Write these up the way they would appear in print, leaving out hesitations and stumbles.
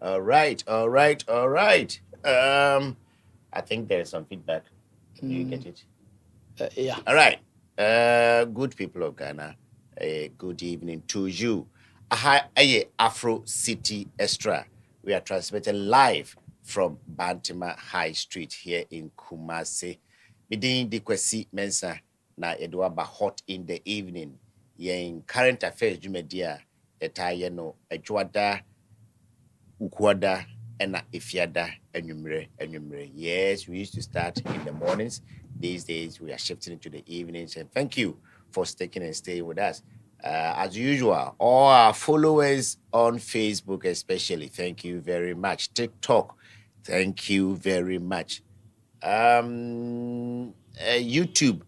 All right, all right, all right. I think there's some feedback. Do you get it? Yeah. All right. Good people of Ghana, good evening to you. Aha, Afro City Extra. We are transmitting live from Bantima High Street here in Kumasi. Bidin di Kwasi Mensah na Edwaba hot in the evening. In current affairs, Jumedia, etaye no, Ejwada, Ukwada, and Ifiada, and Yes, we used to start in the mornings. These days, we are shifting into the evenings. And thank you for sticking and staying with us. As usual, all our followers on Facebook, especially, thank you very much. TikTok, thank you very much. YouTube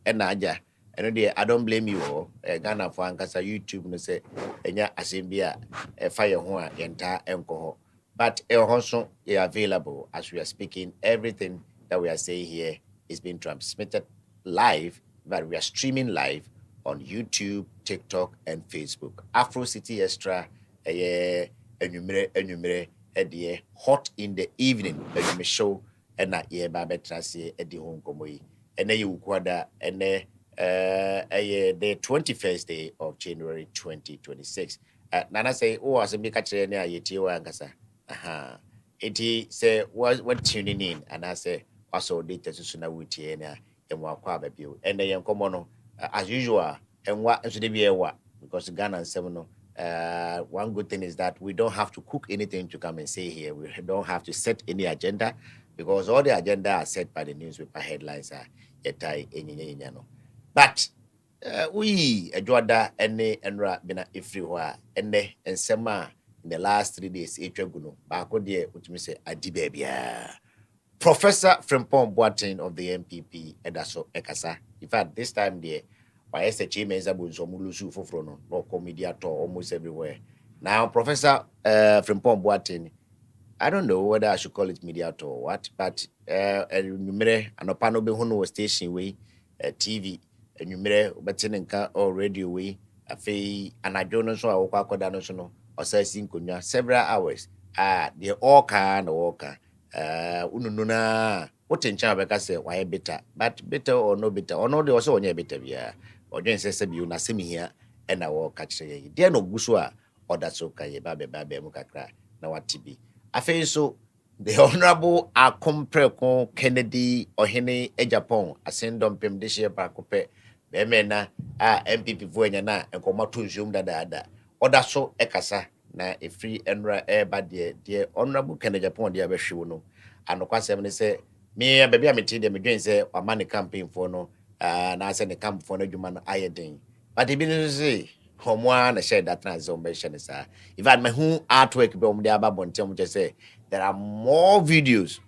and Naja. I don't blame you all. Ghana for Ankasa YouTube no say enya asembia fire ho a yenta enko. But also available as we are speaking. Everything that we are saying here is being transmitted live, but we are streaming live on YouTube, TikTok, and Facebook. Afro City Extra, enumere, hot in the evening, show, and na ye babe trase, edi home komoyi, and you kwada, and the 21st day of January 2026. Nana say, oh, as a big catcher, yeti wa angasa. Aha. Eti say what tuning in and I say also data susuna wuti na enwa kwa babio and then komo no as usual enwa nso de be ewa because Ghana and seven no one good thing is that we don't have to cook anything to come and say here. We don't have to set any agenda because all the agenda are set by the newspaper headlines are yetai enyinya no. But we adwada ene enra bina ifri ho a ene ensema in the last 3 days etwagu baako de utumi say adi bia Professor Frimpong Boateng of the MPP edaso ekasa. In fact, this time there why SH Mensa bunso mulusu foforo no comedy at almost everywhere. Now Professor Frimpong Boateng, I don't know whether I should call it media or what, but numere anopano be hono station way TV numere betin nka or radio way afei anadwo no so a akoda no so no osasi nkonya several hours they all can walk ununu na wote ncha beka say why better but better or no they also onye better bia odwen se bi una semi here and I walk catch ye there no guso a oda so ka ye ba be mu kakra na watibi afei so the Honorable Akompreko Kennedy Ohene Ejapon asendom pem de share pa kope be na MPP voenya na enkomo to zoom dada oda so ekasa na free enra eba de Honorable Kennedy Ejapon de abehwe no anokwasem ne se me baby ameti de medwen se wama ne campaign for no na se ne camp for no dwuma no ayeden but e bi no say homoa na share that na zombe share sa if I me hu artwork be om de aba bontem je say there are more videos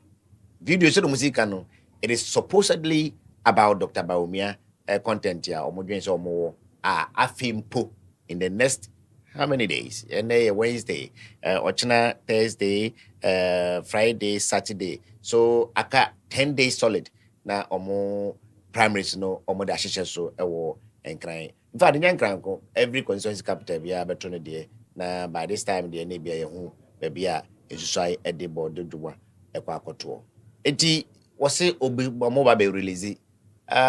so the music no it is supposedly about Dr. Baumia content here or modern so more afimpo in the next how many days and Wednesday Ochina Thursday Friday Saturday so aka 10 days solid na omo primaries no omo da hyehyɛ so ɛwɔ nkran in fact the nkran ko every constituency capital bia beto no de na by this time the na bia ye hu bia esusai edebo dodwa ekwa akoto enti wose obi mo ba be release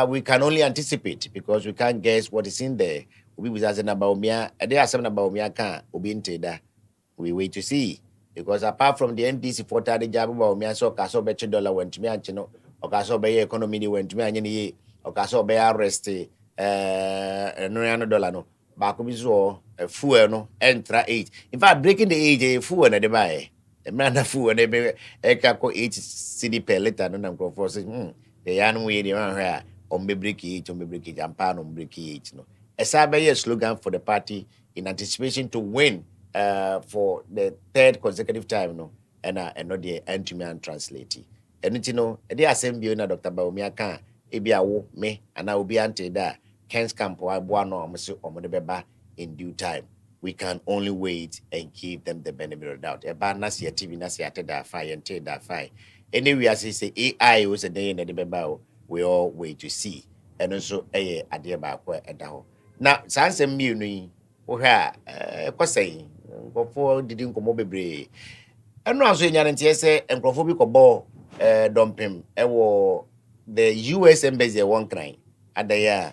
we can only anticipate because we can't guess what is in there obi was asking about omia e dey asem about omia kan obi nteda we wait to see because apart from the NDC for tade job about omia so ka so be $2 went me anche no o ka so be economy ni went me anye ni o ka so be arrest no ya no dollar no ba ko bi so fuel no entra 8 in fact breaking the age fuel na de buy the man na fuel na be e ka ko 8 cedi per liter no na for say the yan we the man here on be break it jampa no break it no esa be a slogan for the party in anticipation to win for the third consecutive time no and not the end-to-man translate and you know the assembly na Dr. Baumia kan ebi awo me and I will be ante da Ken's camp wa boa no omo omo de beba in due time we can only wait and give them the benefit of the doubt eba na se TV na se ateda fire and da fire anyway as I say AI was a day na de beba we all wait to see and also ade ba ko eda ho na sansem mi nu yi wo hwa e kwasai nkofo didi nkomo bebre ɛno aso enya ntie sɛ nkrofo bi kɔbɔ dompem ɛwɔ the US embassy one crying adaya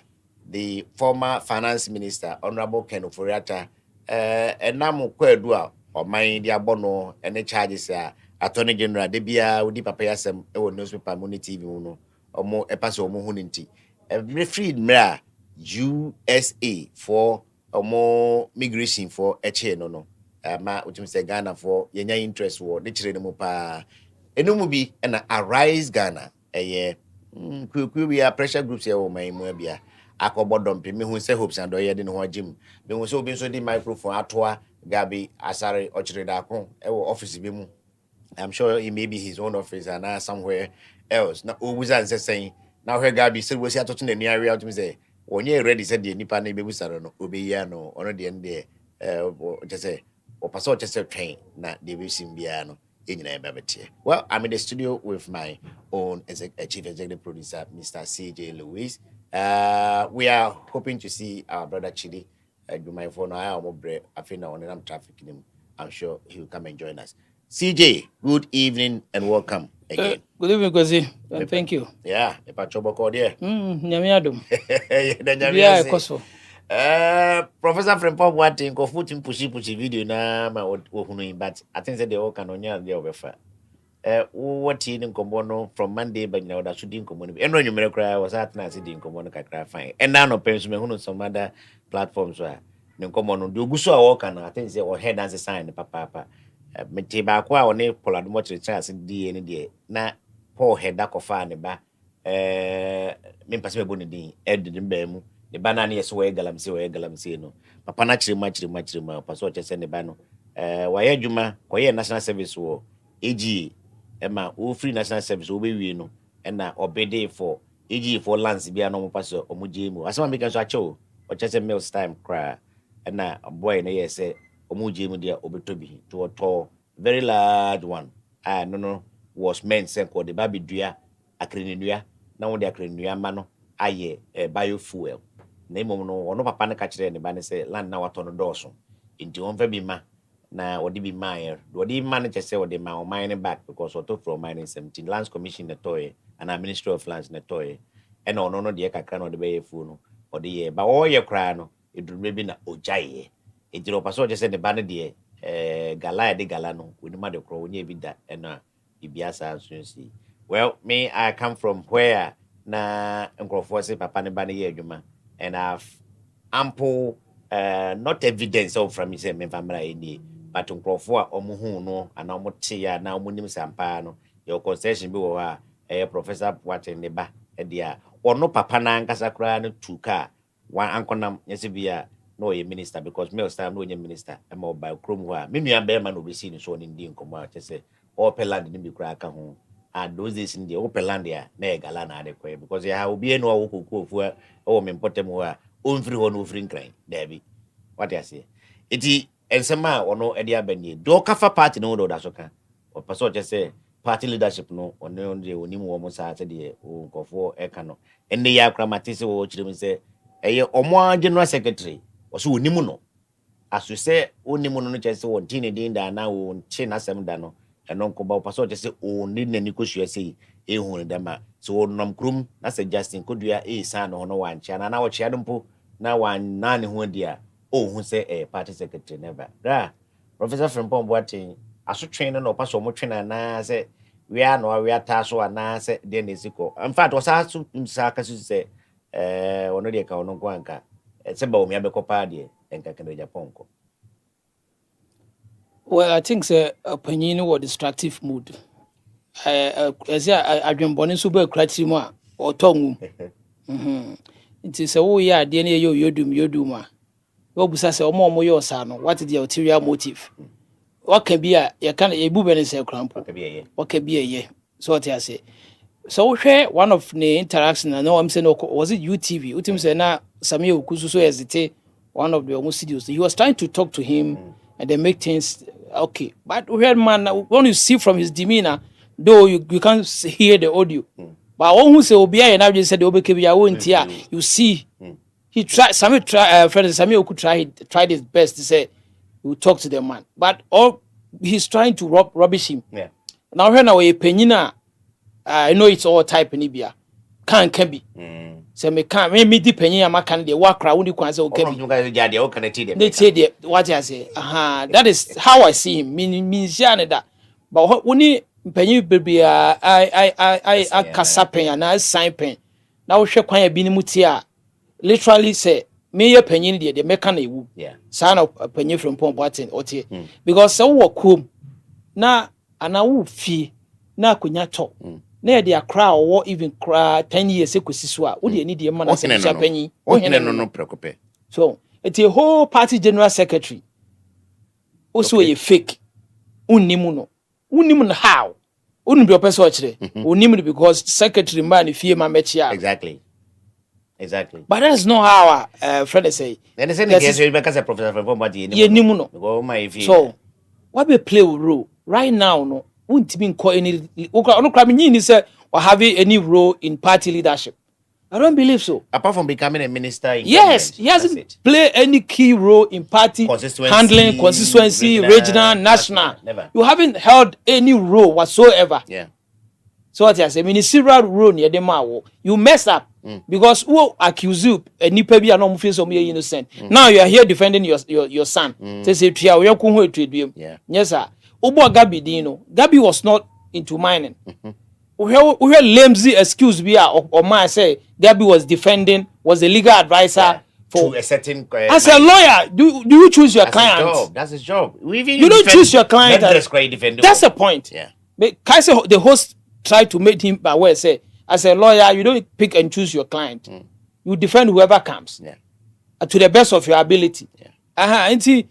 the former finance minister honorable Ken Ofori-Atta enam kwadu a oman di abono ene charges a attorney general de bia odi papa yasem ɛwɔ newspaper mo ne TV mu no omo epase omo hu nti every freed mra USA for omo migration for eche no ma utim se Ghana for yenya interest wo de kire no mu pa enu bi na Arise Ghana kwekwe we are pressure groups here o man mu bia akọbọ dompe me hu se hopes and oyede ne ho agim me hu se obi so di microphone atoa gabi asare ochire da ko office bi mu. I'm sure he may be his own office and somewhere else na owuza nse sen na hwe gabi se we si atoto na ni area to say onye ready said the nipa na bebu sare no obi ya no ono de nde just say o paso just say train na de be sim bia no. Well, I'm in the studio with my own chief executive producer, Mr. CJ Lewis. We are hoping to see our brother Chidi. Do my phone. I feel now I'm trafficking him. I'm sure he will come and join us. CJ, good evening and welcome again. Good evening, Kwasi, and thank you. Yeah, if I trouble call there. Nyamiadum. Yeah, Koso. Professor Frempong what in Kofutin pushy video na ma but I think that they all can only the overfer. What in Combono from Monday, but now that should in community. And when you make cry was at Nancy in Combono cry fine. And now no parents me some other platforms where no Combono do Guso walk and I think they all head as a sign, papa. Metiba qua on a polar much chance in any day. Na poor head duck of fan ba. Mimpassable bonny, Ed in Bemu. The banana is way galamsi no. Papa naturally much paso send the bano. Why Juma, why national service war, AG, Emma, who free national service will be no, and now obey for AG for lands be a normal passer or mujimu. As one becomes a show, or just a meal's time cry, and now a boy in a year say, Omujimu dear Obitobi to a tall, very large one. No, was men sent for the baby dear, a crininia, now they are crininia mano, aye, biofuel. Name no papa na catch ne ba ne say land na wato no dɔɔso nti won fa bi ma na wodi bi mine wodi manager say wodi ma mine back because auto from mining 17 lands commission na toy and ministry of lands na toy and no de kakra no de be fu no odi ye ba wo ye kra no edurme bi na ojaye enti no paso je say ne ba ne de gala de gala no woni ma de kro woni bi da na ibiasa so si. Well, me I come from where na nkrofo say papa ne ba ne ye adwuma and have ample not evidence of from me say me family any but nkrofo a omuhu no ana omote ya na omunim sampa no your concession bi wo ha professor what ne ba e dia ono papa na nkasa kra no tuka wan ankonam yesi bia no ye minister because me time no ye minister e ma ba krom ho a me nua be ma no be see ni so ni ndi nkomo a chese all peland ni bi kra aka ho and those days in the open land there na egala na adekwe because ya obi enu awokoku ofu o me importem ho a on free ho no free nkran dabi what you say iti ensema ono e dia banye do kafa party no do da so kan o paso che say party leadership no ono de onim wo mo sa de o nkofo e ka no enne ya kramatise wo chirem say eye omo general secretary o so onim no aso say onim no no che say won tin din da na won tin asem da no eno nkoba paso just say o ni nani kosua sei ehun dama so nom krum na say Justin kodua san no no wancha na wo chia mpo na wan na ne ho dia o hu say party secretary never da Professor Frempong Boateng aso train no paso mo train na say we are no we are taso na say de nesiko in fact was aso msa kasu say ono de ka ono kwanka se ba o mi abekopa de enka kendo Japan ko. Well, I think the opinion was destructive mood. As I dream born in super cratima or tongue. It is a way I didn't you do ma. What was I say, more your son? What is the ulterior motive? What can be a kind of a boob and a cramp? What can be a year? So what I say. So share one of the interaction. I know I'm saying, was it UTV? Utim say na Samuel Kususo hesitate one of the almost studios. He was trying to talk to him and they make things okay. But we heard man when you see from his demeanor, though you can't hear the audio. But one who say Obia and I just said Obekebia won't hear. You see, he tried. Samuel could try his best to say he would talk to the man. But all he's trying to rubbish him. Yeah. Now when we penina, I know it's all type in Ibia. Can be. So me can't me di penina ma can the work around you can say okay. They say what I say. That is how I see him. Means that. But when you penny baby I kasa pen and I sign pen. Now we share kwan bi ni mutia. Literally say me ye penny the meka na ewu. Yeah. Sign of penny from Pom Boatin otie. Because so wo kom na ana wo fi na akonya to. Na dey akra or even cry 10 years ekosi so a wo dey need dey man as a penny. No preocupe. So it's a whole party general secretary. Also a fake. Unimu no how? Unimbi opeso ochire. Unimu because secretary man if ma mechia. Exactly. But that's not how our friend say. Then they say the because a professor from what you know. Go my view. So what be play role right now no won't be call any no crime ni say or having any role in party leadership. I don't believe so. Apart from becoming a minister in yes, he hasn't played any key role in party handling, constituency, regional, national. Never. You haven't held any role whatsoever. Yeah. So what I say, ministerial role near the mawo, you mess up because who accuse you and nipa bi anom feel so innocent. Now you are here defending your son. Say tia we ko ho trade bi. Yes sir. Obo Gabi Dino. Gabi was not into mining. We hear lazy excuse be or man say Gabi was a legal advisor for to a certain as a lawyer. Do you choose your client? That's his job. You don't choose your client. That's the point. Yeah. But the host tried to make him aware say as a lawyer you don't pick and choose your client. You defend whoever comes. Yeah. To the best of your ability. Yeah. And see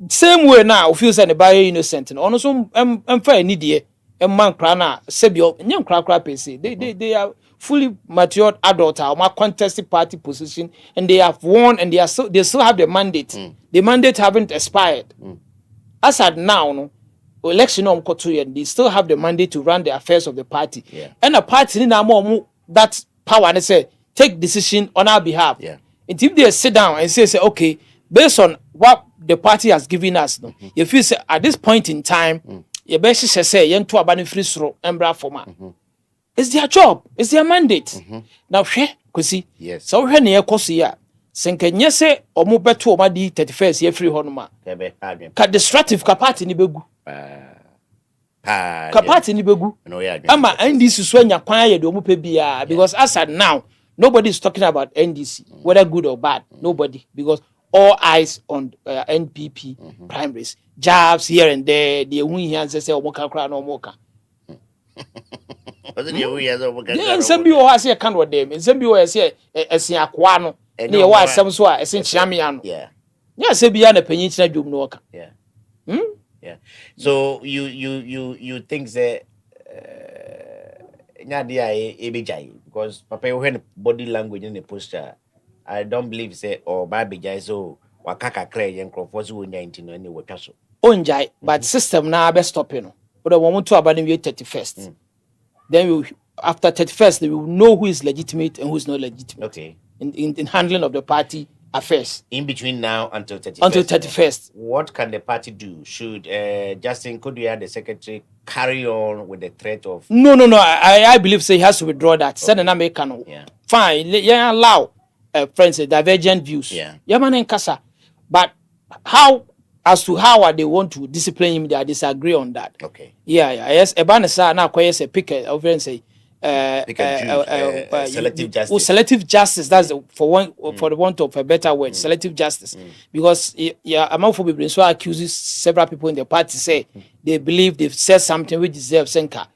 same way now feels anybody innocent. Also I'm fair need man krana sebio nyam kra pese they are fully matured adult or my contested party position and they have won and they still have the mandate. The mandate haven't expired. As at now no election on koto and they still have the mandate to run the affairs of the party. Yeah. And the party na more that power and say take decision on our behalf. Yeah. And if they sit down and say okay based on what the party has given us no if you say at this point in time ye be hye say ye nto aba no free soro embra forma it's their job, it's their mandate. Now hwe Kwasi yes so hwe ne yekoso ya senkenye se omo beto oma di 31st ye free honoma ka destructive capacity ni begu capacity ni begu ama NDC so anya kwan ye de omo pe bia because as at now nobody is talking about NDC whether good or bad nobody because all eyes on NPP primaries jobs here and there the win here say omoka kra no omoka some bi o ha say kan dem some bi o say esen akwa no na ye wa asem so a esen chiame ya no yeah say bia na panyin china dwom no oka yeah so you think that nya dia e bejai because papa you hear body language in the posture I don't believe say or baby jai so wakaka kra yen crofo so wonya intino any wotwa so onjai but system na be stop you know but we want to abandon 31st then we, after 31st we will know who is legitimate and who is not legitimate okay in handling of the party affairs in between now until 31st what can the party do should Justin Kodua the secretary carry on with the threat of no I believe say he has to withdraw that send an American fine yeah allow friends divergent views man nkasa but how as to how they want to discipline him they disagree on that okay yes ebanesa na akoye say pick of friends say selective justice selective justice that's for the want of a better word selective justice because amount people so accuses several people in the party say they believe they've said something which deserves senka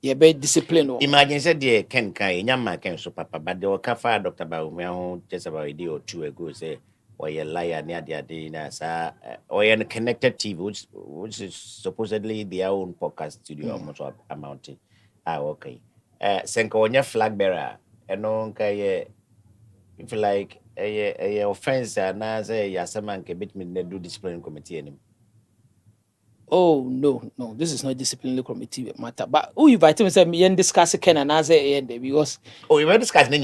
be discipline imagine said the ken kai nyama ken so papa but the okafa Dr. Bawumia just about a day or two ago say or a liar near the day na sa or a connected TV which is supposedly their own podcast studio almost amounting okay senka onya flag bearer eno nka if like a offense na say yasama nke bit me do discipline committee anim. Oh no, this is not disciplinary committee matter. But who invite me say me discuss Ken and say because we discuss me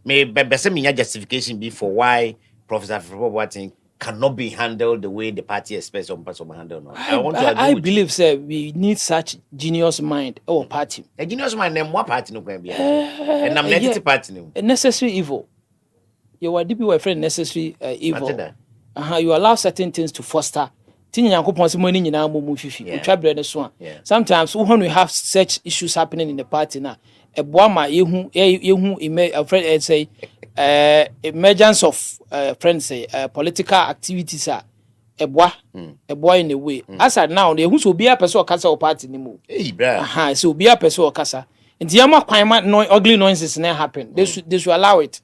be justification be for why Professor Boateng cannot be handled the way the party expects some person to handle. No, I want to agree I with believe, sir, we need such genius mind or party. a genius man name what party no can be. And I'm Yeah, party no. a necessary evil. You are DP friend necessary evil. You allow certain things to foster. Sometimes when we have such issues happening in the party now, a boama you friend say emergence of friends say political activities are a boy in a way. As at now, they who be a person or casa or party anymore. So be a person or casa. And the ugly noises never happen. They should allow it.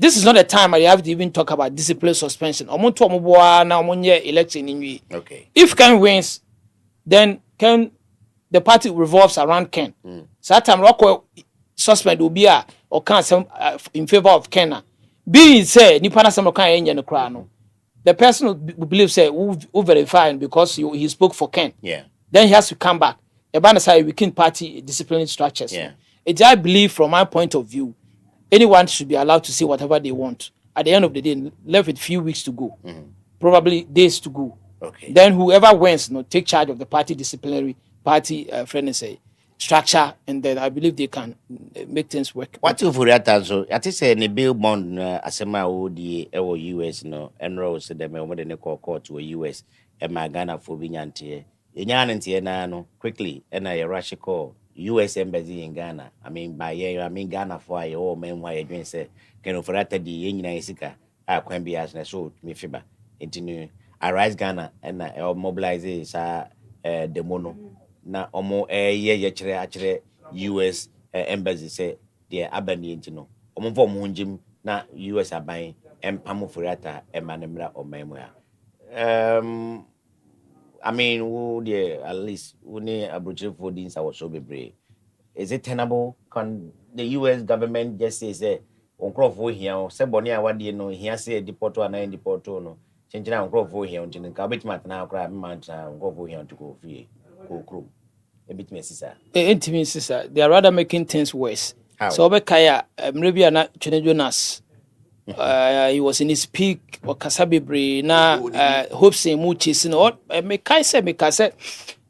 This is not a time I have to even talk about discipline suspension. Election in okay. If Ken wins, then the party revolves around Ken. So that time Rockwell suspend will be or can in favor of Ken. Being said, Nipana Samokan in the crown. The person who believes say who verify because he spoke for Ken. Yeah. Then he has to come back. A banner side weaken party disciplinary structures. Yeah. I believe from my point of view, anyone should be allowed to say whatever they want. At the end of the day, left with few weeks to go, probably days to go. Okay. Then whoever wins, take charge of the party disciplinary party structure, and then I believe they can make things work. What you for that so? I think say the bill bond asema o di US no enroll so them mo de ne court to US e ma Ghana for binyante. Enya nante na no quickly and I rush call US embassy in Ghana. I mean by Ghana for I all men why you say can for that di nyina isika kwan bi as na so me fiba intinu arise Ghana and mobilize the mono na omo ye kire US embassy say the abani ntino omo fo mo njim na US aban empam furata emanemra omemwa I mean, at least we abroad for things I was so brave. Is it tenable? Can the US government just say on crop for here, say Bonia what you know, here say deporto and then deporto no. Changing on crop for here until the cabbage mat now crab man go for here to go free. Go crew. A bit messy, sir. Intimate sister, they are rather making things worse. How? So Bekaya, maybe I'm not Jonas. He was in his peak or Kasabibre na hopes and muchis and all. Mekase,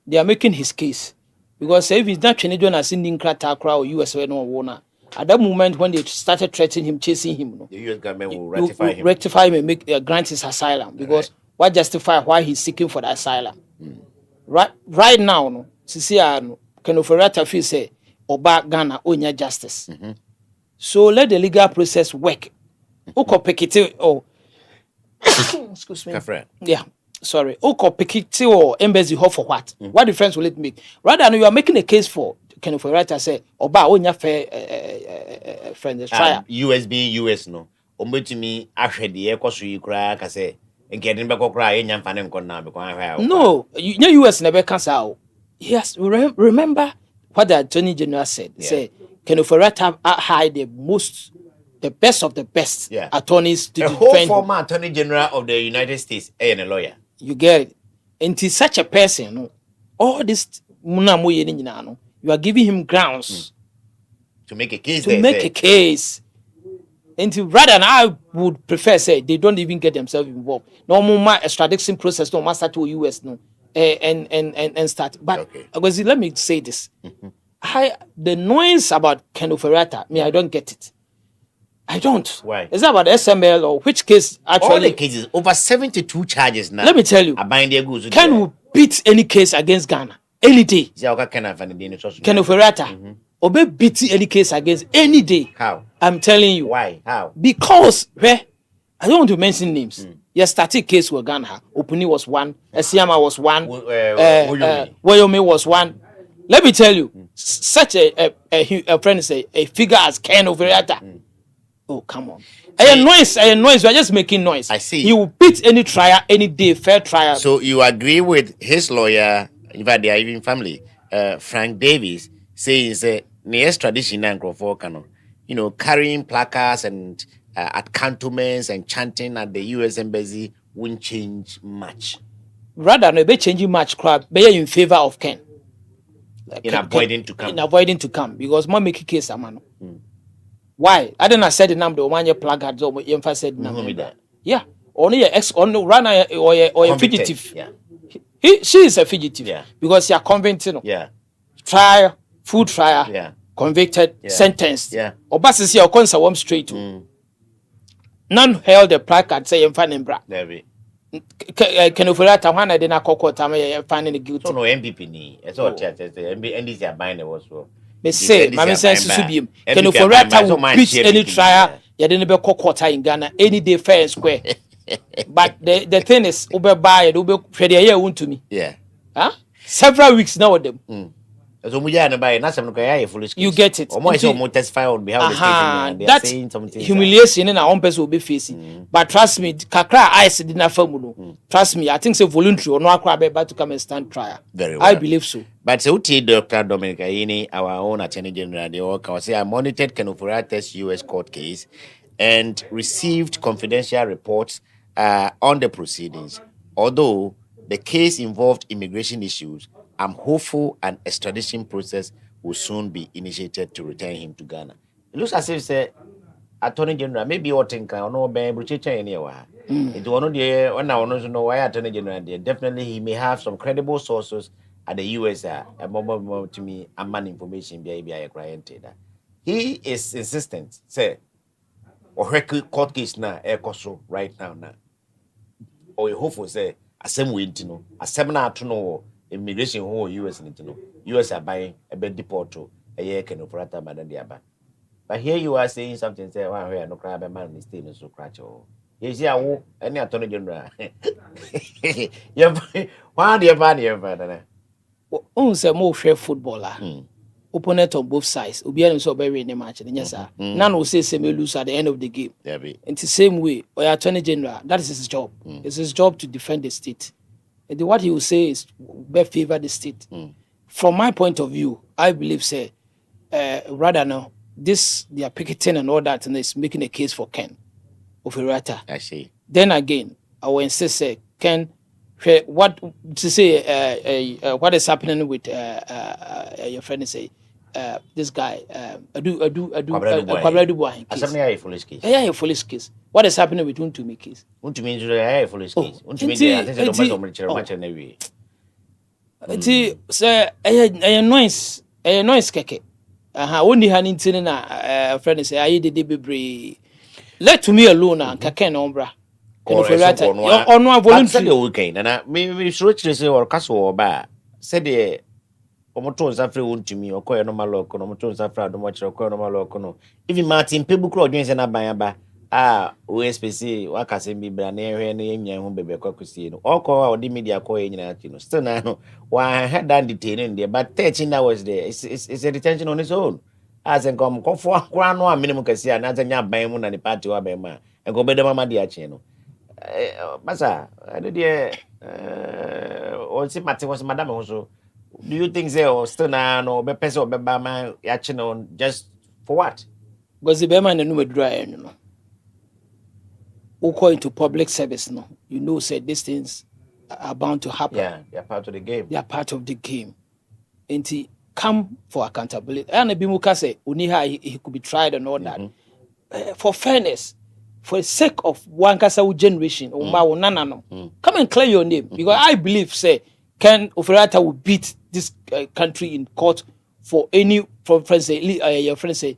they are making his case because if he's not changing as Indian Kratakra or US no owner at that moment when they started threatening him, chasing him, the US government will rectify him and make grant his asylum because what justify why he's seeking for the asylum right now no Sisia Kenoferata feel say Oba Ghana onya justice so let the legal process work. Oko Pekiti or excuse me. Yeah, sorry. Oko Pekiti or embassy hall for what? What difference will it make? Rather than you are making a case for kind of a writer say Oba onya fair friend try US being US no. Ombetumi ahwe de ekoso yi kura ka say nkede nbeko kura enya mfa ne nkon na be kon ahwe. No, you US never cancel. Yes, remember what the Attorney General said. Say kind of a writer hide the best of the best attorneys to defend. The whole former Attorney General of the United States and a lawyer. You get it. And to such a person, all this you are giving him grounds to make a case. A case. And rather than I would prefer say they don't even get themselves involved. No more extradition process, no master to US, no, and start. But because let me say this. The noise about Ken Oferata, I don't get it. I don't. Why? Is that about SML or which case actually? All the cases, over 72 charges now. Let me tell you. Ken will beat any case against Ghana any day. Ken Oferata will beat any case against any day. How? I'm telling you. Why? How? Because I don't want to mention names. Your static case with Ghana. Opuni was one. Esiama was one. Wyoming was one. Let me tell you, such a friend say a figure as Ken Oferata. Oh, come on. Noise. We are just making noise. I see. He will beat any trial, any day, fair trial. So you agree with his lawyer, in fact, they are even family, Frank Davis, saying near tradition and carrying placards and at cantonments and chanting at the US Embassy won't change much. Rather, no, be changing much crowd, be in favor of Ken. Avoiding to come. Because more make a case, man. Why? I didn't say the number. One year placards or said number. Yeah. only ex on runner or a fugitive. Yeah. She is a fugitive because she are convicted. Yeah. Trial, full trial, convicted, sentenced. Yeah. Or passes your concert one straight to. None held the placard saying finding bra. Can Ofurata one I didn't call time finding the guilty. So no MPP ni. It's all chat. NDC are buying the also. Me say, Mammy says Subium. Can Ofurata will beat any trial. You didn't be court in Ghana any day fair and square. But the thing is, Uber buy it, Uber ready a year to me. Yeah. Huh? Several weeks now with them. You get it. Almost testify on behalf of the state. They are saying something. Humiliation in our own person will be facing. But trust me, Kakra eyes did not form. Trust me, I think it's voluntary or no about to come and stand trial. Very well. I believe so. But so Dr. Dominic Ayini, our own Attorney General, the worker, say I monitored Ken Ofori-Attah's U.S. court case and received confidential reports on the proceedings. Although the case involved immigration issues, I'm hopeful an extradition process will soon be initiated to return him to Ghana. It looks as if say Attorney General maybe or think I know be anywhere. It one the when I want to know why Attorney General there. Definitely he may have some credible sources at the US to me and man information be a client. He is insistent say or court case now right now. Or you hopeful say asem we to know asem na to know immigration who US need to know. US are buying a bed deport to a year can operate madam diaba. But here you are saying something say one way no crab a man mistake so cratch oh. You see any Attorney General. Why do you find your On say more share footballer. Opponent on both sides. Obi and so very in the match. Yes, sir. None will say same lose at the end of the game. In the same way, or Attorney General, that is his job. It's his job to defend the state. And what he will say is best favor the state. From my point of view, I believe say rather now this they are picketing and all that and is making a case for Ken Ofori-Attah. I see. Then again, I will insist say Ken what to say what is happening with your friend say this guy Kwabra a foolish case. A foolish case. What is happening with Untumi case? Untumi is a foolish case. Untumi say a noise keke. Only han intini na friend say aye de bebre. Let to me alone and keke no bra. On voluntary weekend and me sure say or castle ba said the omoto nsafre Untumi okoye no maloko omoto nsafre adomoche okoye no maloko no even Martin Pebuku odwen na ban ba we speci wakase bi bra na ehwe na enya ho bebe kwakusie no okọ a odi media call nyina ati no still na no wa head and detain there but 13 hours there it's a detention on its own as en kom kofo akwa no a minimum kasia na anya ban mu na the party wa ban ma en go bedema ma dia che no masa ade de on si mate was madam so do you think say or still na no be person be ba ma ya che no just for what because the be man no medura en no who call into public service no you know say these things are bound to happen. Yeah, they are part of the game. They are part of the game. And he come for accountability. And Bimuka say Uniha he could be tried and all that. For fairness, for the sake of one Kasa generation, come and clear your name. Because I believe say Ken Ofori-Attah will beat this country in court for any for friends say your friends say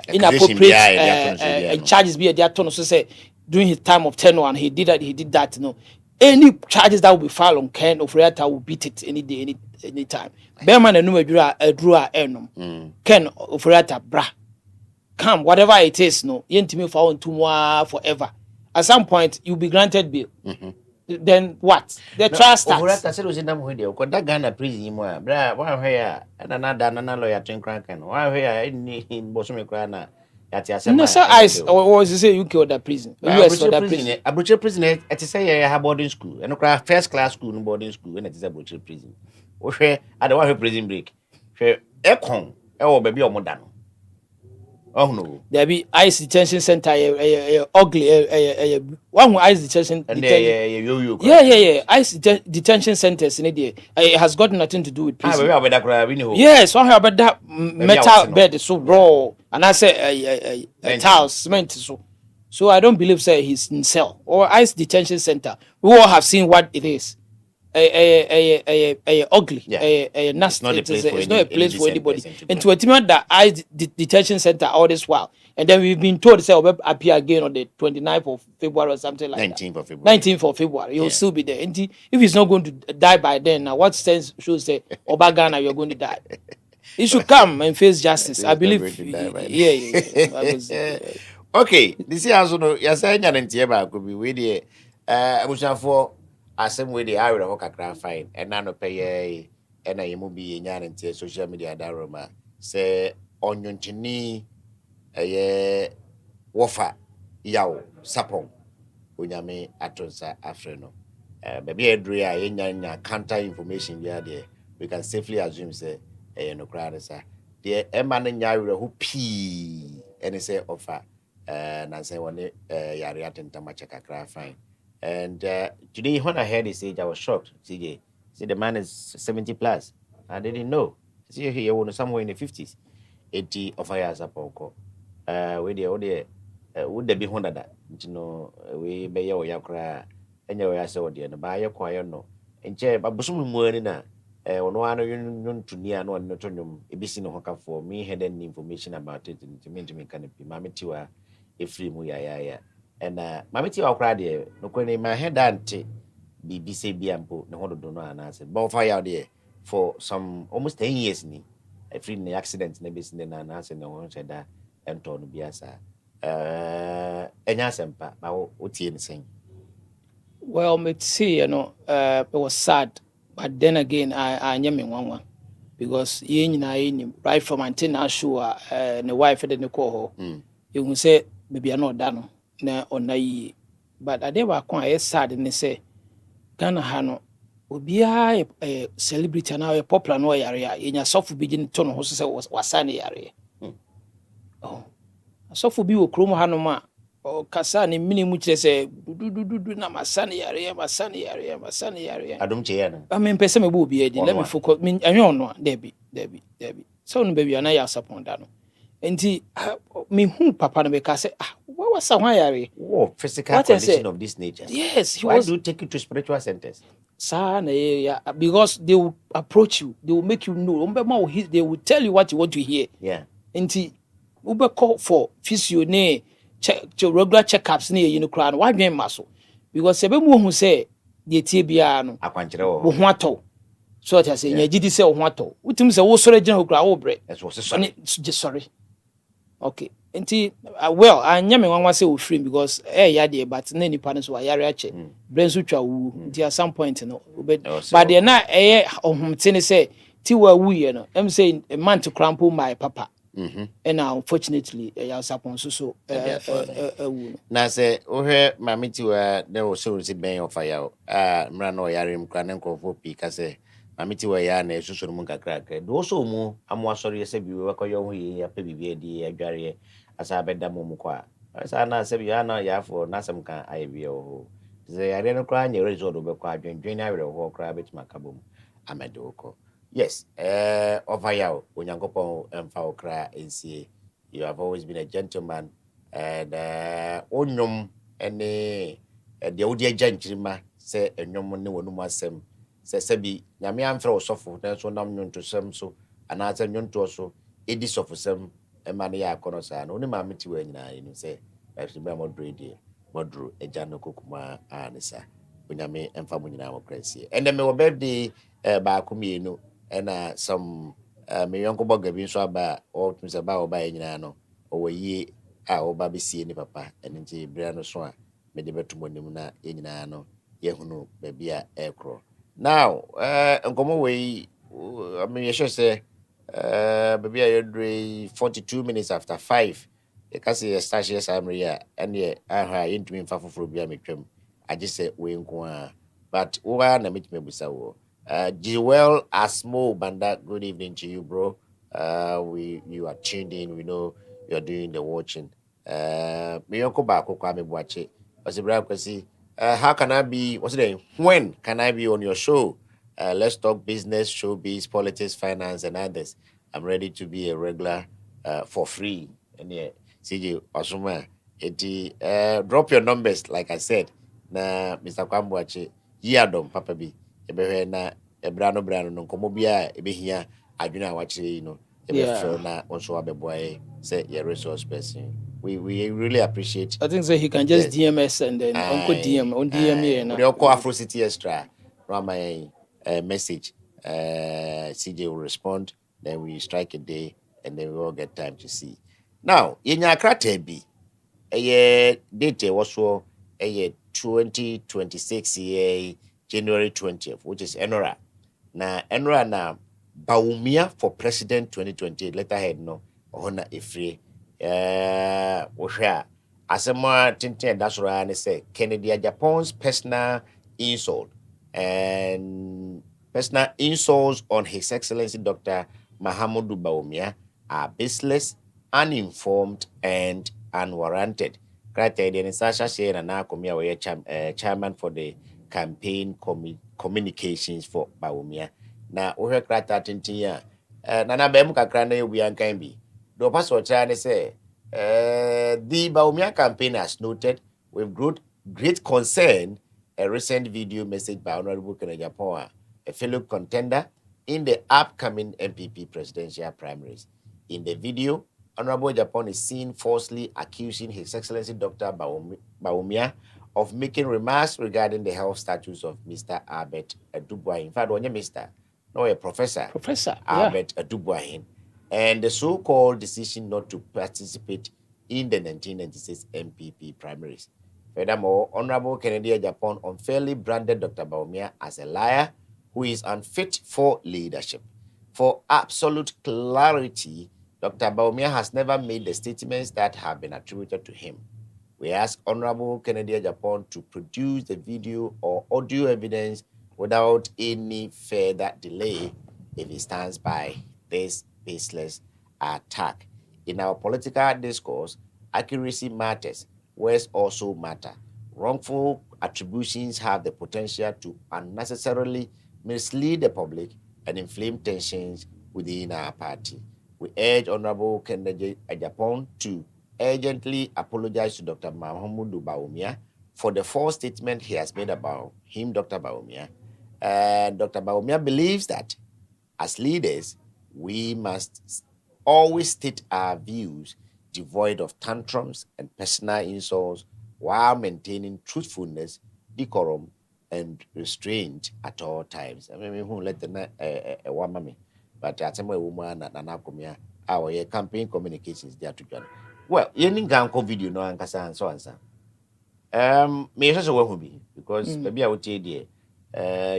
inappropriate charges be their turn so say during his time of tenure and he did that you know any charges that will be filed on Ken Ofori-Attah will beat it any day any time Berman and Numedura Edrua Enom Ken Ofori-Attah bra come whatever it is no yentimi for on tomorrow forever at some point you'll be granted bail. Then what? The trial starts. Ofori-Attah said was in them video. Because that Ghana prison, bra, one here, and another lawyer to crank and one here in Bosome Crana. No, sir, I was to say UK or that prison. US or that prison. A butcher prison, at say I have boarding school, and a first class school in boarding school, and it is a butcher prison. Or share, I don't want her prison break. Share, Econ, oh, baby, or Modano. Oh no. There be ICE detention center ugly one ICE detention yeah ICE detention centers in there it has got nothing to do with prison. Yes, one about that metal bed so raw and I say tiles cement so So I don't believe say he's in cell or ICE detention center. We all have seen what it is. Ugly, Yeah. nasty. Not a place for It's any not a place for decent anybody. person to And go. to a that ICE detention center all this while, and then we've been told say will appear again on the 29th of February or something like that. 19th of February. 19th of February, he'll Yeah. still be there. And if he's not going to die by then, now what sense should say Obagana you're going to die? He should come and face justice. I He's not believe. going to die by Yeah. Okay, this year also no yasa nya ntie ba ko bi we de abushafo asem we de awere ho kakra fine na no peye na yemu bi nya ntie social media daroma se onyontini eye wofa yawo sapon onyame atonsa afre no baby edru a yenya counter information bi ade we can safely assume say no crowd sa de ema no nya awere ho pii ene say offer and say one yari atentama kakra fine. And today when I heard this age, I was shocked. CJ, see the man is 70 plus. I didn't know. See he was somewhere in the 50s. 80 of years upon we the would there be 100 that you know we be your yakra and your ass or the buy your choir no. And chair but busum money na ono ano yun to near no no tonum ebisi no hoka for me had any information about it to me can be mammy tiwa free mu ya and mammy tiwa crowd there no kwen my head ante bibi say bi ampo no hodo no anase but fire out there for some almost 10 years ni free the accident na bisi na anase no ho cheda ento no biasa enya sempa ba o tie nsen. Well, me see, it was sad, but then again, I am in one because right from antenna sure the wife and the call you will say maybe I'm not done na on na but I never quite sad and they say Ghana Hano obiara a celebrity now a popular no area in your soft begin to know who say was sunny area. Oh, soft be okromo hanoma o kasa ne mini mu kire se du na masane yare Adom che ya na I mean pese me bo obi edi let me focus me anyo ono debi so no baby ana ya support da no enti me hu papa no be ka say what was hwan yare physical condition of this nature. Yes, he why was. do you take you to spiritual centers? Yeah, because they will approach you, they will make you know, they will tell you what you want to hear. Yeah. Enti ube call for physio ne regular checkups ne you know crown why dwen maso because sebe mu hu say de tie bia no Akwankyere wo wo ho atɔ so what I say nya gidi say wo ho atɔ utim say wo sore gina okra wo bre that's what sorry sorry okay enti well anya me wanwa say wo free because ya de but na nipa no so ayare ache brain so twa wu enti at some point no but de na ohumte ne say ti wa wu ye no em say a man to crample my papa. And unfortunately, I was upon so na say ohwe mamiti wa there was so si ben of fire mra no yare mkra ne nkofo pi ka say mamiti wa ya na esusu mu kakra kakra do so mu amu asori se bi we koyo ho ye ape bibi edi adware asa beda mu kwa asa na se bi ya na ya fo na sem kan aye bi o ze yare no kra nya result be kwa adwendwen na were ho kra betima kabom amedo ko. Yes, Ovayao, Unyankopon Mfa Okra NCA. You have always been a gentleman and Onyum and the Odia Gentrima say a Nomun Numasem. Say Sebi, Yamian throw soft, that's one nam to some so, and answer yon to so, it is of some a mania conosan, only mammy to you say, as the Bama Brady, Modru, a Jano Kukuma, Anissa, Unyame and Famunina Crazy. And then my birthday, Bakumi, no. And some me yonko boga bi so aba o tumse ba oba nyina no o yi a oba be sie ni papa ene nti bra no so a me de beto monim na nyina no ye hunu ba bia ekro now nkomo we I mean you should say baby I 42 minutes after 5 e ka say start here summary a ene aha yintumi mfa foforo bia metwam I just say we nko a but wa na metime busa wo. Jewel Asmo Banda, good evening to you, bro. You are tuned in. We know you're doing the watching. Miyoko Bako Kwame Bwache. How can I be? What's the name? When can I be on your show? Let's talk business, showbiz, politics, finance, and others. I'm ready to be a regular for free. And yeah, CJ Osuma, Drop your numbers, like I said. Na Mr. Kwambuache, yadom papa bi. Ebe na brano no komo bia ebe hia adwene a wakyere no. Ebe Yeah. frɛ na also abeboy say your resource person. We really appreciate. I think so he can just DM us and then Uncle DM on DM here We now. call Afro City Extra. Run my message. CJ will respond. Then we strike a day, and then we all get time to see. Now, in your bi, a date was so a 2026 year January 20th, which is Enora. Enora na Baumia for President 2028. Letterhead no, Ohana Ifri. Wohwɛ asɛm tenten da soro ara ne sɛ Kennedy Japan's personal insult and personal insults on His Excellency Dr. Mahamudu Bawumia are baseless, uninformed, and unwarranted. Krataa ne Sasha Shea na Nakomia were chairman for the campaign communications for Bawumia. Na wohwɛ krataa tenten a nana bɛmu kakra na yɛwia nkan bi. The pastor say, the Bawumia campaign has noted with great concern a recent video message by Honorable Kennedy Japan, a fellow contender in the upcoming MPP presidential primaries. In the video, Honorable Japan is seen falsely accusing His Excellency Dr. Bawumia of making remarks regarding the health status of Mr. Albert Adubuahin. In fact, Mr. No, a professor. Professor Albert Adubuahin. And the so-called decision not to participate in the 1996 MPP primaries. Furthermore, Honorable Kennedy Japan unfairly branded Dr. Bawumia as a liar who is unfit for leadership. For absolute clarity, Dr. Bawumia has never made the statements that have been attributed to him. We ask Honorable Kennedy Japan to produce the video or audio evidence without any further delay if he stands by this baseless attack. In our political discourse, accuracy matters, words also matter. Wrongful attributions have the potential to unnecessarily mislead the public and inflame tensions within our party. We urge Honorable Kennedy Japan to urgently apologize to Dr. Mahamudu Bawumia for the false statement he has made about him, Dr. Bawumia. Dr. Bawumia believes that as leaders, we must always state our views devoid of tantrums and personal insults while maintaining truthfulness, decorum, and restraint at all times. I mean, who let the one mommy, but at some woman and Anakomia, our campaign communications there to John. Well, you need to video no ankasa and so on. Me also want be because maybe I would tell you,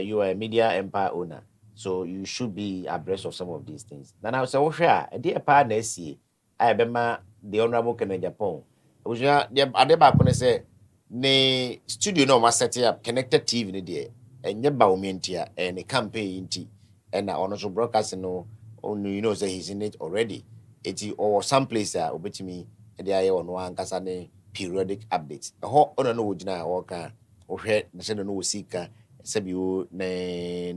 you are a media empire owner. So you should be abreast of some of these things. Then I was say, sure, a dear partner, see, I remember the Honorable Kennedy Japan. Was ya, I never say, ne studio no must set up connected TV in the day, and your Baumentia and a campaign tea, and I also broadcast no, only you know, say he's in it already. It's or someplace obey me, and they are on one casane periodic updates. A whole on no wujina or car, or head, the no seeker. Sabi ne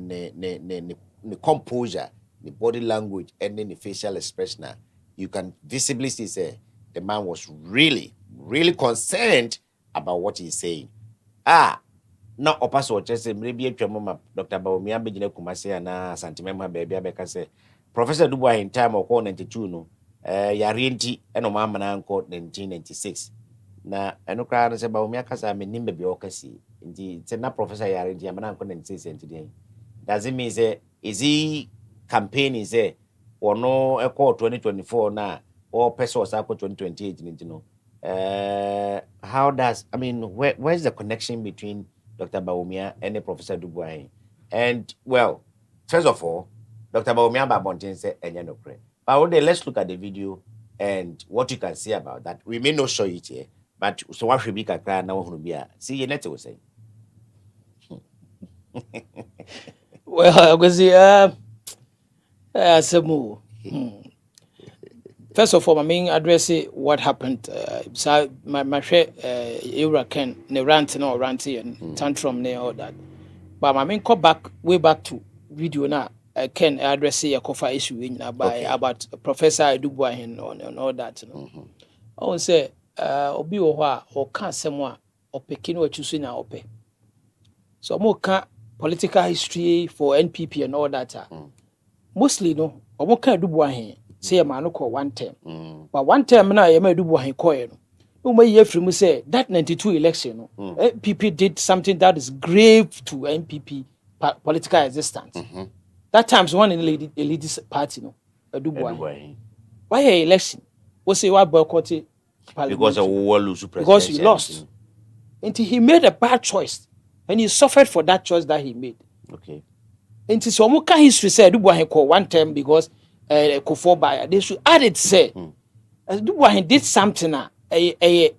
composure, the body language, and then the facial expression. You can visibly see say the man was really concerned about what he's saying. Now opaso just maybe a mama Dr. Bawumia begin kumase na santimema baby abeka say Professor Dubois in time of 92 no yarienti eno mama na anko 1996 na eno kra na se Bawumia kasa menim baby okasi nti say na professor yarienti amana anko 96 nti does it mean say is he campaigning say ono e call 2024 na or person was 2028 nti no how does I mean where's the connection between Dr. Bawumia and Professor Dubois? And well, first of all, Dr. Bawumia Babontin said no pray. But let's look at the video and what you can see about that. We may not show it here, but so what should be cry now who be see you next will say. Well, because first of all, I mean, addressing what happened. So my share, Eura Ken, ne rant no ranty and tantrum ne all that. But I mean, go back way back to video now. Ken address a cover issue in by about Professor Dubois and all that. You know, I would say obi wo ho a o ka asem a opeke no achusu na ope so mo ka political history for NPP and all that mostly no omo ka dubu ahen say ma no call one term but one term na ye ma dubu ahen call no no may ye free mu say that 92 election no NPP did something that is grave to NPP political existence that times one in the elite party no dubu ahen why election we say why boycott because of war lose because you lost until he made a bad choice and he suffered for that choice that he made. Okay. Until some can history said Dubois call one term because Kofo buyer they should add it say Dubois did something I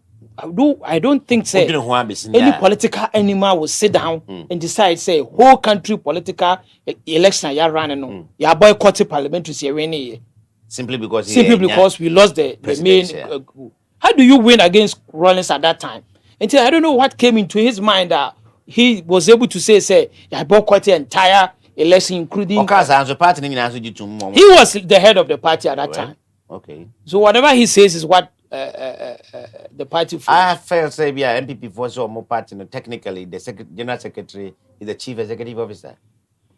don't think say any political animal will sit down and decide say whole country political election ya run no ya boycott parliamentary simply because we lost the main how do you win against Rollins at that time? Until I don't know what came into his mind that he was able to say, I boycott the entire election, including. He was the head of the party at that time. Okay. So whatever he says is what the party. I felt say MPP for so more party. Technically, the general secretary is the chief executive officer.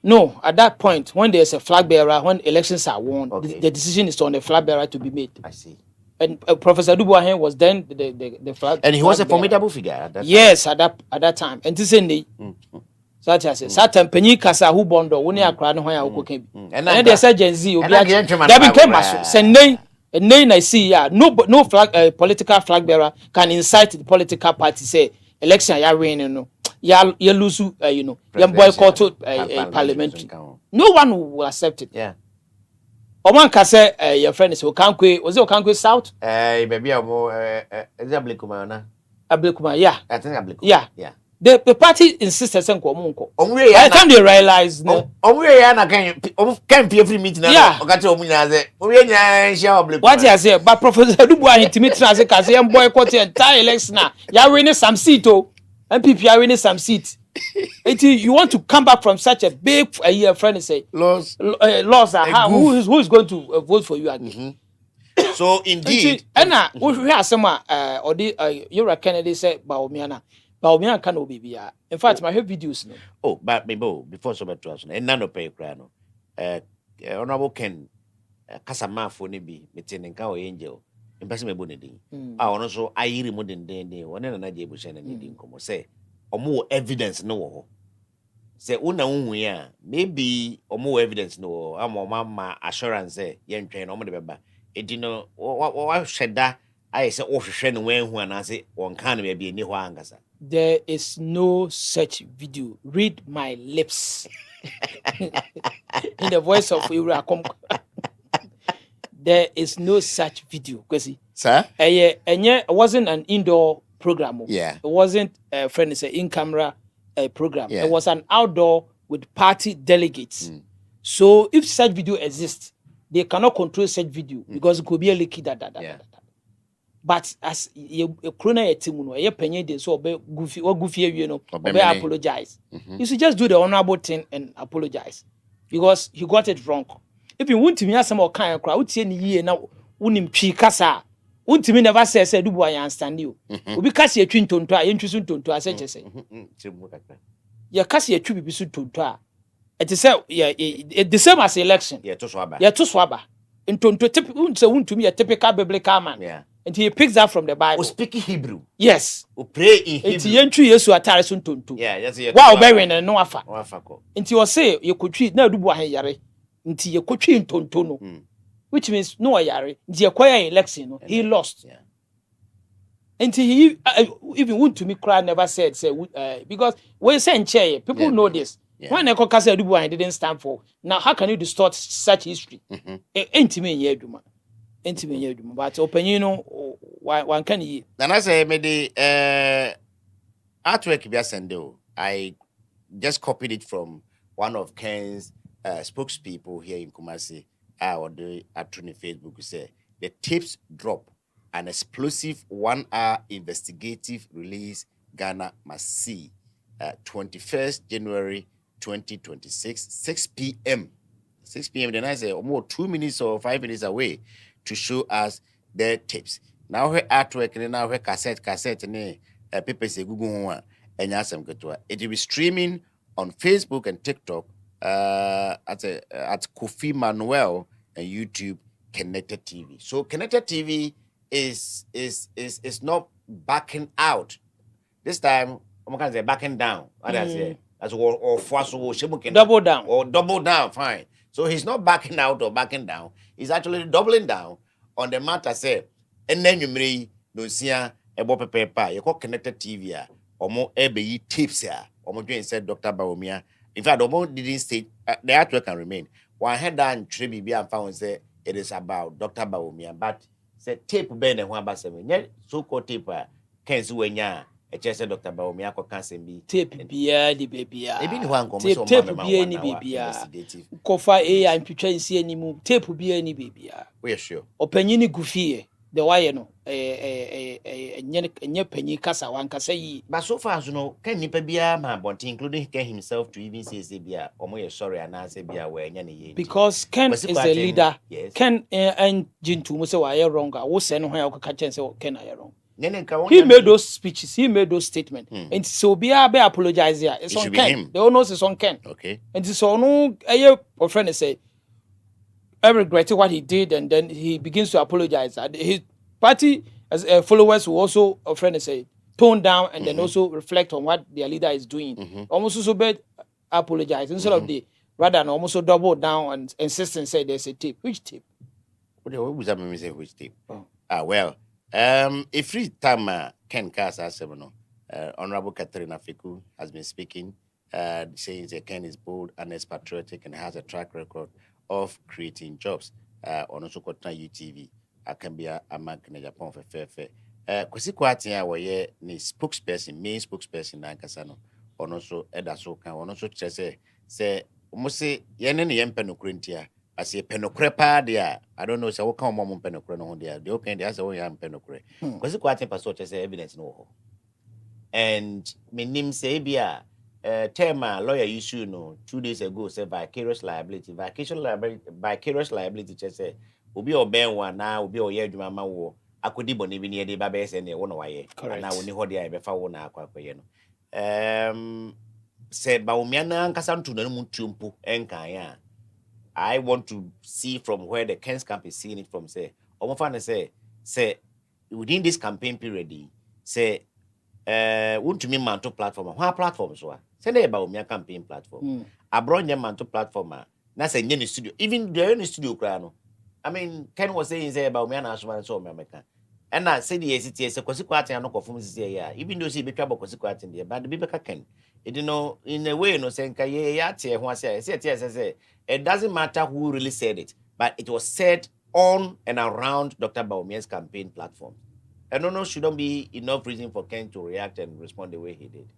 No, at that point, when there's a flag bearer, when elections are won, the decision is on the flag bearer to be made. I see. And Professor Dubois was then the flag. And he was a formidable figure at that time. Yes, at that time. And this is such as certain penny kasa who bondo when you cry no why you can be. And then they said Gen Z they became a send name I see no flag political flag bearer can incite the political party say election ya win no ya lose you know boycott parliamentary. No one will accept it. Yeah. Oman ka say your friend is Okankwe, was it Okankwe South? Maybe is Ablikuma na? Ablikuma, yeah. I think Ablikuma. Yeah. The party insisted say nko. By the time they realize no. Ya na can be every meeting na okate omunya say omwe nya share Ablikuma. What you say? But Professor Dubois intimate na say ka say boycott entire election na. Ya win some seat oh. MPP are winning some seats. You want to come back from such a big friend and say loss who is going to vote for you again? So indeed, Anna, we have some or the you Kennedy said Baomiana can be. In fact, my videos no. Oh, but maybe before so much was and none of pay crano. Honorable Ken Casama for Nibi, meeting Cow Angel. In person, my bonnet. I also I hear more than day, one and another bush and anything come say. Or more evidence no. Say una maybe or more evidence no. I'm mama assurance say yen train on the beba. It you know what shed that I say off shed when who and I say one can be any wangasa. There is no such video. Read my lips. In the voice of Irakom. There is no such video, Kwasi. Sir? It wasn't an indoor program. Yeah. It wasn't a friend, it's an in-camera program. Yeah. It was an outdoor with party delegates. So if such video exists, they cannot control such video because it could be a leaky that. But as a corona team, a penny day so goofy, you know, apologize. You should just do the honorable thing and apologize because he got it wrong. If you want to me some more kind of crowd, would see any year now, wouldn't kasa. Wouldn't me never say, do I understand you? We cast your twin to try, interesting to I said, your cast your trip is to try. It is the same as election. Yeah, to swabber. And to me a typical biblical man. Yeah. And he picks that from the Bible. Speaking Hebrew. Yes. Who pray in Hebrew. It's entry yesu atare so tonto. Yeah, yes. Wow, bearing and no afa. Wafako. Nti you say you could treat now do boy yare. Nti you could treat tonto no. Which means no yare. Nti you choir election no. He lost. Yeah. Until he even want to me cry never said say because when say chair people know this. Yeah. When Ekokasa do boy didn't stand for. Now how can you distort such history? Enti yeduma. But opinion one can ye. Then I say maybe artwork be sendo. I just copied it from one of Ken's spokespeople here in Kumasi. Or the Attorney Facebook who say the tips drop an explosive 1-hour investigative release Ghana must see 21st January 2026 6 p.m. 6 p.m. Then I say more 2 minutes or 5 minutes away to show us their tips. Now her artwork and now her cassette ne people say Google one and yasam ketua. It will be streaming on Facebook and TikTok at Kofi Manuel and YouTube Connected TV. So Connected TV is not backing out. This time I'm gonna say backing down. What I say? As or double down. Or double down, fine. So he's not backing out or backing down. He's actually doubling down on the matter. Say, and then you may no see a paper. You call Connected TV. Omo ebe tips here. Omo doing said Dr. Bawumia. In fact, Omo didn't state the artwork can remain. One head down Trebi be and found say it is about Dr. Bawumia, but say tape ben and one basement. Yet so called tape can see when ya. Said Dr. Bawumia ko cancer be tape bia di bebia. Ebi ni one tape bia ni bebia. Kofa and picture in see any tape bia ni bebia. We are sure. Opanyini gufie. The why no nye penny kasa wan kasa yi. But so far you know can nipa bia ma bonti including Ken himself to even say bia omo sorry and say bia we nya ne because Ken is a leader. Yes. Ken and Jintu mo say why wrong wo say no ho ka chen say Ken are wrong. He made those speeches, he made those statements. And so be apologize here. It's on Ken. The owners is on Ken. Okay. And so no a friend say I regret what he did, and then he begins to apologize. His party as followers will also, a friend say, tone down and then also reflect on what their leader is doing. Almost so bad apologize instead of the rather than almost so double down and insist and say there's a tape. Which tape? What was that mean say which tape? Well, a free time Ken Kasa Semono, Honorable Catherine Fiku has been speaking, saying that Ken is bold and is patriotic and has a track record of creating jobs. On also Kotna UTV, I can be a man in Japan for fair. Kwasi Mensah were ni spokesperson, main spokesperson na Kasano. On also Edaso can on also say almost say yenen yem penokrentia. I say penokrepa there. I don't know, so what come on penokre no there. The okay, there's a way I'm penokre. Kwasi Mensah say evidence no. And my name say bia tema lawyer issue no 2 days ago say vicarious liability just say obi oben one na obi oye adwuma ma wo akodi boni bi ne de ba be say ne wo no waye na woni ho de ai be fa wo na akwakoye no say Bawumia na nkasa ntu na mu ntuompo enkan ya. I want to see from where the Ken's camp is seeing it from. Say omofa say within this campaign period say want to me manto platform. What platform so? Say they Bawumia campaign platform. Abroad nye manto platform. Na say nye studio. Even the any studio krano. I mean, Ken was saying say Bawumia na asuma so America. And na say the ACT say Kwasi Mensah no confirm say ya. Even though say be trouble Kwasi Mensah there, but the be Ken. It you know in a way no say nka ya tie ho say it doesn't matter who really said it, but it was said on and around Dr. Bawumia's campaign platform. And no shouldn't be enough reason for Ken to react and respond the way he did.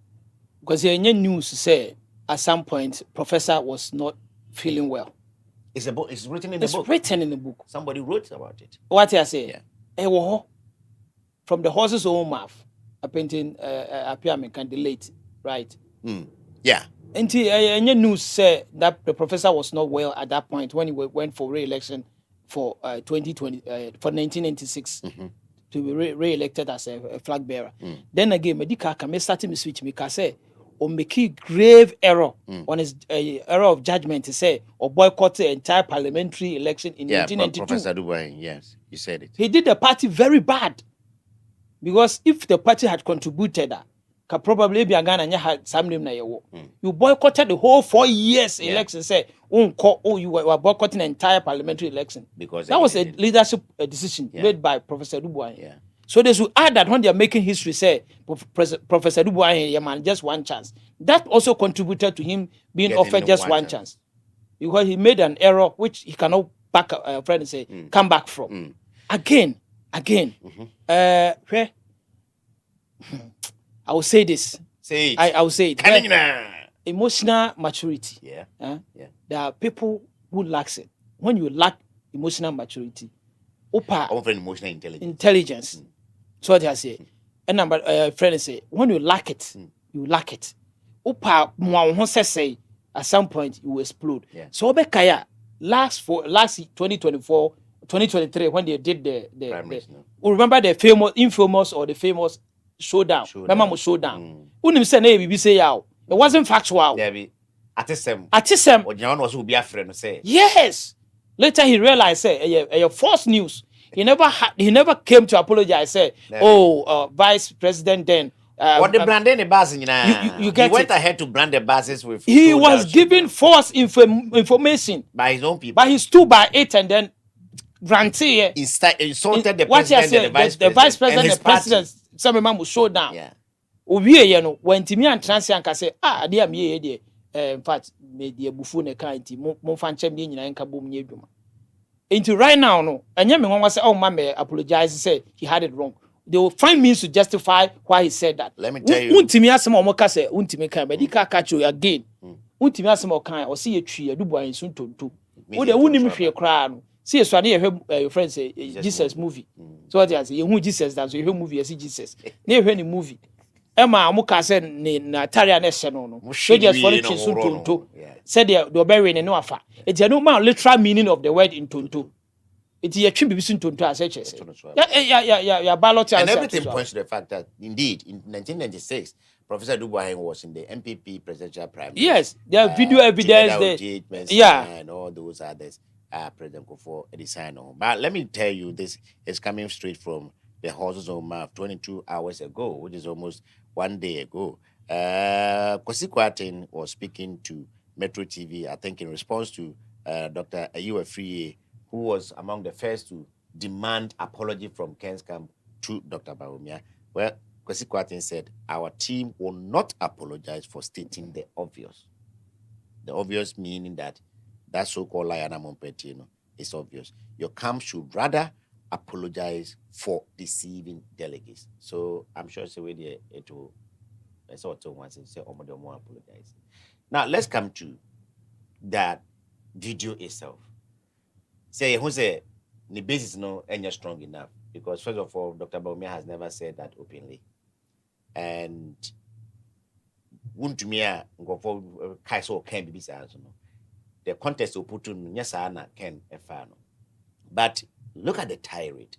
Because the news say at some point Professor was not feeling well. It's a book. It's written in the book. It's written in the book. Somebody wrote about it. What I say? Yeah. From the horse's own mouth, a painting appear can delete, right? Yeah. And the news said that the professor was not well at that point when he went for re-election for 2020 for 1996 to be re-elected as a flag bearer. Then again, medical can starting to switch me because say or make a grave error on his error of judgment to say or boycott the entire parliamentary election in 1992. Professor Dubai, yes, you said it. He did the party very bad because if the party had contributed could probably be a Ghana and you had some name na you boycotted the whole 4 years election. Say, you were boycotting the entire parliamentary election because that was a leadership decision made by Professor Dubois. Yeah. So they should add that when they are making history, say Professor Dubois, man, just one chance. That also contributed to him being offered just one chance because he made an error which he cannot back a friend and say come back from again. I will say this. Say it. I will say it. Emotional maturity. There are people who lack it. When you lack emotional maturity, emotional intelligence. So what I say. And number friend say when you lack it, you lack it. Say at some point you will explode. So Obekaya last 2024 2023 when they did Primaries, no. remember the infamous or the famous showdown. Remember showdown. Unim say na bibi say yaw. It wasn't factual. Debbie, Atisem. Atisem. Ojan was who be a friend say. Yes. Later he realized say false news. He never came to apologize. Say, Vice President then. What the brand any bus in you get he went ahead to brand the buses with. He was given false information by his own people. But he stood by it and then granted insulted the president and the vice president and the president. Some man will show down. Yeah. Owie no when timi antranse anka say ade am ye de in fact me de bufu ne kan ti mo fa nchem de nyina nka bom nye adwuma. Into right now no enye me nwa say ma me apologize say he had it wrong. They will find means to justify why he said that. Let me tell you. Untimi asem o mo ka say untimi kan but ka catch you again. Untimi asem o kan o say yetwi adubu ansun tonto. Wo de wunim hwe kra no. See so na your friend say Jesus movie. So what you say you hu Jesus that so you movie you see Jesus. Na you ni movie. Emma amuka say na taria na hye no no. So just for it sun tonto. Said the obewe ne no afa. It no man literal meaning of the word in tonto. It is a trip between Tonto as HS. Yeah, ballot and everything points to the fact that indeed in 1996, Professor Dubois was in the MPP presidential primary. Yes, there are video evidence there. And all those others. President Kofo design on. But let me tell you, this is coming straight from the horse's own mouth 22 hours ago, which is almost 1 day ago. Kwasi Mensah was speaking to Metro TV, I think in response to Dr. Ayiwa Friye, who was among the first to demand apology from Ken's camp to Dr. Bawumia. Well, Kwasi Mensah said, our team will not apologize for stating the obvious. The obvious meaning that so-called Liana Mompetino is obvious. Your camp should rather apologize for deceiving delegates. So I'm sure it will sort of once and say, oh, more apologize. Now let's come to that video itself. Say who say the basis no any strong enough because first of all, Dr. Bawumia has never said that openly, and wouldn't me go for Kaiso can be the contest will put on Yasana can efano. But look at the tirade,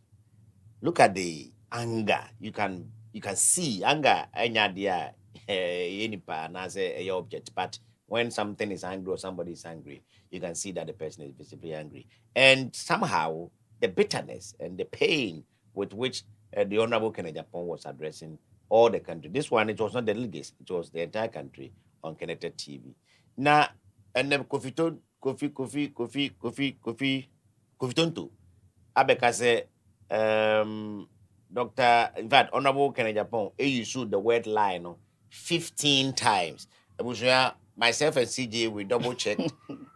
look at the anger. You can see anger any part as a object, but when something is angry or somebody is angry, you can see that the person is visibly angry. And somehow, the bitterness and the pain with which the Honorable Kenneth Japan was addressing all the country. This one, it was not the delegates, it was the entire country on connected TV. Now, and then Kofi Tonto, Abeka say, Dr. In fact, Honorable Kenneth Japan, he used the word lie 15 times. Myself and CJ, we double checked.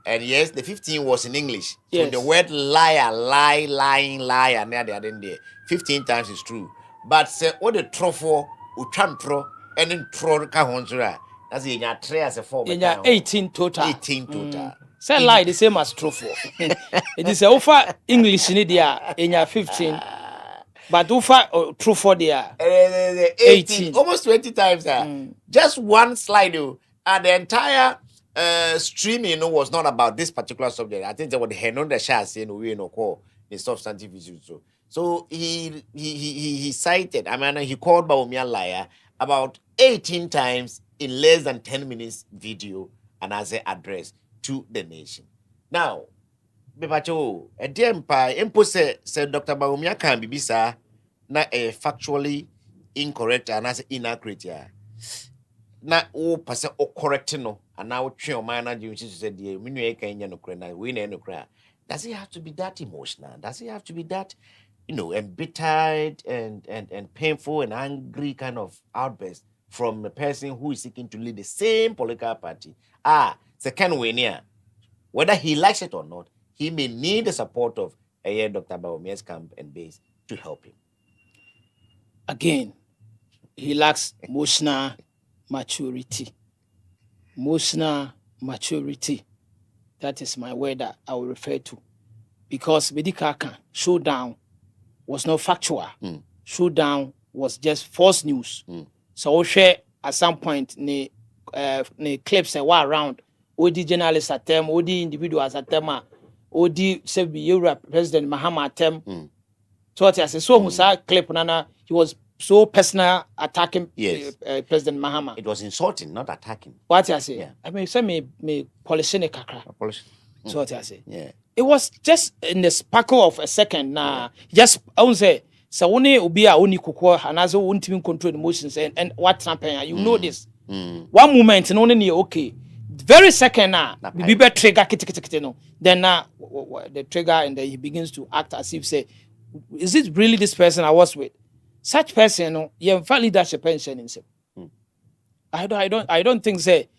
And yes, the 15 was in English. Yes. So the word liar, lie, lying, liar, and there 15 times is true. But say what the trofo, utantro, and then tro kahonsura. That's in your tray as a form. In your 18 total. 18 total. Say lie the same as trofo. It is a offer English in there in your 15. But offer trofo there. 18. Almost 20 times. Just one slide though. And the entire streaming was not about this particular subject. I think that what the Henon the Shah saying we no call the substantive issues. So he cited, he called Bawumia liar about 18 times in less than 10 minutes video and as an address to the nation. Now, Bebacho, a dempa impose said Dr. Bawumia can be bisa na factually incorrect and as inaccurate. Na o pase o correct no and now twe o man na you said the menu e kan nya no kra na we na no kra. Does it have to be that emotional? Does it have to be that embittered and painful and angry kind of outburst from a person who is seeking to lead the same political party? Second way near, whether he likes it or not, he may need the support of Dr. Bawumia's camp and base to help him. Again, he lacks emotional maturity. Emotional maturity. That is my word that I will refer to. Because Medikaka showdown was not factual. Showdown was just false news. So share at some point the clips that were around. Odi journalists at them, Odi individuals at them. Odi Sebi Europe President Mahama Tem. So what I say, so who saw clip nana, he was so personal attacking President Mahama. It was insulting, not attacking. What I say, I mean, say me polishing kakra. So what I say, yeah. It was just in the sparkle of a second. Nah, just I would say, so only ubi a only kuko and as won't even control emotions and what's happening. You know this. One moment and only okay. Very second now, be trigger no. Then the trigger and then he begins to act as if say, is it really this person I was with? Such person, no, you have leadership pension in him. I don't think say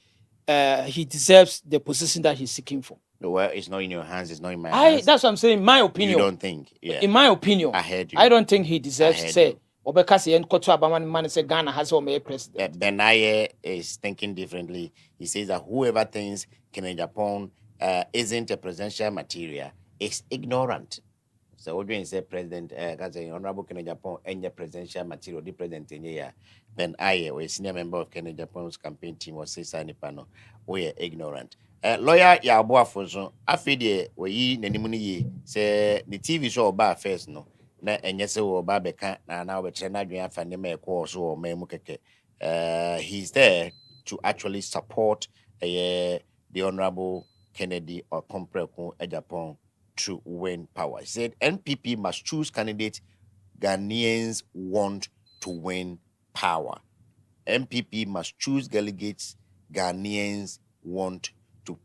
he deserves the position that he's seeking for. Well, it's not in your hands, it's not in my hands. That's what I'm saying. In my opinion. You don't think? Yeah. In my opinion, I heard you. I don't think he deserves to say. Obekasi and Koto Abaman man say Ghana has a president. Benaye is thinking differently. He says that whoever thinks Kenya Japan isn't a presidential material is ignorant. So what do you say, President? Honorable Kenya Japan and the presidential material, the president in here. Then I, a senior member of Kenya Japan's campaign team, was say, Sanipano, we are ignorant. Lawyer Yaboa Foson, afide we Nenimuni say the TV show about first no. Na enyese wo ba beka na we tre na dwen afa ne me ko so o memu keke. He's there to actually support the Honorable Kennedy or Kompreku Ejapon to win power. He said NPP must choose candidates Ghanaians want to win power. NPP must choose delegates Ghanaians want to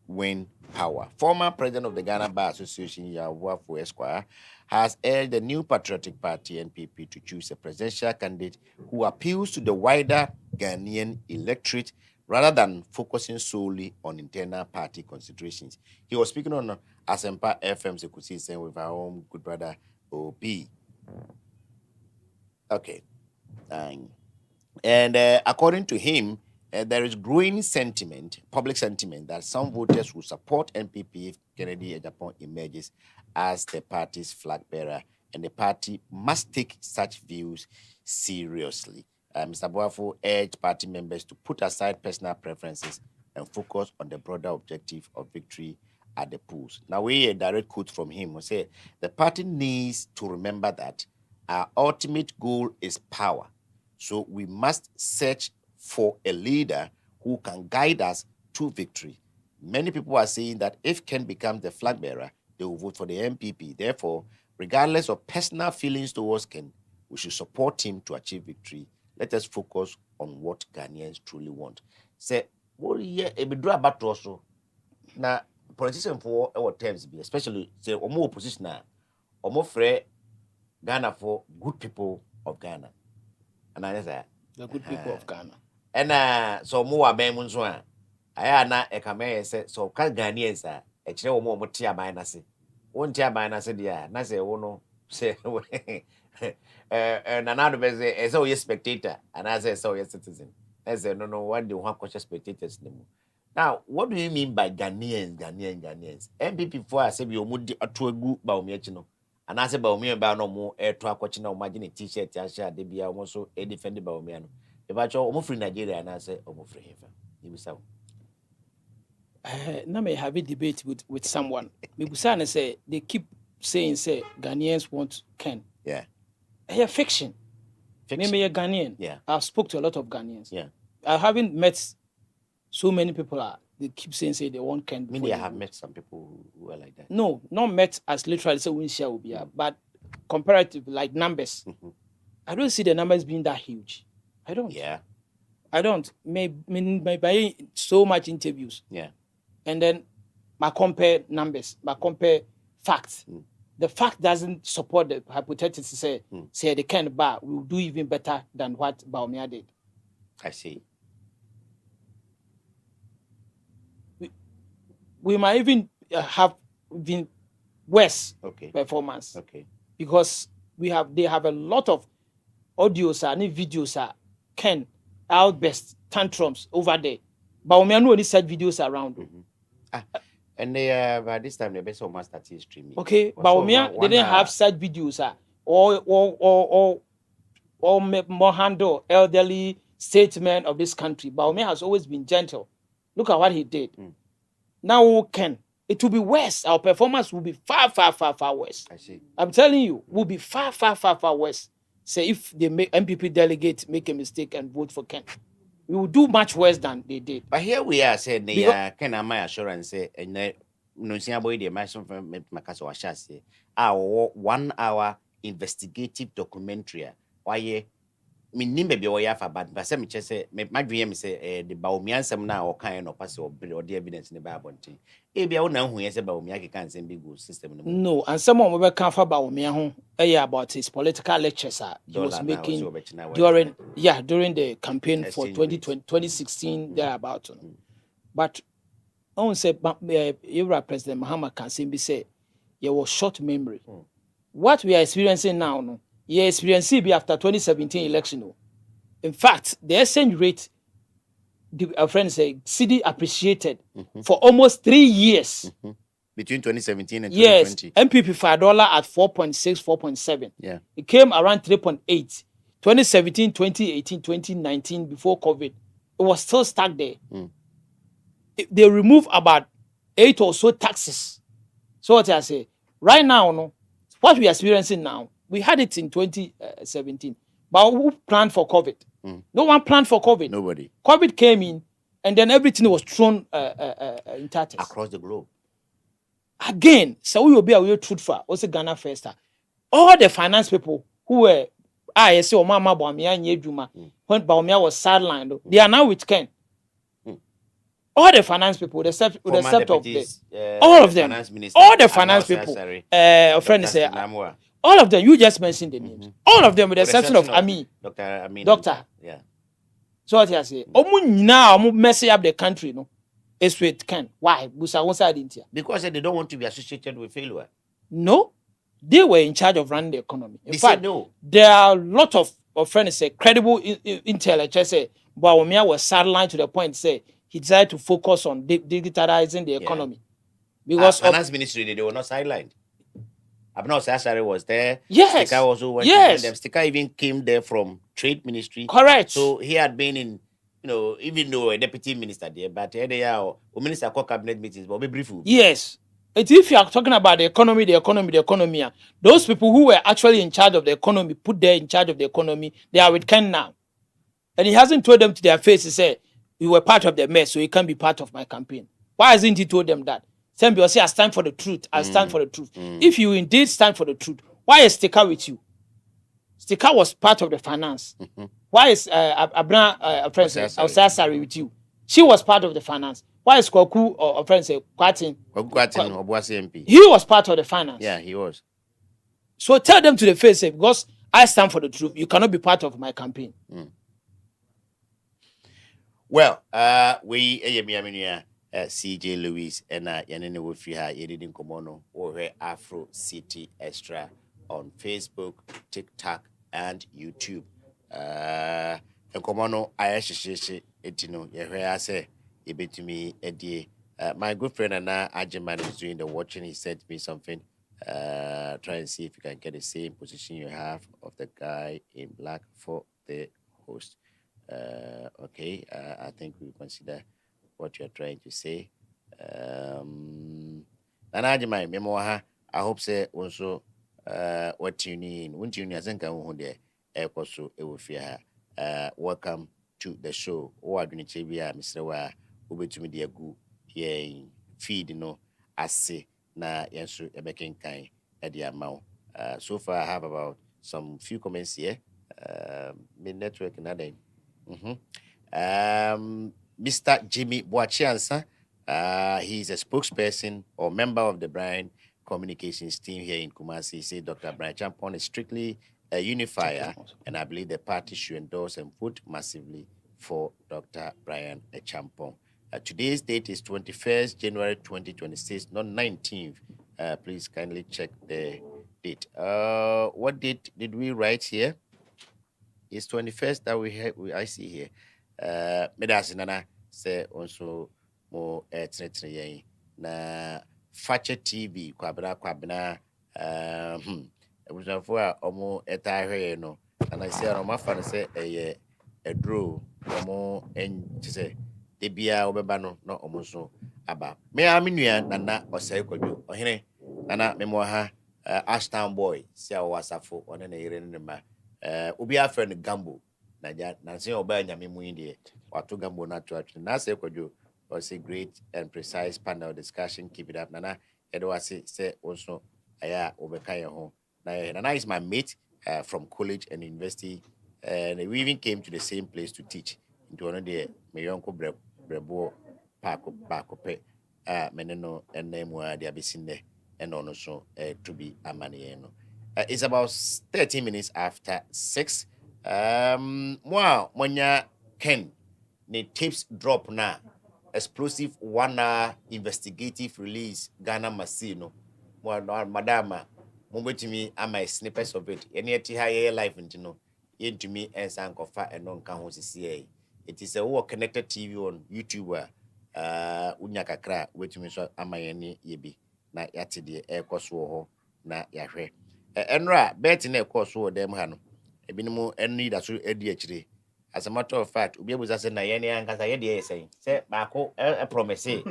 win power. Former president of the Ghana Bar Association, Yawafu Esquire, has urged the new patriotic party, NPP, to choose a presidential candidate who appeals to the wider Ghanaian electorate rather than focusing solely on internal party considerations. He was speaking on Asempa FM Sekusi with our own good brother, OB. Okay. And according to him, there is growing sentiment, public sentiment, that some voters will support NPP if Kennedy Ejapon emerges as the party's flag bearer, and the party must take such views seriously. Mr. Boafo urged party members to put aside personal preferences and focus on the broader objective of victory at the polls. Now, we a direct quote from him. We say the party needs to remember that our ultimate goal is power. So we must search for a leader who can guide us to victory. Many people are saying that if Ken becomes the flag bearer, they will vote for the MPP. Therefore, regardless of personal feelings towards Ken, we should support him to achieve victory. Let us focus on what Ghanaians truly want. Say, what year a bit about also now politicians for our terms be, especially say or more opposition now, or more free Ghana for good people of Ghana. And I say the good people of Ghana. And so more bemunzo I na e kame say so can Ghanaians e kire wo mo tia ban na se won tia ban na se dia na se wo no say nanado be say so you spectator and I say so you citizen. I say no what do one conscious spectators name. Now what do you mean by Ghanaians? MPP for say bi omudi atoagu ba omiachi no and I say ba omi ba no mo e to akwachi na imagine t-shirt ya sha de bia wo so e defend ba omi no. If I show free Nigeria and I say free here. You say now may have a debate with someone. Maybe say they keep saying say Ghanaians want Ken. Yeah. Yeah, fiction. Maybe a Ghanaian. Yeah. I've spoke to a lot of Ghanaians. Yeah. I haven't met so many people they keep saying say they want Ken. Maybe I have met some people who are like that. No, not met as literally say we share will be but comparative like numbers. I don't see the numbers being that huge. I don't. Yeah. I don't. By so much interviews. Yeah. And then I compare numbers, I compare facts. The fact doesn't support the hypothesis to say the Ken Bar will do even better than what Baumia did. I see. We might even have been worse performance. Okay. Because they have a lot of audios and videos Ken outburst tantrums over there. But we know any such videos around. And they by this time they best almost started streaming. Okay, but they didn't have such videos or more handle elderly statesmen of this country. But has always been gentle. Look at what he did. Now Ken it will be worse. Our performance will be far, far, far, far worse. I see. I'm telling you, will be far, far, far, far worse. Say if they make MPP delegates make a mistake and vote for Ken, we will do much worse than they did. But here we are saying they Because- can my assurance say and no see about the mission from Makaso Washasi. Our 1 hour investigative documentary. Why me nimbe bi oya fa bad but say me say my dream say the baomiansem na o kan no pass or the evidence in the Bible. E bia wo na hu ye say baomia ke kan sem bi go system no. No, and someone will come for Baumia about his political lectures he was making during the campaign for 2016 thereabout. But I won't say President Muhammad Kansimbi say you was short memory. What we are experiencing now, no, you experiencing be after 2017 election. No. In fact, the exchange rate, our friends say, CD appreciated for almost 3 years. Between 2017 and 2020. Yes, MPP for $1 at 4.6, 4.7. Yeah. It came around 3.8. 2017, 2018, 2019, before COVID, it was still stuck there. They removed about 8 or so taxes. So what I say, right now, no, what we are experiencing now, we had it in 2017. But who planned for COVID? No one planned for COVID. Nobody. COVID came in, and then everything was thrown in tatters. Across the globe. Again, so we will be a truthful. Also, Ghana first. All the finance people who were, I say, oh, Mama Baumia and Yejuma, when Baumia was sidelined, they are now with Ken. All the finance people, the except of the, all of them, all the finance people, friend say, all of them, you just mentioned the names. All of them, with the exception of Ami, Doctor. Yeah. So what I say, now messing up the country, no, is with Ken. Why? Because they don't want to be associated with failure. No, they were in charge of running the economy. In fact, no. There are a lot of friends say credible intelligence say, but Omia was sidelined to the point say he decided to focus on digitalizing the economy. Because finance ministry, they were not sidelined. Abner Sassari was there. Yes. Stika also went with them. Stika even came there from trade ministry. Correct. So he had been in, even though a deputy minister there, but they are minister called cabinet meetings, but be brief. Yes. If you are talking about the economy, those people who were actually in charge of the economy, put there in charge of the economy, they are with Ken now. And he hasn't told them to their face, he said, you were part of the mess, so you can't be part of my campaign. Why hasn't he told them that? Some people say, I stand for the truth. I stand for the truth. If you indeed stand for the truth, why is Stika with you? Stika was part of the finance. Why is Abna Osasari with you? She was part of the finance. Why is Kwaku or friend say Kwatin? He was part of the finance. Yeah, he was. So tell them to the face, because I stand for the truth. You cannot be part of my campaign. Well, we CJ Lewis and Yanene Wofiha Yedin Komono or Afro City Extra on Facebook, TikTok, and YouTube. And Komono Ayashishi Etino, Yahweh say, Ibe to me, Eddie. My good friend Anna Ajiman is doing the watching. He sent me something. Try and see if you can get the same position you have of the guy in black for the host. Okay, I think we consider what you're trying to say. Nanajimai memoha. I hope say also what you need. Won't you think there ekoso ewofia. Welcome to the show. O aduni chebia Mr. Wa ubetumi de agu ye feed no ase na yenso ebeken kan e de amount. So far I have about some few comments here. My network na then. Mr. Jimmy Boachiansa, he's a spokesperson or member of the brand communications team here in Kumasi. He said Dr. Brian Champon is strictly a unifier, and I believe the party should endorse and vote massively for Dr. Brian Champon. Today's date is 21st January 2026, not 19th. Please kindly check the date. What date did we write here? It's 21st that I see here. Medasi nana say also more etretre na Fache TV kwabena ebusafo a omo etahwe no and I say no mafa say a draw omo en say de bia obeba no na omo so aba me a me nua nana osai kwadwo ohene nana me mo ha Ashtown boy sia wasafo one na yire ne ma obi afa no gambo na se oba nyame mu inde wato gambo na to atwe na sai kwadwo was a great and precise panel discussion. Keep it up, Nana. Edo say also aya obeka ye ho. Nana is my mate from college and university, and we even came to the same place to teach. Into one of the my uncle brebo parko pe meneno and name where they have seen there and also to be a money. It's about 13 minutes after 6. Wow, Monya Ken, the tips drop now. Explosive 1 hour investigative release Ghana Masino. Madama, Mubetimi, my snippets of it. Any higher life into me and Sankofa and non CA. It is a war connected TV on YouTube where Unyakakra, which means Amayani Yebi, na yatidi air course war na yahre. Enra, bet in a course war dem hano. Ebinimu any that's ADHD. As a matter of fact, we able to say na yene ankasa ye dey say baako a promise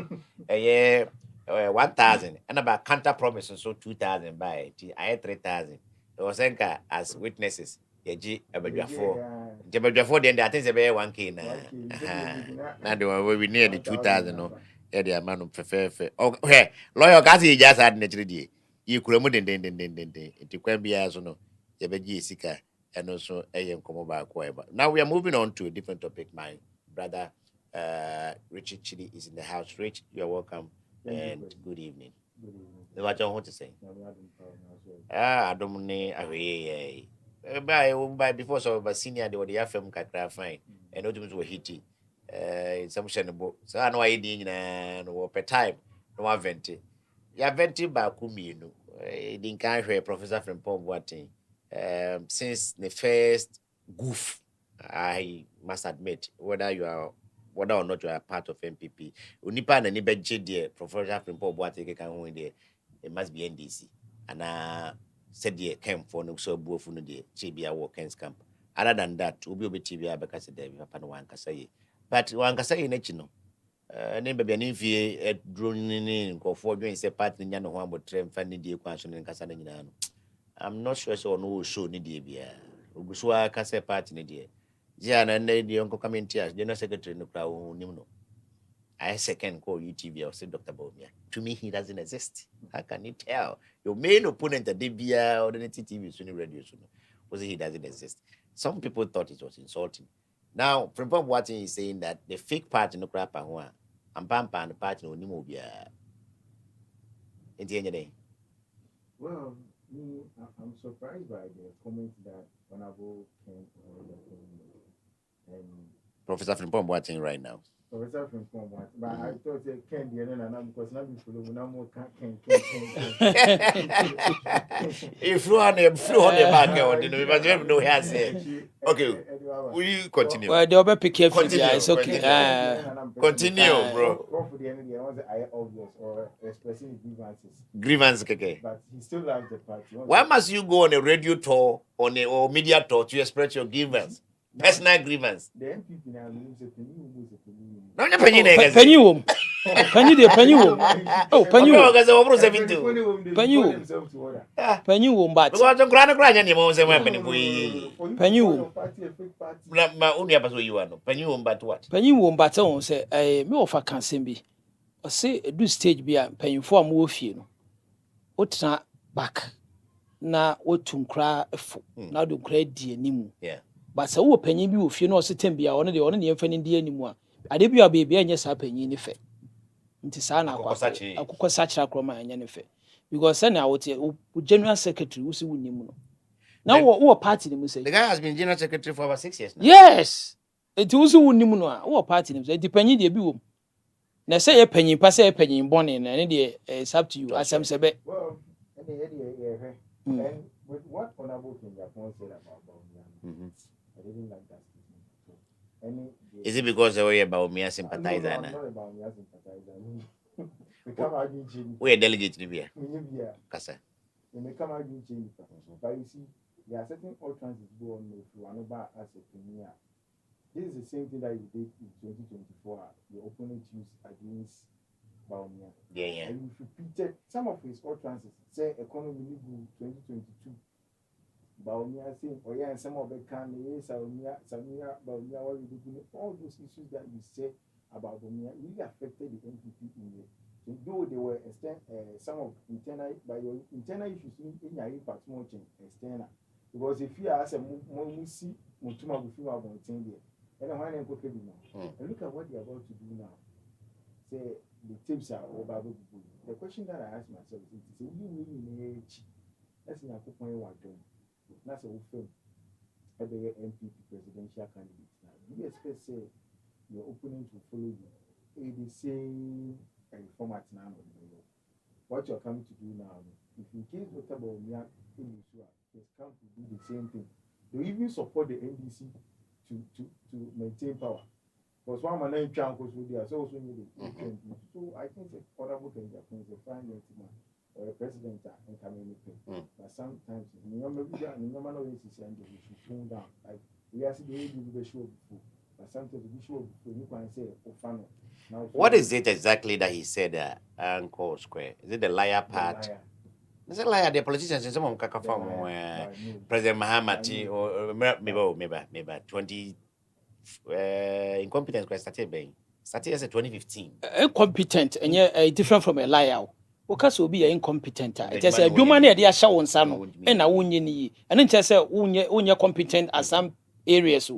eh 1,000 and about counter promise so 2,000 by I 3,000. It was enka as witnesses ye ji abadwafo. Abadwafo then I think say be 1k na. Na the one we near the 2,000 no. Yeah, the amount fefe. Okay, lawyer kasi just had naturally die. You kura mu den. It kwan bia so no. Ye be ji sika. And also now we are moving on to a different topic. My brother Richie Chidi is in the house. Rich, you are welcome and good evening. What you want to say? I don't know. By before so but senior they were the FM kakra fine and not were hitty. Some shenable. So I know I did no per time. No venti. Ya venti ba kumi no. Didn't can't hear Professor from Paul Boateng. Since the first goof, I must admit, whether or not you are part of MPP, Unipa and Nibeje dear, Professor from Paul Boateng can win there, it must be NDC. And said dear came for no so both on the TBA Walkens camp. Other than that, will be TBA because the Papa one can say. But one can say in Echino. Name be an infie drone in go for doing say part in Yano one but train fanny dear question in Casanano. I'm not sure so no show ni die bia. Ogusua ka say party ni die. Dia na the uncle coming tears, general secretary no kra onim no. I second call UTV or say Dr. Bomia. To me he doesn't exist. How can you tell? Your main opponent at DBA or the TV Sunni radio so was he doesn't exist. Some people thought it was insulting. Now, from what he is saying that the fake party no crap and pampa and the party no nimo bia. Well, I'm surprised by the comment that Honorable Ken and Professor Frimpong watching right now. Professor Frimpong watching, but I thought Ken the other because now we no more Ken. He flew on the back, but no hair say. Okay, will you continue? Well, they'll be careful. Yeah, it's okay. Continue, bro. Go for the end of the was obvious or expressing grievances. Grievance, okay. But he still loves the party. Why must you go on a radio tour or media tour to express your grievance? Personal grievance. The MPP now means a No, you're penny. Penny womb. Penny de penny womb. Oh, penny womb. Penny womb, but because I'm crying anymore. Penny womb. My only episode you are no penny womb, but what? Penny womb, but I won't say, me of a can be. Or say, do stage be a penny for more few. What's not back? Now, what to cry now do create the nimu. Yeah. But so penny be if you know certain be only the only infant anymore. I did be a baby and yes, I penny in effect. It is an akoko such a croma and effect. Because then I would say, General Secretary, who see Nimuno. Now, what party them say? The guy has been General Secretary for about 6 years now. Yes, it was Nimuno, what party them say, depending the bill. Now say a penny, pass a penny in Bonnie, and it's up to you, as I'm saying. Well, and with what Honorable King Japan said about Baumian, I didn't like that statement. Is it because they were about me as sympathizer? No, not about me as sympathizer. We come out in change. We are delegate to be. Kasa. They may come out in change. But you see, there are certain utterances go on if you are not as a premier. This is the same thing that you did in 2024. Your opponent used against Baumia. Yeah. And if you repeated some of his utterances, say economy good 2022. Baumia saying, oh yeah, and some of the can Samia, what we do, all those issues that you say about Baumia really affected the NPP in the. Though they were some of internal by your internal issues in your impact more external. Because if you ask a Musi Mutuma Bufima about 10 years, and a man and look at what they're about to do now. Say the tips are over. The question that I ask myself is you really age. That's in a point one doing. That's a film. Every MPP presidential candidate. Now, do you expect say your opponent will follow you? The same format now. What you're coming to do now, if in case whatever we are in Israel, they come to do the same thing. They even support the NDC to maintain power. Because one man in Chan goes with the so I think the honorable can be a fine gentleman or a president and come in. But sometimes remember we should tone down. Like we are seeing the show before. But sometimes the show before you can say Ofano. What is it exactly that he said Uncle Square? Is it the liar part? Is it liar? The politicians in some of Kaka from President Mahamat or maybe 20 incompetence started being started as a 2015. Incompetent and yeah, different from a liar. Because will be incompetent. It is a human idea show on some and a wunye and then just say unye competent at some areas.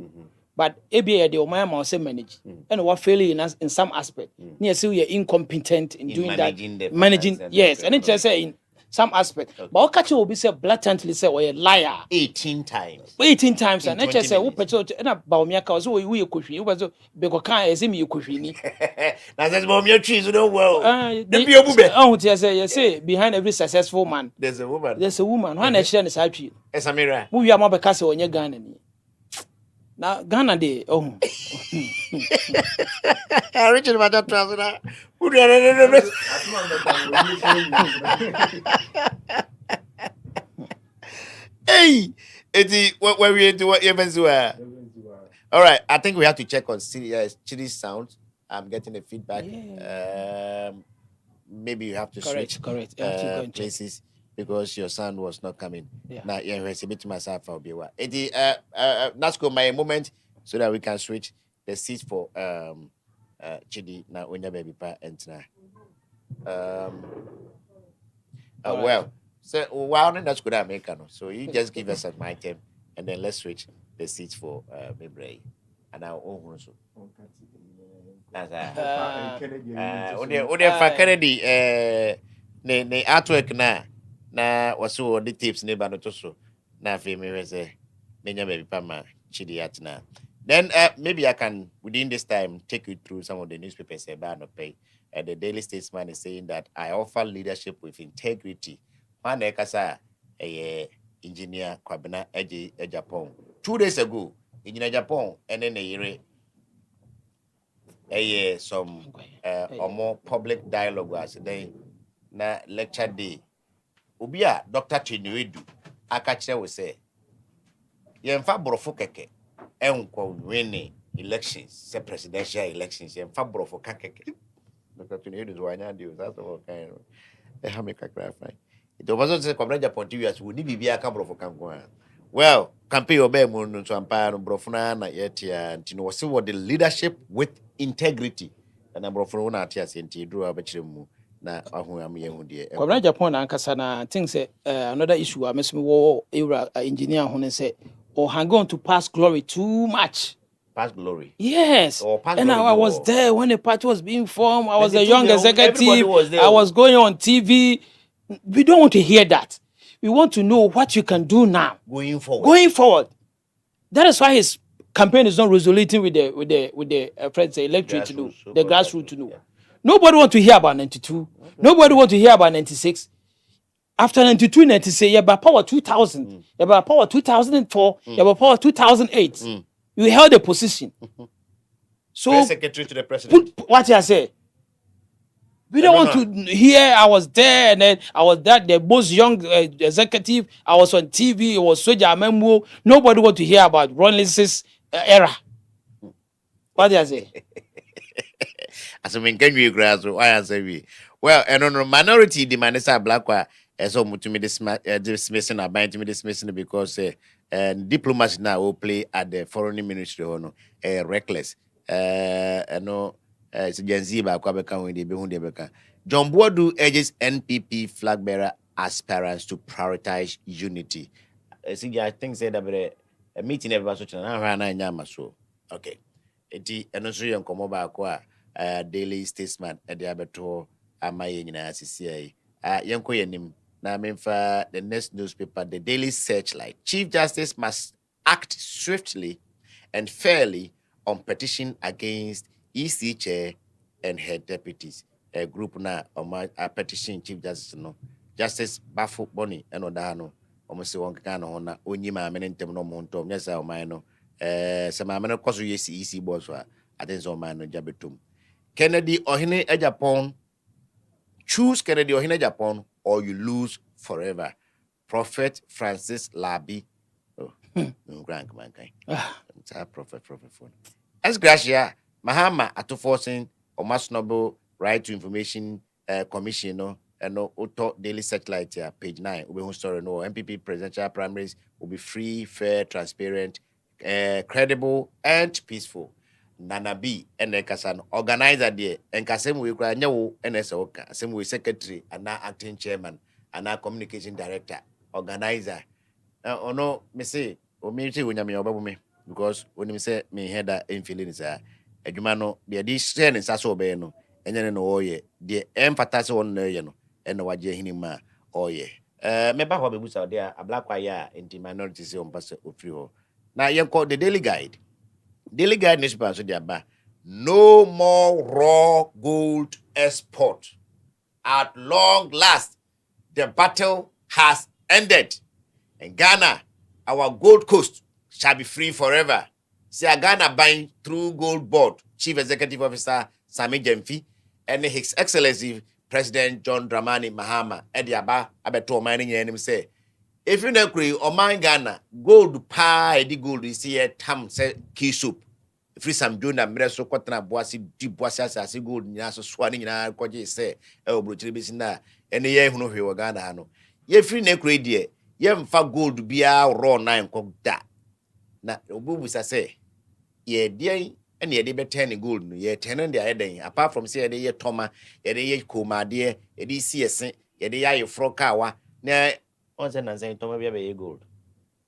But ABA the Omaya must manage and what failing in some aspect. Near so you're incompetent in doing that. Managing, yes, and it just say in some aspect. But catch will be said blatantly say or a liar 18 times. 18 times and just say who petrol and about me cause we could you was because can't as me you could ni. Now that's bomb your trees, you know well. Oh, say behind every successful man there's a woman. There's a woman. One actually is happy. It's a mirror. We are more because on your Ghana. Now Ghana day. Oh. Richard Madam Traveler. Hey, where we into what events were. All right, I think we have to check on Chidi sound. I'm getting the feedback. Yeah. Maybe you have to switch places because your sound was not coming. Yeah. Now, yeah, I submit myself for Biwa. That's my moment so that we can switch the seats for Chidi now when your baby pa enter. Well, so wow, that's good Americano. So you just give us an item and then let's switch the seats for Bebre and our own so. Kennedy ne artwork na wasu the tips ne ba no to so na fe me say menya baby pama Chidi atna. Then maybe I can within this time take you through some of the newspapers about no pay. The Daily Statesman is saying that I offer leadership with integrity. One ekasa engineer Kwabena Eji Japan 2 days ago engineer Japan and then some or more public dialogue was then na lecture day obia Dr. Chinuedu akache we say yemfa borofo keke enkwa win elections say presidential elections yemfa borofo keke Dr. Chinuedu wanya deal that's all kind of how make a fine it was say Kwabena Japan TV we need bibia ka borofo kanko well campaign obey mo no so ampa no borofo na yetia ntino wose what the leadership with integrity and borofo na atia senti duru abachire mu na ahoam yehu de Kwabena Japan ankasa na think say another issue amesimi wo engineer ho say or hang on to past glory too much. Past glory. Yes. And I was there when the party was being formed. I was a young executive. I was going on TV. We don't want to hear that. We want to know what you can do now. Going forward. That is why his campaign is not resonating with the friends, the electorate to know, the grassroots to know. Yeah. Nobody want to hear about 92. Okay. Nobody want to hear about 96. After 92, 96, you have power 2000. You have power 2004. You have power 2008. You held a position. So, Press secretary to the president. What I say? We don't want to hear I was there and then I was that the most young executive. I was on TV. It was Soja Memwo. Nobody want to hear about Rawlings's era. What do I say? As So when can you grass? Why answer we? Well, and on minority demand is a black one. As all to me dismissing a bind to me dismissing because diplomats now will play at the foreign ministry or no reckless. No, it's Gen Z by Quabeca when they be who they become. John Boadu urges NPP flag bearer aspirants to prioritize unity. See, I think said that a meeting everybody so chana na nyama so. Okay. Eti eno so yen komo ba ko a daily statesman e de abeto amaye nyina asisi ai. Yen ko yenim na memfa the next newspaper the Daily Searchlight. Chief Justice must act swiftly and fairly on petition against EC chair and her deputies. A group na a petition Chief Justice no. Justice Bafu Boni eno da no. Almost one kind of na only my men no monto. Yes, I know. Some man cause you see easy boss. I think so man jabetum. Kennedy Ohine Japan. Choose Kennedy Ohine Japan or you lose forever. Prophet Francis Labi. Oh, no grand mankind. It's a prophet phone. As Gracia, Mahama at forcing or must noble right to information commission no. And no auto Daily Satellite here, page 9. We won't story no MPP presidential primaries will be free, fair, transparent, credible, and peaceful. Nana B and Kasan organizer there and Kasem we cry no NSOka, same way secretary and now acting chairman and now communication director, organizer. Oh no, me say, or me say when you me because when you say me head that in feelings are a jumano, the addition is also no, and then no ye, the emphasis on no. And no waje hinima oye. Meba ho bebusa there a black wire in minorities on pass ofri ho. Now you call the Daily Guide. Daily Guide newspaper so there ba. No more raw gold export. At long last, the battle has ended. In Ghana, our Gold Coast shall be free forever. See Ghana buying through Gold Board, Chief Executive Officer Sami Jemfi, and His Excellency President John Dramani Mahama Ediaba abeto mining him say if you know Oman Ghana gold pie the gold is here tam say key soup free some juna mreso kwatana boasi di boasi asase gold nya so swani nyina kwaje say e obrochiri bisi na ene ye hunu hwe Ghana no ye free na kure die ye mfa gold bia raw nine ko da na obubu say ye die and ye be turn gold no ye turn the eden apart from say ye toma ye koma de ye see ese ye ye froka wa na on say na say toma be gold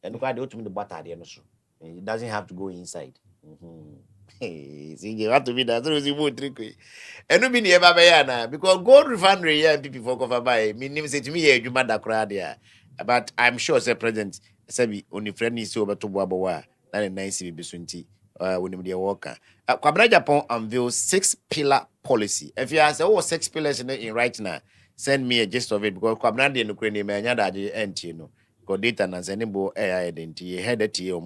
and kwa de otumi the butter de no so it doesn't have to go inside see you have to be that so you trick and no be near baba ya na because gold refinery ya people for cover by me say to me ye adwuma da kra there but I'm sure say president say be only friend is over to boabo wa na the nice be sunti when they work. Kwabena Japan unveils 6-pillar policy. If you ask, 6 pillars in right now, send me a gist of it because Kwabena de Ukraine may not end, you know. Because data and sending bo AI identity, head at you or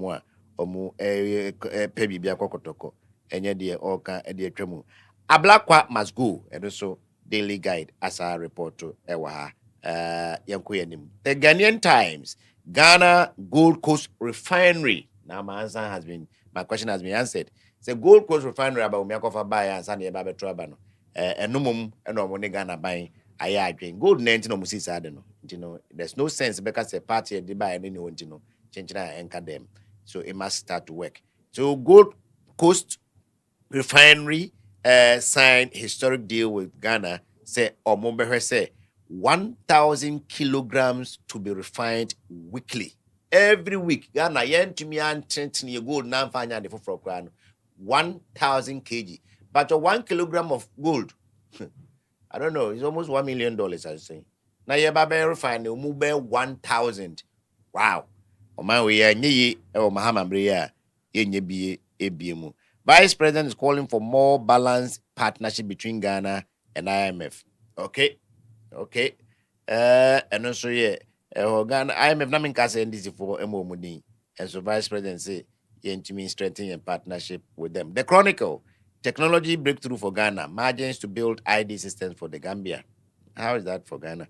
more, pebby be a cocotoko, and yet dear orca and dear tremu. A black quack must go, and also Daily Guide as a report to Ewaha, Yankuyanim. The Ghanaian Times, Ghana Gold Coast Refinery. Now my answer has been. My question has been answered. It's a Gold Coast refinery about Miakofa buy and Sandy Babe Trabano. And no mum and no money Ghana buying. I drink gold 19 Musis Adeno. You know, there's no sense because a party they buy and anyone, you know, change and anchor them. So it must start to work. So Gold Coast Refinery signed historic deal with Ghana. Say or Mumbai say 1,000 kilograms to be refined weekly. Every week, Ghana yen to me and you gold now find the for 1,000 kg. But 1 kilogram of gold, I don't know, it's almost $1 million, I say. Now you baby refine the move 1,000. Wow. O my way, ye or Mahama Bria, ye be a BMU. Vice President is calling for more balanced partnership between Ghana and IMF. Okay. And also, yeah. Ghana IMF na min kase NDC for MO and so Vice President say to me strengthening a partnership with them. The Chronicle, technology breakthrough for Ghana, margins to build ID systems for the Gambia. How is that for Ghana?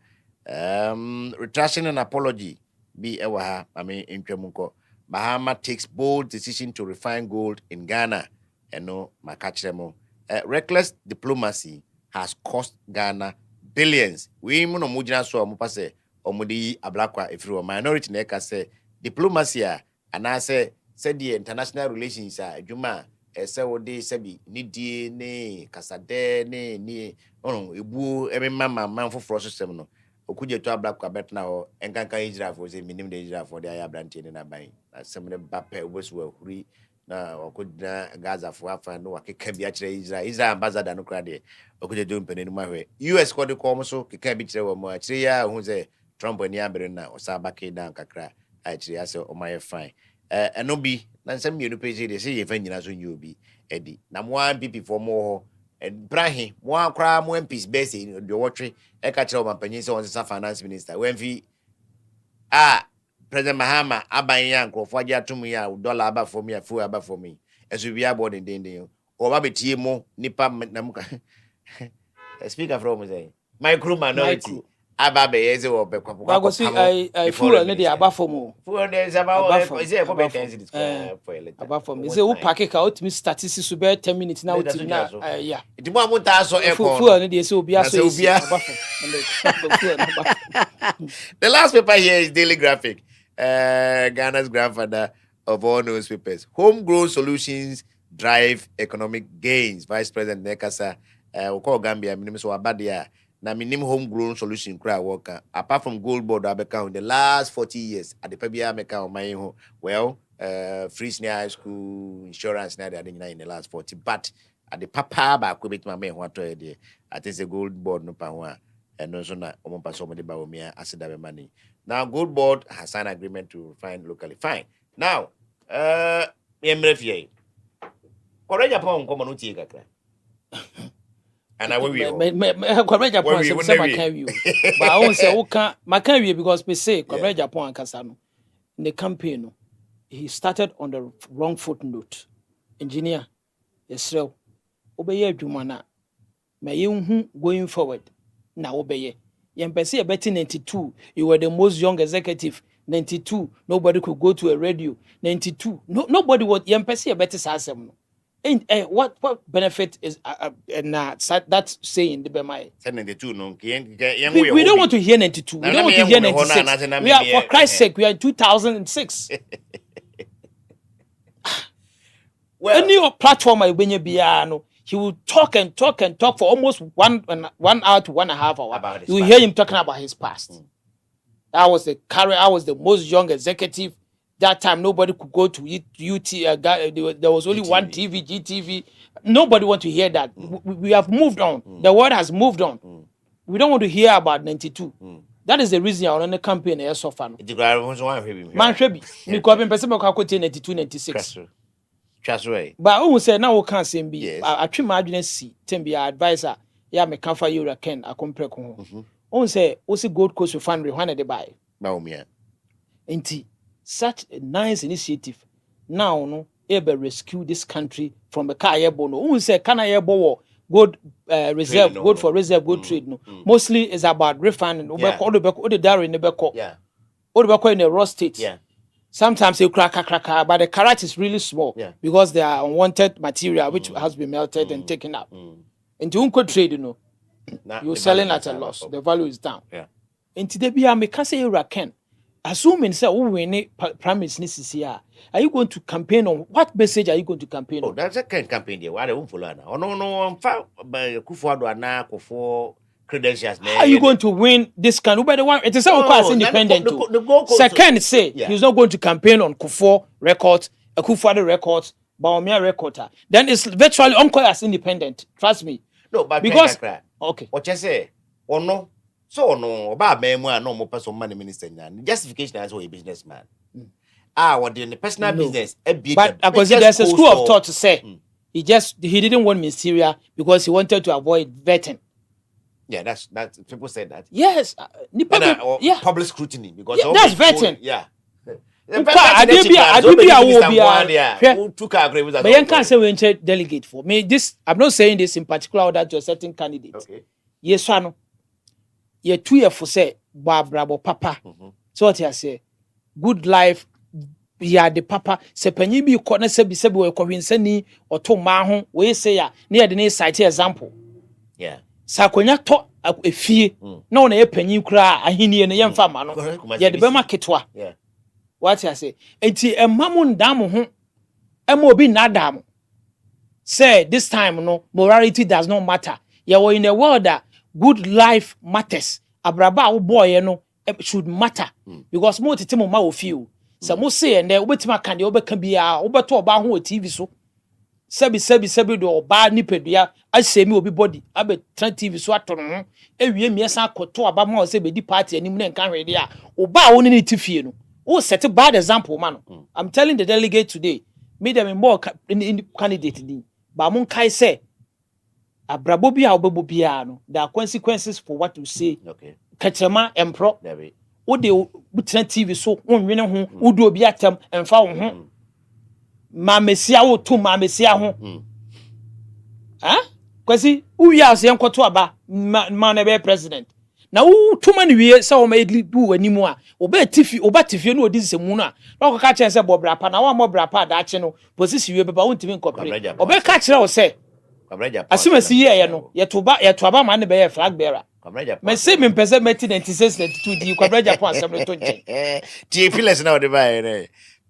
Retraction and apology. Be Ewaha, in Tremunko. Bahama takes bold decision to refine gold in Ghana. And no Makachemo. reckless diplomacy has cost Ghana billions. We no mujina so mo pase omudi ablakwa efiri minority na ka say diplomacy and I say the international relations adwuma ese wode sabi nidie ne kasade ne ebu emema manfoforo system no okuje to ablakwa betna ho enkankan Israel for say minim de Israel for the ayabrante ne na ban asem ne bape obosu ahuri na okudina Gaza for afa no wakeka bi akire Israel ambassador no kra de okuje do mpene mu ahwe US ko de ko so keka bi kire wo mu akire ya hu say Trump ani abere na osabake dan kakra akire ase o my fine eno bi na nsem mienu page de say ye fa nyina so nyobi edi na mo an pipi for mo Brahi mo akra mo MPs base de wotwe e ka kire o mampanyin say on sa finance minister when fi President Mahama aban ya nkrofo age atum ya dollar aba for me afu aba for me esu bia board den o ba betie mo nipa na muka speaker from say micro minority aba be yeze wo be kwapo kwapo I feel ne dey aba for mo feel there is about is there for be this for a little aba for me say wo pack ka o timi statistics so be 10 minutes na o timi na yeah it mo amunta so e kon feel ne dey say obi aso aba for the last paper here is Daily Graphic. Ghana's grandfather of all newspapers. Homegrown solutions drive economic gains. Vice President Nekasa, we call Gambia, minimum so abadia. Na minimum homegrown solution kura worker. Apart from gold board abeka in the last 40 years, at the Pebia Meka on my home, well, free senior high school insurance na in the last 40. But at the papa ba kubit my man what I think the gold board no pa and also na omopa somebody ba omia asida money. Now, Gold Board has signed an agreement to find locally. Fine. Now, Mrefie. Koreja pon komo no tie kakra. And I will be. Koreja pon say maka wi. But I won't say oka maka wi because we say Koreja pon ankasa no. In the campaign no, he started on the wrong footnote. Engineer, yesrew. Obeye adwuma na. Ma yenhu going forward. Na obeye. Yempesi betting 92. You were the most young executive. 92. Nobody could go to a radio. 92. Nobody would. Yempesi betting sasem. And what benefit is that saying the Bemai? 92 no. We don't want to hear 92. We don't want to hear 96. We are, for Christ's sake, we are in 2006. Well, any platform I win biano. He will talk and talk and talk for almost 1 hour to 1.5 hours. You will hear him talking about his past. I was the most young executive. That time, nobody could go to UT. There was only one TV, GTV. Nobody want to hear that. We have moved on. The world has moved on. We don't want to hear about 92. That is the reason I want to campaign here so far. Man, Shebi, me ko ben pese me ko 92, 96. That's right. But who say now we can't say be. I treat my advice see. Tembi advisor. Yeah, me can for you Ken. I compare ko. Who say also Gold Coast Refinery when they buy. Baumia. Enti such a nice initiative. Now no able rescue this country from a car airborne. Who say can airborne gold reserve, gold for reserve, gold trade no. Mostly is about refining. All the dairy in the beko. Yeah. All the beko in the raw state. Yeah. Sometimes you crack, but the carat is really small because they are unwanted material which has been melted and taken up. And you unco trade, you're selling at a loss. The value is down. Yeah. And today, be a mekase you can. Assuming say we need promise this year. Are you going to campaign on what message are you going to campaign on? That's a kind campaign there. What I won't follow now. Oh no, I'm far by Kufuor na Kufuor credentials. How are you going to win this country? But the one it is so independent. Second, say he's not going to campaign on Kufuor records, a Kufuor records, Baumia record. Then it's virtually unqualified as independent. Trust me. No, but because okay. What you say? Oh no. So no, about me no more person money minister. Justification as a businessman. What the personal business? But I consider there's a school of thought to say he didn't want ministerial because he wanted to avoid vetting. Yeah, that's people said that. Yes, public scrutiny because that's vetting. Yeah. But you can't say we delegate for me. This I'm not saying this in particular that to a certain candidate. Okay. Yes, no. Ye 2 years for say Barbara Papa. So what I say, good life ya de papa se panyi bi kɔ na sebi we kɔhwensani ɔto ma ho we say ya na yɛ de ne cite example yeah sa akonya tɔ efie na ona yɛ panyi kura ahenie no yɛ mfa ma no yɛ de bɛma ketwa yeah what you say enti emma mo ndam ho emma obi nadam say this time no morality does not matter you were in a world that good life matters abraba wo boy no should matter because mo tete mo ma wo feel so mo say and obetima kan de obeka bia obeto oba ho TV so sebi do oba nipadua asemi obi body abe tran TV so atono ho ewie miesa akoto aba ma o say be di party anim na nkan hwede a oba wo ne tifie no o set a bad example man I'm telling the delegate today me them more in candidate din ba mo kai say abrabo bia obebo bia no there are consequences for what you say okay kachema empro David wo de butena TV so wonwene ho wo do obi atam emfa wo ho ma mesia wo to ma mesia ho Kwasi uwi ase enkoto aba ma na be president na wo tuma ne wie se wo ma du wanimu a oba tifi no odi nsemu no a na okaka kyen se bobra pa na wa mobra pa da kye no position wie beba wontimi nkopre oba ka kire wo se asimasi ye no yeto aba ma ne be flag bearer me say me pese meti 96 di kwabra Japan asem no to nche tie pillars na ode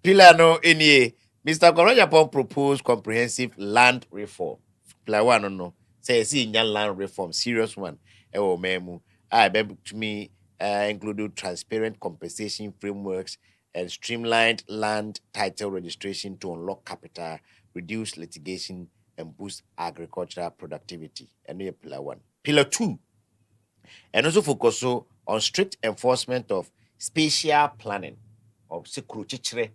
pillar no enie Mr. Kwabra Japan proposed comprehensive land reform pillar 1 no say see land reform serious one ewo memu I bet to me included transparent compensation frameworks and streamlined land title registration to unlock capital, reduce litigation, and boost agricultural productivity. And pillar 1. Pillar 2. And also focus on strict enforcement of spatial planning of Sekruchichre,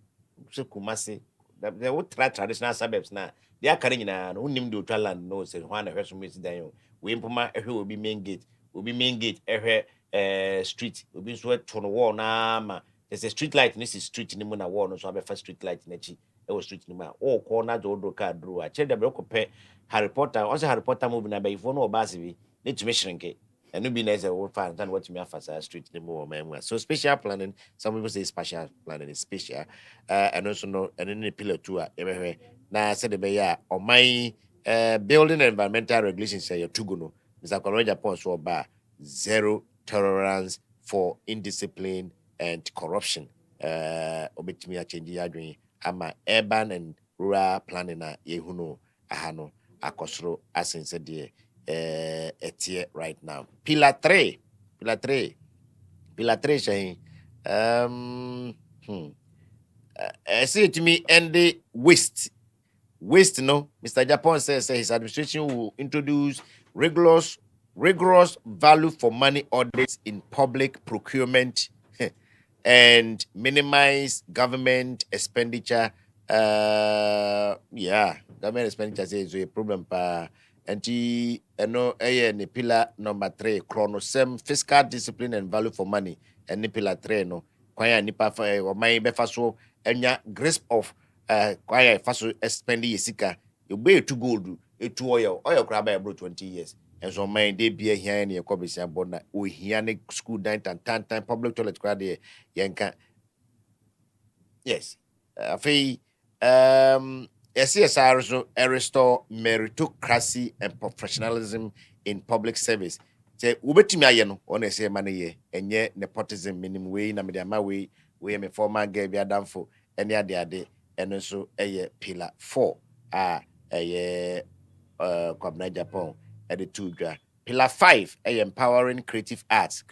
Sekumasi. The old traditional suburbs now. They are carrying an unnamed land knows and one of her we implement will be main gate. Will be main gate street will be sweat to the wall na there's a street light this is street in the moon wall no so have first street light nechi e was street in the all corner do do car draw a check the compare Harry Potter also Harry Potter movie na by phone or basivi need to be shrink and no be nice will find and what me after street in the more so spatial planning some people say spatial planning is spatial and also no and then the pillar 2 na said the be on my building environmental regulations say your tuguno Mr. Kwabra Japan so ba zero tolerance for indiscipline and corruption. Obetimi a change adwin ama urban and rural planning na yehuno ahano akosro asense de etie right now. Pillar 3 say say to me end the waste no Mr. Japan says his administration will introduce rigorous value for money audits in public procurement and minimize government expenditure. Government expenditure is a problem pa anti ne pillar number 3 chronosem fiscal discipline and value for money and ne pillar 3 no kwanya nipa fa o man befa so enya grasp of kwanya fa so spend yesika you be to gold etu oil kra ba 20 years. And so my day be here in your copy abona we here school time public toilet crowd there yanka yes SCSR so restore meritocracy and professionalism in public service say ubetimi aye no on say man ye enye nepotism minimum way na mediama way we me former girl bi adamfo ene ade eno so eye pillar 4 Kwabra Japan at the 2 pillar 5 empowering creative arts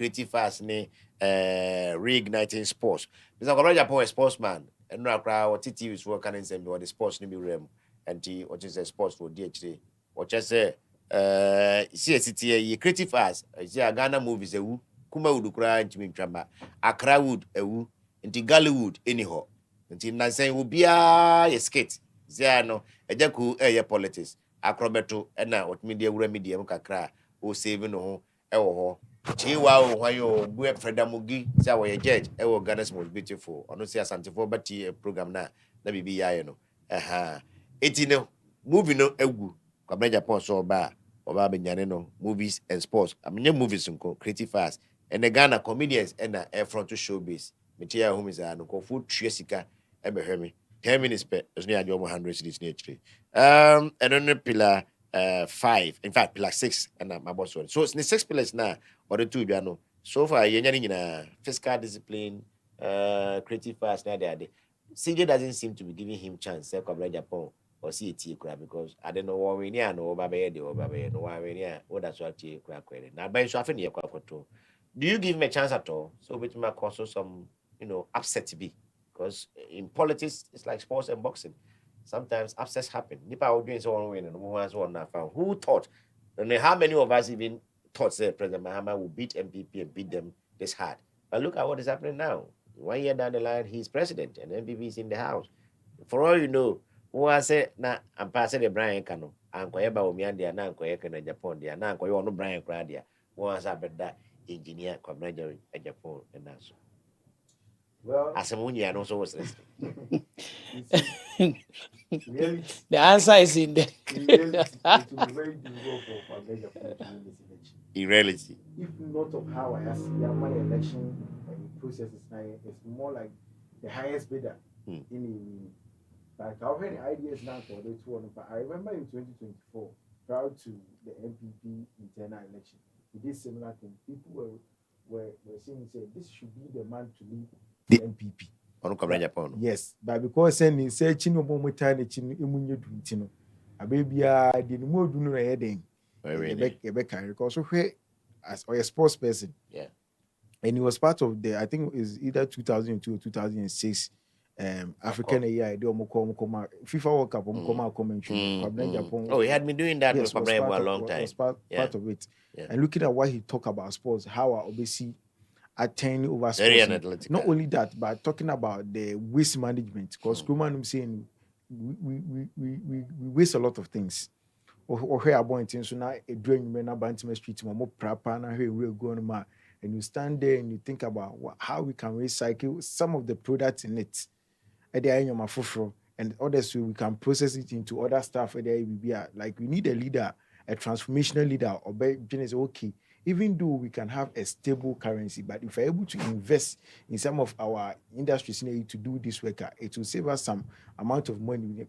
ni reigniting sports Mr. Kwabra Japan a sportsman and no crowd what TV is working in same the sports ni be rem and what is the sports for DHD what just say CCT creative arts Ghana movies ewu kuma wood kra ntimi ntwamba Accra wood ewu nti Gollywood anyhow nti na say obia ye skate zia no ejaku politics akrobeto na otimi wura media mu kakra o save no ho ewo ho chiwa o hwayo bu Freda Mugi sia wo ye judge ewo Ghana's most beautiful ono sia santifo bati program na bibi yaye no eti no movie no egu Kwabra Japan so oba benyane no movies and sports amenye movies nko creative arts and the Ghana comedians and front to showbiz metia home is no ko fu tue sika hear me. 10 minutes per as near your 100 cities near tree. And then pillar 5, in fact, pillar 6, and my boss one. So it's the 6 pillars now, or the 2 piano. So far, you're in fiscal discipline, creative fast, CJ doesn't seem to be giving him chance, Japan or CAT crab, because I don't know what we near, no, Baby, or Baby, no, I mean, what that's what you crab credit. Now, by so often, you're quite control. Do you give him a chance at all? So, which might cause some, upset to be. Because in politics, it's like sports and boxing. Sometimes upsets happen. Nipa are doing so one win and one one not found. Who thought? And then how many of us even thought that President Mahama will beat MPP and beat them this hard? But look at what is happening now. 1 year down the line, he's president and MPP is in the house. For all you know, who I say na I'm passing the Brian Kano, Uncle Eba Omiandia, Nanko Ekan Japan, the Nanko, you know Brian Cradia, once I bet that engineer, commander at Japan and that's. Well, as a moon, and also was listening. Really, The answer is in there. in reality, it will be very difficult for Kwabena Japan to win this election. In reality. If not of how I ask my election process it's more like the highest bidder in the like how many ideas now for the 2 but I remember in 2024, prior to the MPP internal election, we did similar thing. People were saying this should be the man to lead the MPP. Yes, but because sending searching no more time emunye duntino. Abebia the more do no heading. Because as a sports person. Yeah. And he was part of the, I think it was either 2002 or 2006 African year. FIFA World Cup commentary. Oh, he had been doing that for a long time. Was part of it. Yeah. And looking at what he talked about sports, how our obesity attain over sports. Very analytical. Not only that, but talking about the waste management. Because Kuman was saying we waste a lot of things. Or here about things so now a drawing men about street more proper and here we're going to and you stand there and you think about how we can recycle some of the products in it. And others we can process it into other stuff. Like we need a leader, a transformational leader, or okay, even though we can have a stable currency, but if we're able to invest in some of our industries to do this work, it will save us some amount of money.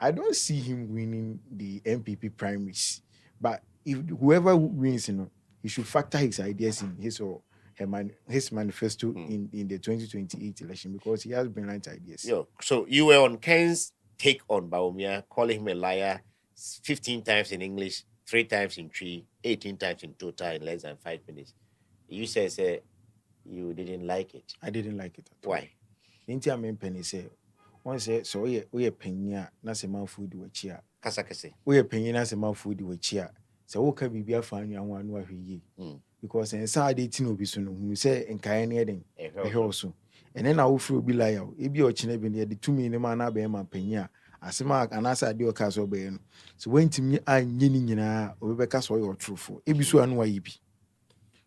I don't see him winning the MPP primaries, but if whoever wins, he should factor his ideas in his manifesto in the 2028 election because he has brilliant ideas. So you were on Ken's take on Bawumia, calling him a liar 15 times in English, 3 times in Tree, 18 times in total in less than 5 minutes. You say you didn't like it. I didn't like it at all. Why? Inti amen penny say. One say so we penya na se man food we chia. Kasakase. We penya na se man food we chia. So wo ka bibia fa anwa anu ahwe because inside the tin obi so no hu say enkan ne den ehwe so ene na wo fro obi liar e bi o chine bi ne de tumi ne ma na be ma penya asema anasa ade o ka so be no so wentimi anye ni nyina obi be ka so your truthful e bi so anu ayi bi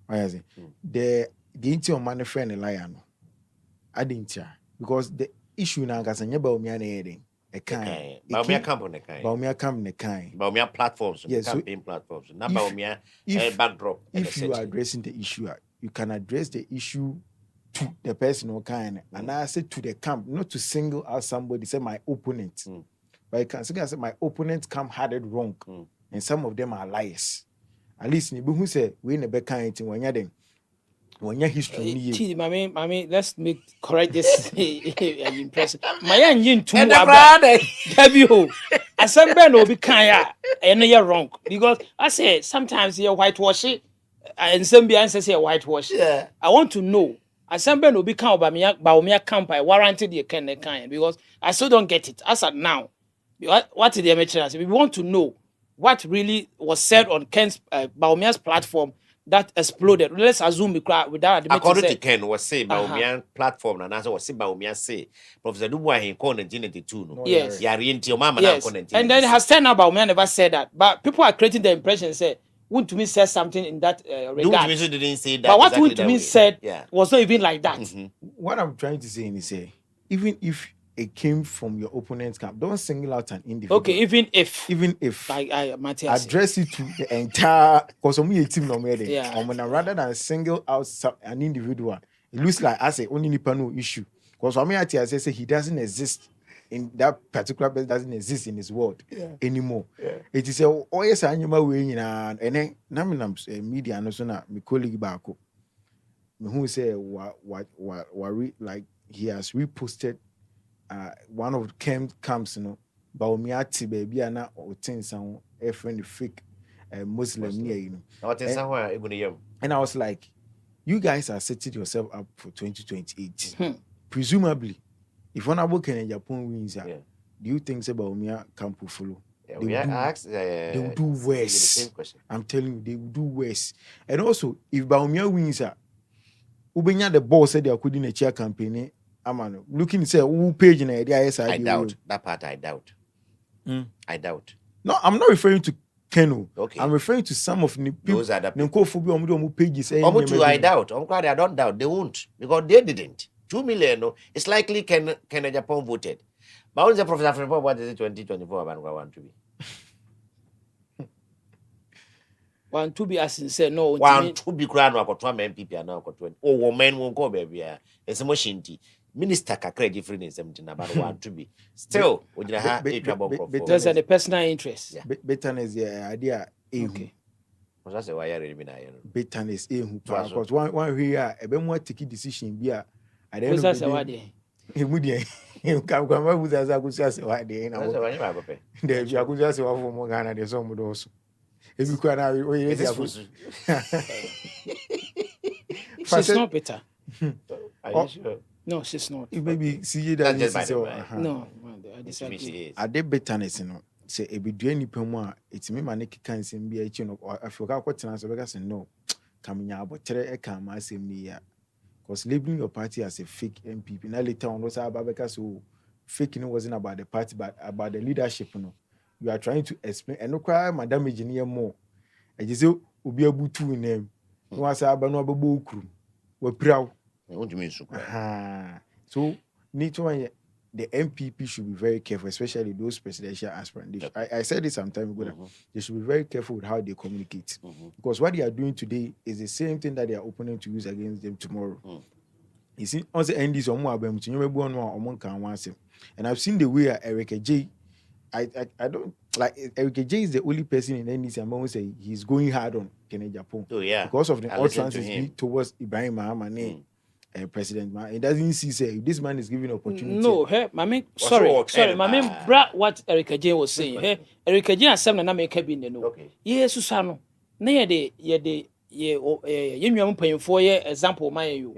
why say the inti on man friend liar no adintia because the issue na ga sanya ba omi na yeden Baumia camp ne kind. Baumia platforms, campaign platforms. Not Baumia backdrop. If you are addressing the issue, you can address the issue to the person or kind, and I say to the camp, not to single out somebody. Say my opponent, but you can say my opponent camp had it wrong, and some of them are liars. At least you who say we never kind when you're them. When your history, Mami, let's correct this impression. My yin too W. I said Ben will be kind and you're wrong. Because I say sometimes you're whitewashing and some answers here whitewash. Yeah. I want to know. I said Ben will be kind by me camp. I warranted you can because I still don't get it. As at now, what did the amateur say? We want to know what really was said on Ken's Baumia's platform that exploded. Let's assume without admitting. According to Ken, was say Baumian platform and as was say Baumia say Professor Dubois in Conan Genety too. Yes. Yari your mama yes. And then it has turned out Baumia never said that. But people are creating the impression say wouldn't to me say something in that regard. Didn't say that. But what exactly to me said was not even like that. What I'm trying to say is say even if it came from your opponent's camp, don't single out an individual. Okay, even if Matthias address it to the entire because we a team no rather than single out an individual, it looks like I say only nipa no issue. Because I say he doesn't exist in that particular person doesn't exist in his world anymore. It is oh yes, I knew my way in and then Naminams media and also my colleague Bako who say like he has reposted one of the camps, you know, Baumiati baby and or things and a friend fake Muslim near you know. And I was like, you guys are setting yourself up for 2028. Presumably, if Honorable Kenya Japan wins, do you think Baumia can follow? Yeah, they will do worse. I'm telling you, they will do worse. And also, if Baumia wins, Ubenya the boss said they are couldn't a chair campaign. I'm looking to say who page in the ISI. I doubt that part. I doubt. I doubt. No, I'm not referring to Keno. Okay. I'm referring to some of the people. Those are the people. Pages. I doubt. I don't doubt. They won't because they didn't. 2 million. No, it's likely Ken Japan voted. But only the Professor Fremont, what is it 2024 about want to be? Want to be as in say no. Want to be crowned or 12 MPP and now 20. Oh, woman won't go baby. It's a machine. Minister Kakre different in 17 about want to be. Still, would you have a trouble? There's a personal interest. Yeah. Bitterness, the idea. Okay. That's why I really bitterness. Because one here, a bit more tricky decision. Be a I don't know. He would come with us. I could say, why they know. There's a good as well for Morgana, there's some would also. If you can, she's not bitter. Are you sure? No, she's not. You maybe see that just by the way. No, I disagree. I did bitterness, you know. Say a bit any pema, it's me, my neck can't seem be a chin of I forgot what answer because no coming out, but a come, I say me. Because labeling your party as a fake MPP, now later on, was about because so faking wasn't about the party, but about the leadership. You know, you are trying to explain and no cry, Madam Engineer more. I just say, will be able to name. No, I say, about no book room. We're proud. What do you mean, so, need to the MPP should be very careful, especially those presidential aspirants. I said this some time ago. They should be very careful with how they communicate. Because what they are doing today is the same thing that they are opening to use against them tomorrow. You see, on the end is and I've seen the way Eric J. I don't like Eric J is the only person in NDC I'm always say he's going hard on Kenya Japan. Oh, yeah. Because of the utterances towards Ibrahim Mahamane. President, man, it doesn't see say this man is giving opportunity. No, hey, sorry, bra what Eric J was saying. Hey, Eric J and some na make be no. Okay. Yes, Susano. Na ye nnuam panyimfo ye example man you.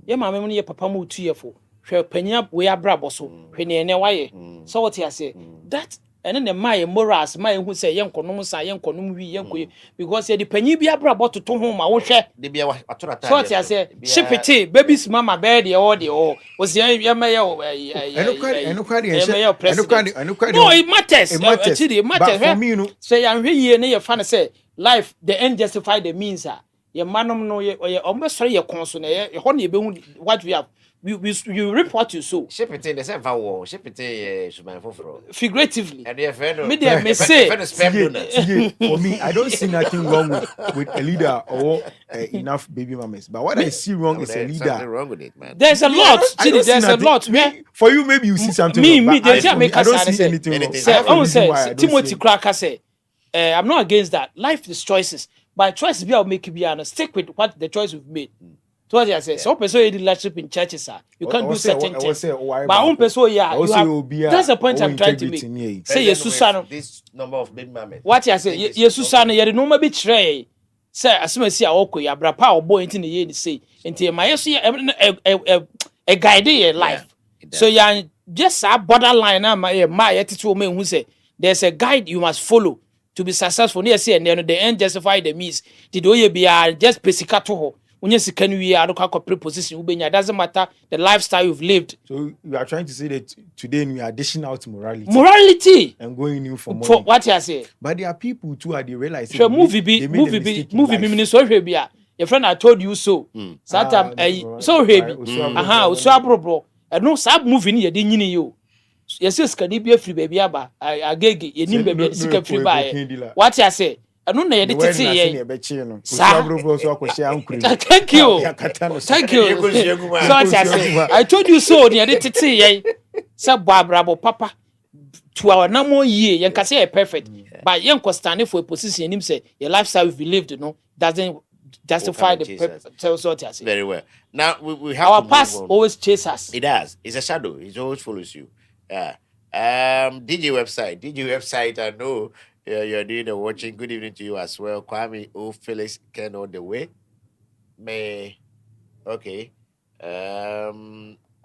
Ye mama mu ye papa mu tuefo. Hwe panya we abrabo so. Hwe ne ne waye. So what you say? That and then my morals my who say yenkonom sa yenkonom wi yenkoye because the panyi bi abrabo toto ho ma wo hwe de bia atora so what you say shipiti babies mama bed the all the all was ye may no it matters it matters for me no say anhwe yie ne ye fa ne say life the end justify the means ye manom no ye omesore ye konso na ye ho na ye behu what we have you reap what you sow. Ship it in the same war. Ship it figuratively. And your friend, may say for me, I don't see nothing wrong with a leader or enough baby mamas. But what I see wrong is a leader. Something wrong with it, man. There's a lot. There's a lot. For you, maybe you see something. I don't see anything wrong. Timothy Cracker say, I'm not against that. Life is choices. But choices we will make be honest. Stick with what the choice we've made. So what I say, so person you leadership in churches, you can't do certain things. But one person, that's the point I'm trying to make. Say Yesusano. This number of big mamas. What I say, Yesusano, you no more betray. Say as soon as you are okay, you bra power boy into the year say. Into my a guide your life. So you just a borderline. My attitude men who say there's a guide you must follow to be successful. Near say and then the end justify the means. Did you be just pesicato? When you can we are preposition, doesn't matter the lifestyle you've lived. So you are trying to say that today we are dishing out morality. Morality and going in for money. For what you say. But there are people too are they realize movie your friend I told you so. Sometimes so heavy. So bro. And no sab movie ni dey nyini yo. Yes can be free baby aba. Agege ye nim baby the free buy. What you say? anu na yɛde tete yɛ thank you thank you so I told you so na yɛde tete yɛ sɛ bɔ abrabɔ papa to our normal year yɛn kase yɛ perfect but yɛn kɔ stand for a position yɛnim sɛ your lifestyle we lived doesn't justify the purpose. Very well. Now we have our past always chase us. It does. It's a shadow. It always follows you. Yeah. DJ website. I know you're doing the watching. Good evening to you as well. Kwame O Felix can all the way. Okay.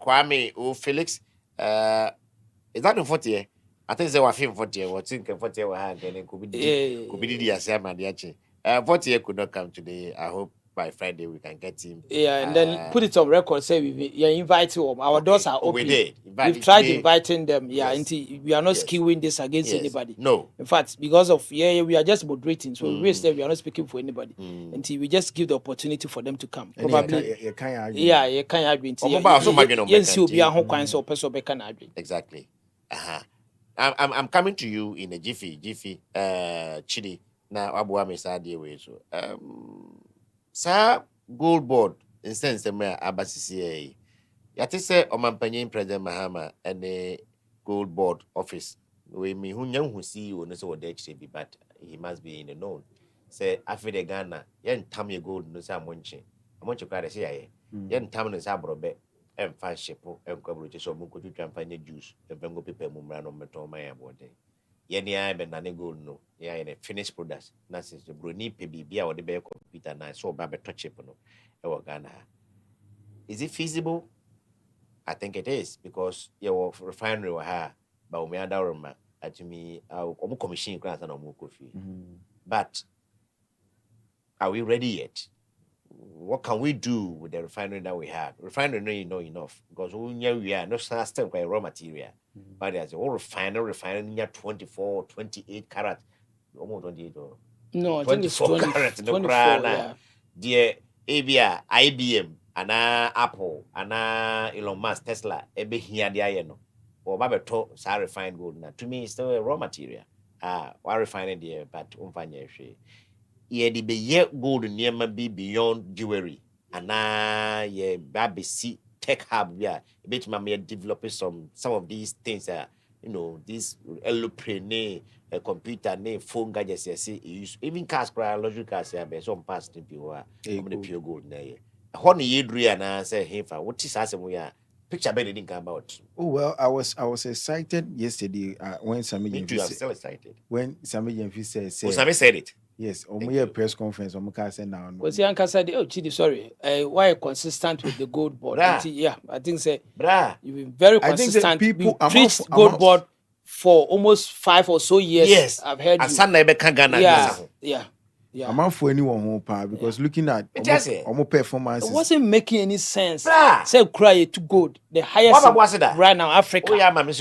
Kwame O Felix. Is that the 40? I think they were 40. What think 40 were hanging and could be the assembly. 40 could not come today. I hope by Friday we can get him. Yeah, and then put it on record. Say we invite him. Our doors are open. We did. We've tried inviting them. Yeah, yes. We are not skewing this against anybody. No. In fact, because of we are just moderating. So we are not speaking for anybody. Until we just give the opportunity for them to come. Probably. You can't agree. Exactly. I'm coming to you in a jiffy. Chidi. Now Abuwa Mesadi way so. Sir gold board in sense the mayor Abasisi. Yati say Omanpanyin President Mahama and the gold board office. We me who see you no so be but he must be in the known. Say after the Ghana, yen tam ye gold no sa monche. Amonche kwa say yen tam no sa brobe and fan shepo and coverage so munko to champagne juice and bengo people mumra no meto my abode. Yeni I be nane gold no. Yeah, in a finished product. That's the bruni PBB or the bear computer na so babe touch it no. Ghana. Is it feasible? I think it is because your refinery were here, but we are down at me our commission class and coffee. But are we ready yet? What can we do with the refinery that we have? Refinery no enough because we are not still quite raw material. But there's all refinery near 24, 28 carat. Almost 28 or no, 24 carats. No, 24, yeah. Dear ABR, IBM, Apple, Elon Musk, Tesla, ebe here the iron or Babato, sa refined gold. Now, to me, it's still a raw material. Why refining there, but umfanya she. Ye the be gold near be beyond jewelry. Ye baby see tech hub, yeah. A bit my developing some of these things these aeroplane, a computer, phone gadgets, use even cars, logic cars, some past people are pure gold. Honey, you and say, hey, what is as we are picture better didn't come about. Oh well, I was excited yesterday when Sammy still excited. When Sammy said Sammy said it. Yes, on press conference, on now. Was the uncle said, oh, Chidi, sorry, why consistent with the gold board? Yeah, I think say, you've been very consistent. People preached gold board for almost 5 or so years. Yes, I've heard you. Yeah. I'm not for anyone home because looking at performance, it wasn't making any sense. Say cry to gold, the highest right now Africa. Oh yeah, what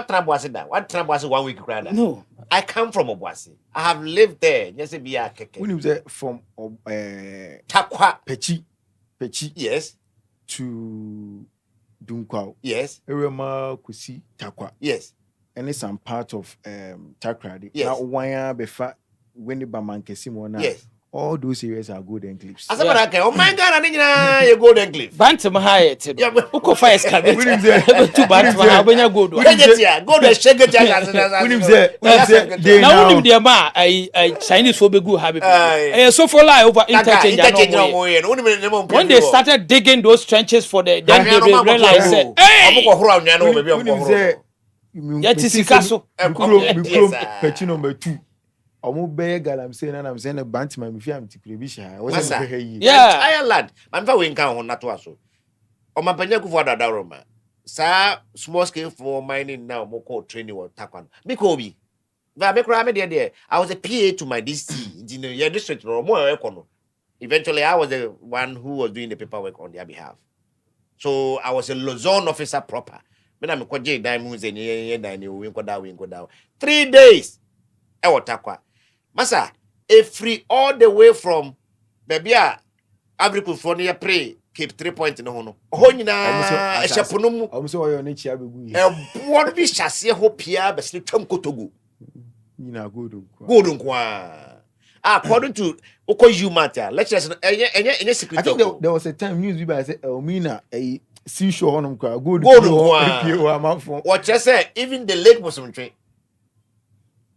trap was it? What trap was it 1 week? No. I come from Obuasi. I have lived there. Yes, be a keke. When you say from Takwa Pechi, yes, to Dunkwao, yes, Erema Kusi Takwa, yes, and it's some part of Takradi. Yes. Now why befa when the Baman Kesimona. Yes. All those areas are golden cliffs. As oh my God, I you golden cliff. Bantam high, Uko fire escape. When him say two bantam, when you go to go shake it. When him say now only the ma I Chinese for be good habit. So for lie over interchange. When they started digging those trenches for the then they realized say, hey, when him say yet is Picasso. Pechi number 2. I'm saying a bunch my Ireland. Man for win count on that was so. On my penyaku for the Daroma. Sir, small scale for mining now, more training or takwan. Mikobi. I was a PA to my DC in your district or more econo. Eventually, I was the one who was doing the paperwork on their behalf. So I was a Luzon officer proper. When I'm a J diamonds and you go down. 3 days. I was takwa. Masa, free all the way from Babia, Agriculture pray, keep 3 points in the hono. Honina, a chaponomu. I'm so your nature. What be chassis hope here, but sleep from Kotogu. Gold. According to Oko Matter, lectures any secret. I think there was a time news people said Elmina a seashore on gold. What you say, even the lake was some train.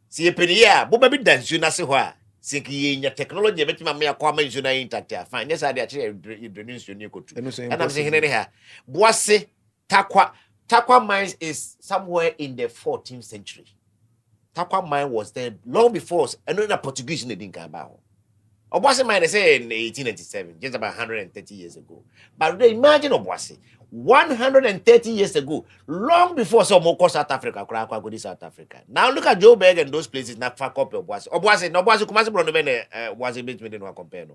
See a penny, but maybe dance you not see why. Sinking your technology, but my mere comment you know intact. Fine, yes, I actually introduce you new to. And I'm saying here, Boise, Takwa mines is somewhere in the 14th century. Takwa mine was there long before us, and the Portuguese didn't come about. Obuasi mine they say in 1897, just about 130 years ago. But they imagine Obuasi 130 years ago, long before some more South Africa, go South Africa. Now look at Joburg and those places. Not far copy of Obuasi. Obuasi, Kumasi Brono was a bit with no compare.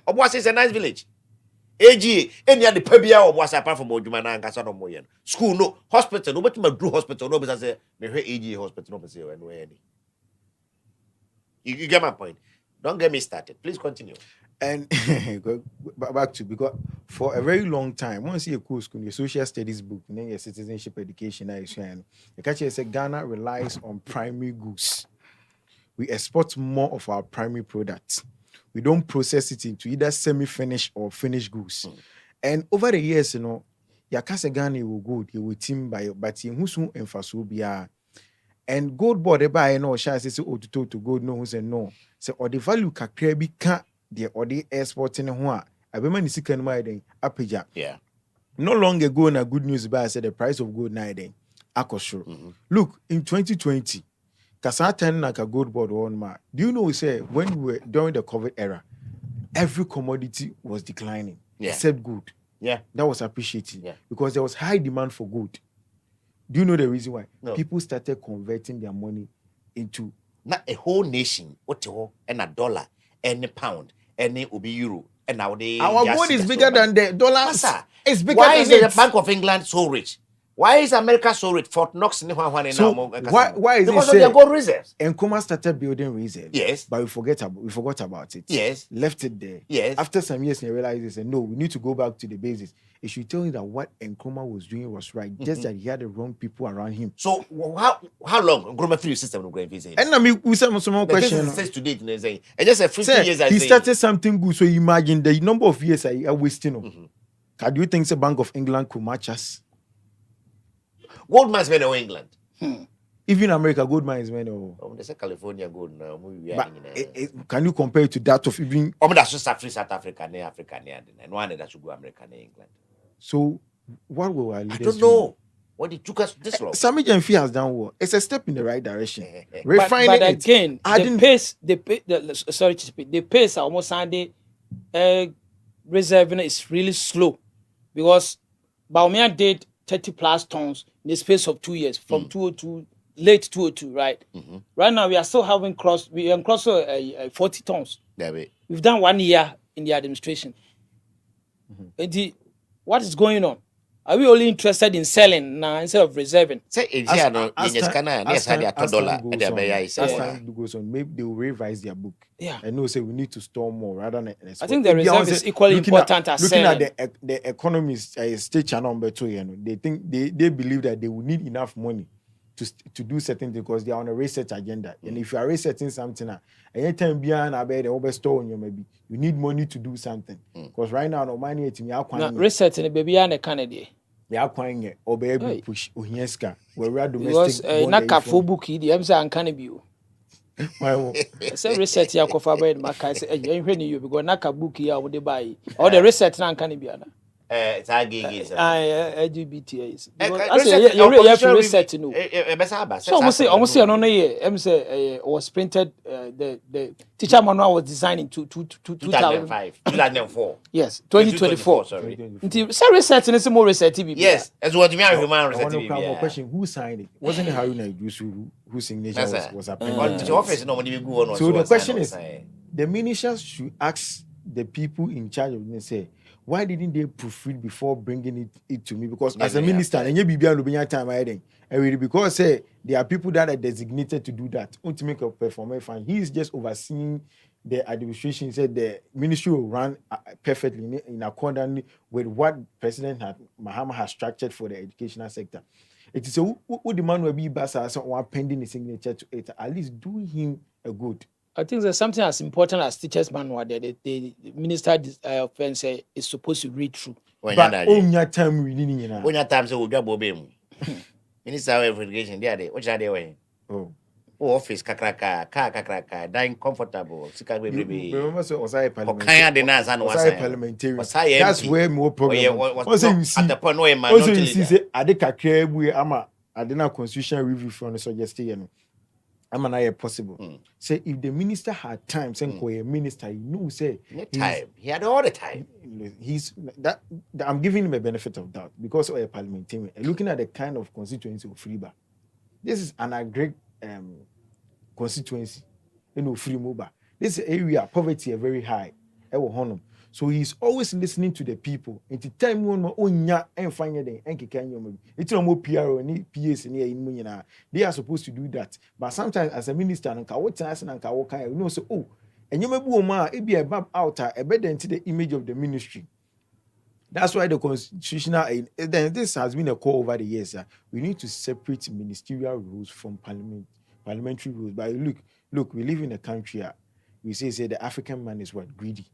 Obuasi is a nice village. AG, any other Pebia or was apart from Ojumana and Casano Moyen. School, no hospital, nobody might do hospital, no, because I say, AG hospital, no, say, and you get my point. Don't get me started. Please continue. And back to because for a very long time, once you go school, your social studies book, and then your citizenship education, the catch say Ghana relies on primary goods. We export more of our primary products. We don't process it into either semi-finished or finished goods. And over the years, Yakase Ghana will good, you will team by but who's who and and gold board they buy no shall say to gold no who say no. So or the value kakra bi ka the or the exporting ho a abema ni sika no mai den apeja. Yeah. No long ago na good news by said the price of gold na den akosho. Look, in 2020 Kasatan like a gold board on ma. Do you know we say when we were during the COVID era, every commodity was declining except gold. Yeah. That was appreciated because there was high demand for gold. Do you know the reason why? No. People started converting their money into not a whole nation, and a dollar, and a pound, and it will be euro. And now our gold is bigger than the dollar. It's bigger why than is the Bank of England so rich? Why is America so rich? Fort Knox so why is because of their gold reserves? And Nkrumah started building reserves. Yes. But we forgot about it. Yes. Left it there. Yes. After some years, they realized they said, no, we need to go back to the basics. It should tell you that what Nkrumah was doing was right, just that he had the wrong people around him. So how long Nkrumah free system will go and visit? And I mean, we some more question. To date, and just a 50 years. He started something good, so imagine the number of years I wasting. Do you think the Bank of England could match us? Gold mines made in England. Even America, gold mines made in they say California gold now. Can you compare it to that of even? That's just South Africa, and one that should go America and England. So, what will I don't know. What it took us this long. Sami Jenfi has done what? It's a step in the right direction. Refining but again, the pace almost Sunday reserving is really slow because Baumia did 30 plus tons in the space of 2 years from 2002, late 2002, right? Right now we are still having crossed 40 tons. We've done 1 year in the administration. What is going on? Are we only interested in selling now instead of reserving? As time goes on, maybe they will revise their book. Yeah. And no say we need to store more rather than export. I think the reserve is equally important as selling. Looking at the economist state channel number 2, they think they believe that they will need enough money to do certain things because they are on a research agenda. And if you are researching something, anytime beyond the store on you maybe you need money to do something. Because right now no money to me researching baby and a Canadian. They are quite or baby push Ohieska where we are domestic. Because naka full book the emsa and cannabis. Why? Say research ya kofa by maka say ehwe ni you because naka book ya wo dey buy. All the research na cannabis na. It's LGBT is. You have to research no. So almost say no say was printed the teacher manual was designed in 2005 2004. Yes, 2024. Sorry. Say research and say more research. Yes, as what you mean human research. Question who signed it? Wasn't it Haruna Idrisu whose signature was approved? The office no money go on. So the question is the ministers should ask the people in charge of it say why didn't they proofread before bringing it to me? Because as a minister, and you time because there are people that are designated to do that. Want to make a performance fine. He is just overseeing the administration. He said the ministry will run perfectly in accordance with what President Mahama has structured for the educational sector. It is a who the man will be basa so one pending his signature to it. At least do him a good. I think there's something as important as teachers' manual that the minister of offense is supposed to read through. But onya time reading you know. Onya time so we bobe mu. Minister of Education there what are they way? Oh. Office kakraka dying comfortable. Sika baby. Remember so was I parliamentarian? That's where more problem. Also you see at the point where man also you see say ade kakra bu ama ade na constitutional review from the suggest you know. Am I possible? Say if the minister had time, say a minister, you know, say time. He had all the time. He's that I'm giving him a benefit of doubt because of a parliamentarian. Looking at the kind of constituency of Freeba, this is an agri constituency. You know, free mobile. This area poverty are very high. So he's always listening to the people. Into time one onya and find them and kikan it's no more PR ni PS ni in they are supposed to do that. But sometimes as a minister and what chance and you know so oh and you may be it be a bab outer a better into the image of the ministry. That's why the constitutional then this has been a call over the years. We need to separate ministerial rules from parliamentary rules. But look, we live in a country we say the African man is what greedy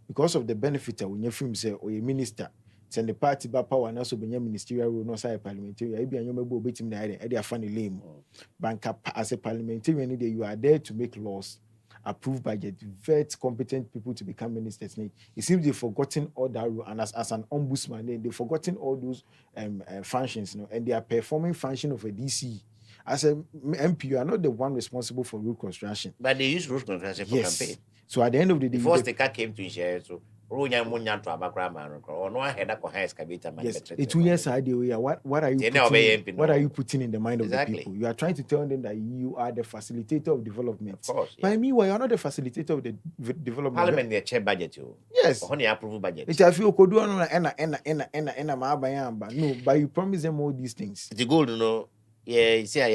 because of the benefit when you film say or a minister send the party back power and also be ministerial rule no say parliamentarian be anyoma be obetim na e funny lame banker as a parliamentarian you are there to make laws, approve budget, vet competent people to become ministers. It seems they've forgotten all that rule, and as an ombudsman they've forgotten all those functions, and they are performing function of a DC. As a MP, you are not the one responsible for road construction. But they use road construction for campaign. So at the end of the day, before the car came to share, so Ronya Munya to Abakrama or no one had a excavator. Yes, 2 years idea. What are you putting in the mind of the people? You are trying to tell them that you are the facilitator of development. Of course. But meanwhile, you are not the facilitator of the development. Parliament their chair budget you. Yes. Only approve budget. It's I feel could do no, but you promise them all these things. The gold, no. Yeah, you see,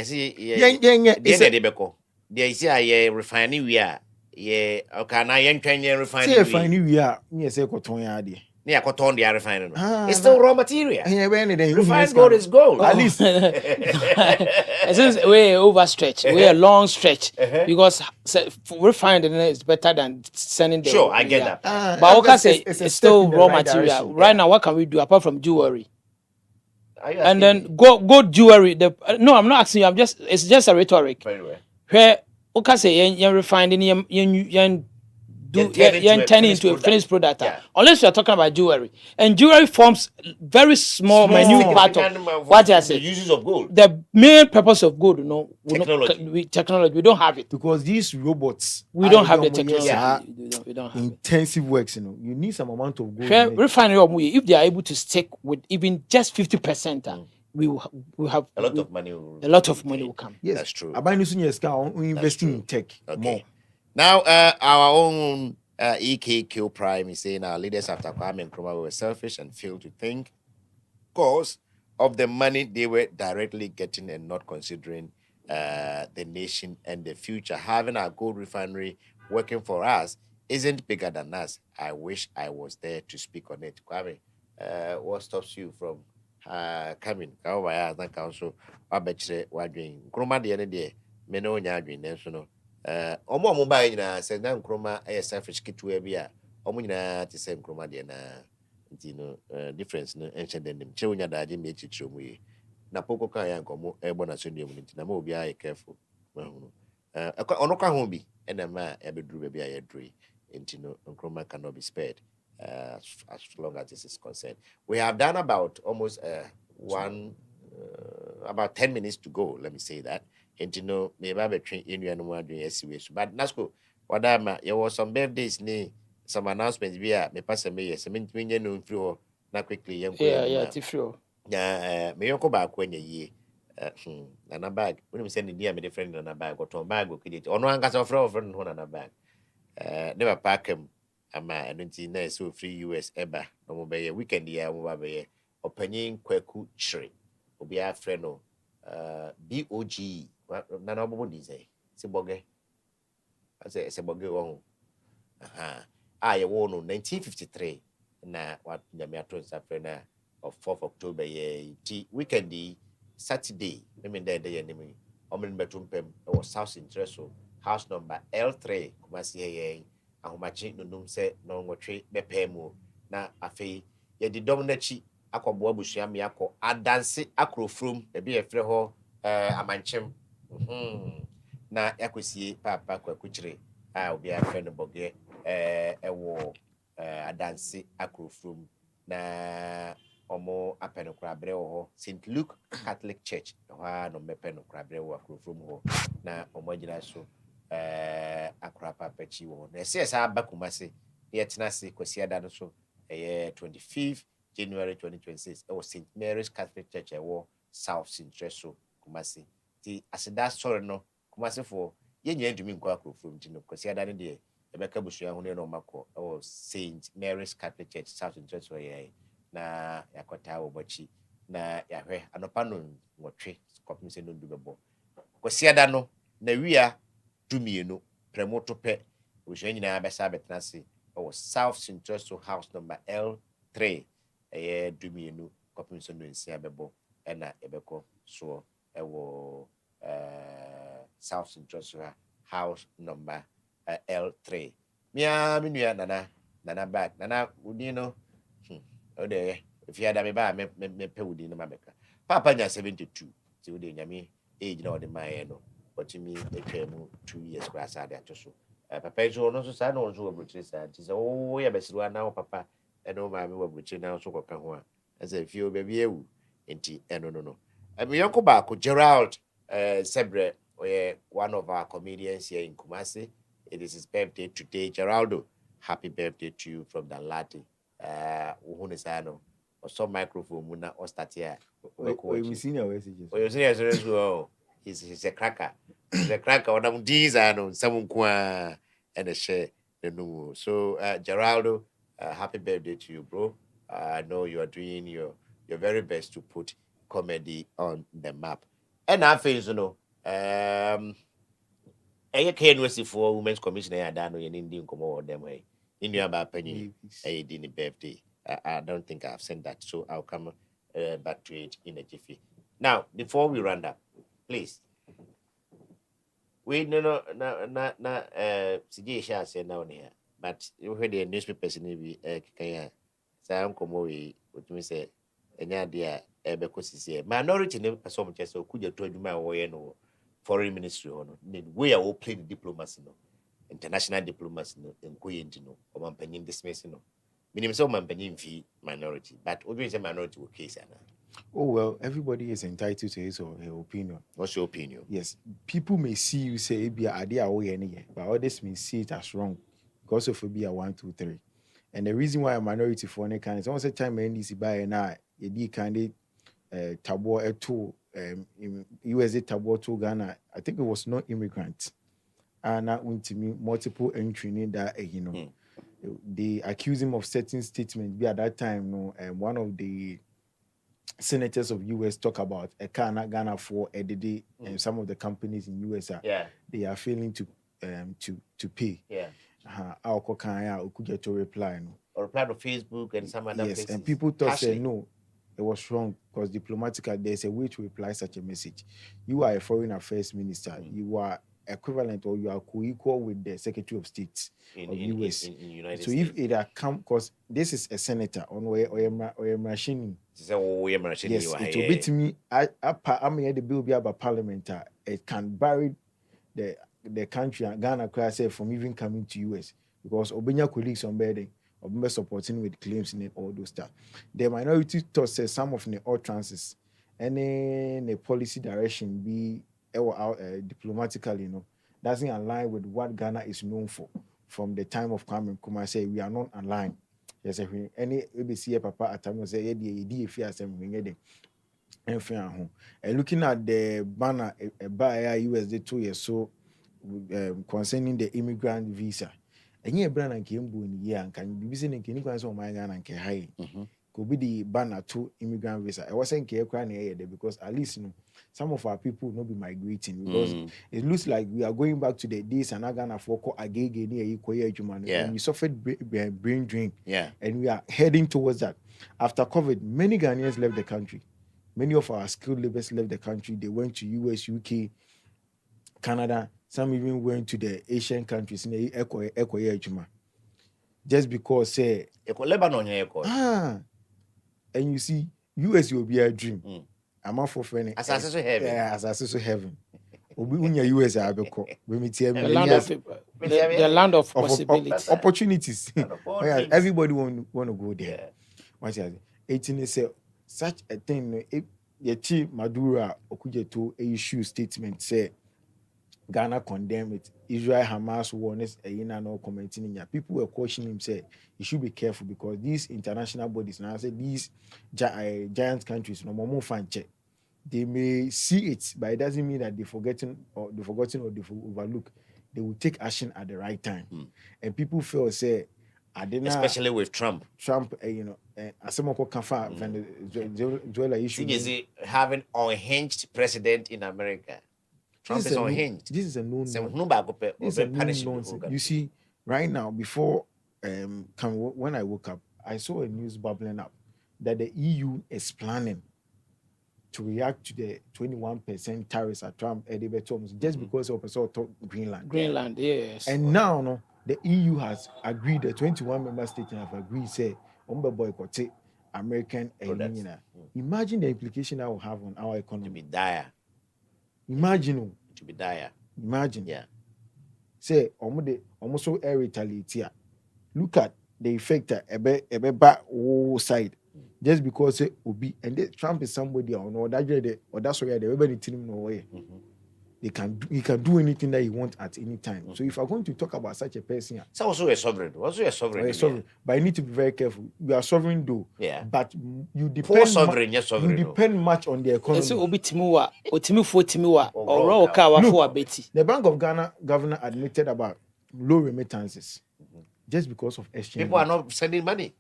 there is a refining we are. Yeah, okay, now you're trying to refine. See, refining we are near say cotton yard. Near cotton, they are refining. It's still raw material. Refined gold is gold. At least. Since we're overstretched, we're a long stretch because refining is better than sending the. Sure, I get that. But what can say it's still raw material. Right now, what can we do apart from jewelry? And then gold jewelry. No, I'm not asking you. It's just a rhetoric. Very well. Where okay say you refined turn into a finished product. Yeah. Unless you are talking about jewelry, and jewelry forms very small minute part of what I say. The uses of gold. The main purpose of gold, technology. We don't have it because these robots. We don't have the technology. We don't have intensive works. You need some amount of gold. Refinery, if they are able to stick with even just 50%, we will have a lot of money. A lot of money will come. Yes, that's true. We investing in tech more. Now, our own EKQ Prime is saying our leaders after Kwasi Mensah were selfish and failed to think because of the money they were directly getting and not considering the nation and the future. Having our gold refinery working for us isn't bigger than us. I wish I was there to speak on it. Kwame, what stops you from coming? Council, I bet you what doing. Kroma the other day, Meno Yadrin, no. Omo mobile nyina say na nkroma selfish kitu bi a omo nyina te say nkroma de na ntino difference no enche dem che onya daje me echichiro mu yi na poko kan ya nkomo ebo na so ndem ntina ma obi aye careful mahunu ono ka ho bi ena ma e beduru be bia ye dru ntino nkroma cannot be spared as long as this is concerned. We have done about almost about 10 minutes to go, let me say that. And you know, maybe between India and one doing SUS. But Nasco, what there was some birthdays, some announcements via me pass a mayor, some mean no through not quickly. Yeah, it's true. Yeah, may you go back when ye and a bag. When we send India, my friend on a bag or to a bag, or it or no one got a friend on a bag. Never pack him. I'm a 19 so free US ever. No more by a weekend, yeah, over by or penny kweku tree. Will be a friend of BOG. Nana Bobodi say, Seboge. I say, Seboge won. I won 1953. Na what the Meatron Safrena of 4th October, weekend Saturday, I mean, the enemy, Omen Betum Pem, or South Interest, house number L3, Kumasi, ahomakye nonum sɛ na ɔnwɔtwe bɛpɛɛ mu na afei yɛde dɔm n'akyi akɔboa abusua me akɔ adanse akorofurom ebi yɛfrɛ hɔ amankyem na yɛakɔsie paapa kwakukyere a obiara frɛ no bɔgeɛ ɛwɔ adanse akorofurom na ɔmo apɛ no koraberɛ wɔ hɔ St. Luke Catholic Church ɛhɔ a na ɔmmɛpɛ no koraberɛ wɔ akorofurom hɔ na ɔmo agyina so akora papa chi wo na ɛsɛ saa aba Kumase yɛtena se Kwasi ada no so 25th January 2026 ɛwɔ St. Mary's Catholic Church ɛwɔ South Central Kumase ti aseda sɔre no Kumase for yɛnyɛ ndumi nkɔ akorofurom ti no Kwasi ada no deɛ ɛbɛka busua ho ne no makɔ ɛwɔ St. Mary's Catholic Church South Central yɛ na yakɔta wɔ bɔkyi na yɛahwɛ anopa no nwɔtwe kɔpem sɛ no ndu bɛbɔ Kwasi ada no na wia dumienu premoto pɛ obusua nyinaa bɛsa bɛtena se ɛwɔ South Central house number L3 dumienu kɔpem sɛ no nsia bɛbɔ ɛna ɛbɛkɔ soɔ ɛwɔ South Central house number L3 mia menua nana back nana wudi no ode if you ada me ba me pɛ wudi no mabɛka papa nya 72 ti wudi nyame age na ɔde maɛ no but me mu 2 years class ade atoso papa so no so sa no so obrochire sa ti so o ya besiru na papa eno ma me obrochire na so koka ho a asa fie baby ewu enti eno no me yonko ba ko Gerald Sebre one of our comedians here in Kumasi. It is his birthday today. Geraldo, happy birthday to you from the Lati. Uhunisano or some microphone muna or start here. We seen your messages. Oh, you see as well. He's a cracker. He's a cracker. One of these I know some and a share the new. So Geraldo, happy birthday to you, bro. I know you are doing your very best to put comedy on the map. And I feel you know. I can't see for Women's Commission. I don't know any Indian come over them way. In your penny, I did birthday. I don't think I've sent that, so I'll come back to it in a jiffy. Now, before we round up, please. We no CJ say now here, but you heard the newspapers in the Kenya. Sam come away, what me say, and idea, because is minority name so much as could you told my way no. Foreign Ministry or we are all playing diplomacy no international diplomacy no and going to know or man dismissing no minimum so man fee minority but always a minority case. Oh well, everybody is entitled to his or her opinion. What's your opinion? Yes, people may see you say be idea away any, but others may see it as wrong because of be a 1, 2, 3. And the reason why a minority for any kind is almost a time NDC by and I a kind of tabo a tool. USA tabo to Ghana, I think it was no immigrant. And that went to me multiple entry in that you know. They accuse him of certain statements. Be at that time, no, one of the senators of US talk about a car not Ghana for EDD and some of the companies in US they are failing to pay. Yeah. Our could get to reply no. Or reply to Facebook and some other places. And people thought say no. It was wrong because diplomatically there's a way to reply such a message. You are a foreign affairs minister. You are equivalent or you are co-equal with the Secretary of State of US. In United so States. if it had come, because this is a senator on where or machine. Yes, it will be to me. I'm here the bill be about parliament. It can bury the country and Ghana say from even coming to US because Obenya colleagues on bedding. Or supporting with claims in all those stuff. The minority thought says some of the utterances, any policy direction be diplomatically, you know, doesn't align with what Ghana is known for. From the time of Kwame Nkrumah, say we are not aligned. Yes, any ABC papa at time say if you are saying and looking at the banner by USD 2 years so concerning the immigrant visa. And ye brand and came in year and can be busy in Kinikans on my gun and can high. Could be the banner to immigrant visa. I wasn't care crying because at least you know, some of our people will not be migrating because it looks like we are going back to the days and I'm gonna focus again near and we suffered brain drain. Yeah. And we are heading towards that. After COVID, many Ghanaians left the country. Many of our skilled laborers left the country. They went to US, UK, Canada. Some even went to the Asian countries. Just because say Lebanon and you see US will be a dream. I'm not for friend. as I say heaven. Yeah, as I say heaven. Obi unya US abeko. We meet here. The land of possibilities. Opportunities. Everybody want to go there. Once you 18 say such a thing. Yeti Madura Okujeto issue statement say Ghana condemn it. Israel Hamas war no commenting in here. People were questioning him, say you should be careful because these international bodies now say these giant countries no more fan check. They may see it, but it doesn't mean that they've forgotten or they've overlooked. They will take action at the right time. And people feel say especially with Trump. As someone called Kafa Venezuela issue. See, having unhinged president in America. Trump is unhinged. This is a known nonsense. You see, right now, before when I woke up, I saw a news bubbling up that the EU is planning to react to the 21% tariffs at Trump terms just because of Greenland. Greenland, yes. And now, the EU has agreed, the 21 member states have agreed, say, boycott American Union. Imagine the implication that will have on our economy. To be dire. Imagine. To be dire. Imagine. Yeah. Say, almost air retaliate here. Look at the effect ebe back side. Just because say Obi and Trump is somebody or that's why everybody telling him no way. He can do anything that he wants at any time. So if we're going to talk about such a person, it's also a sovereign. But you need to be very careful. You are sovereign though. Yeah. But you depend. Poor sovereign, yes, sovereign. You depend much on the economy. So Obi Timiwa, Otimiwa, or Kawa Betty. The Bank of Ghana governor admitted about low remittances just because of exchange. People are not sending money.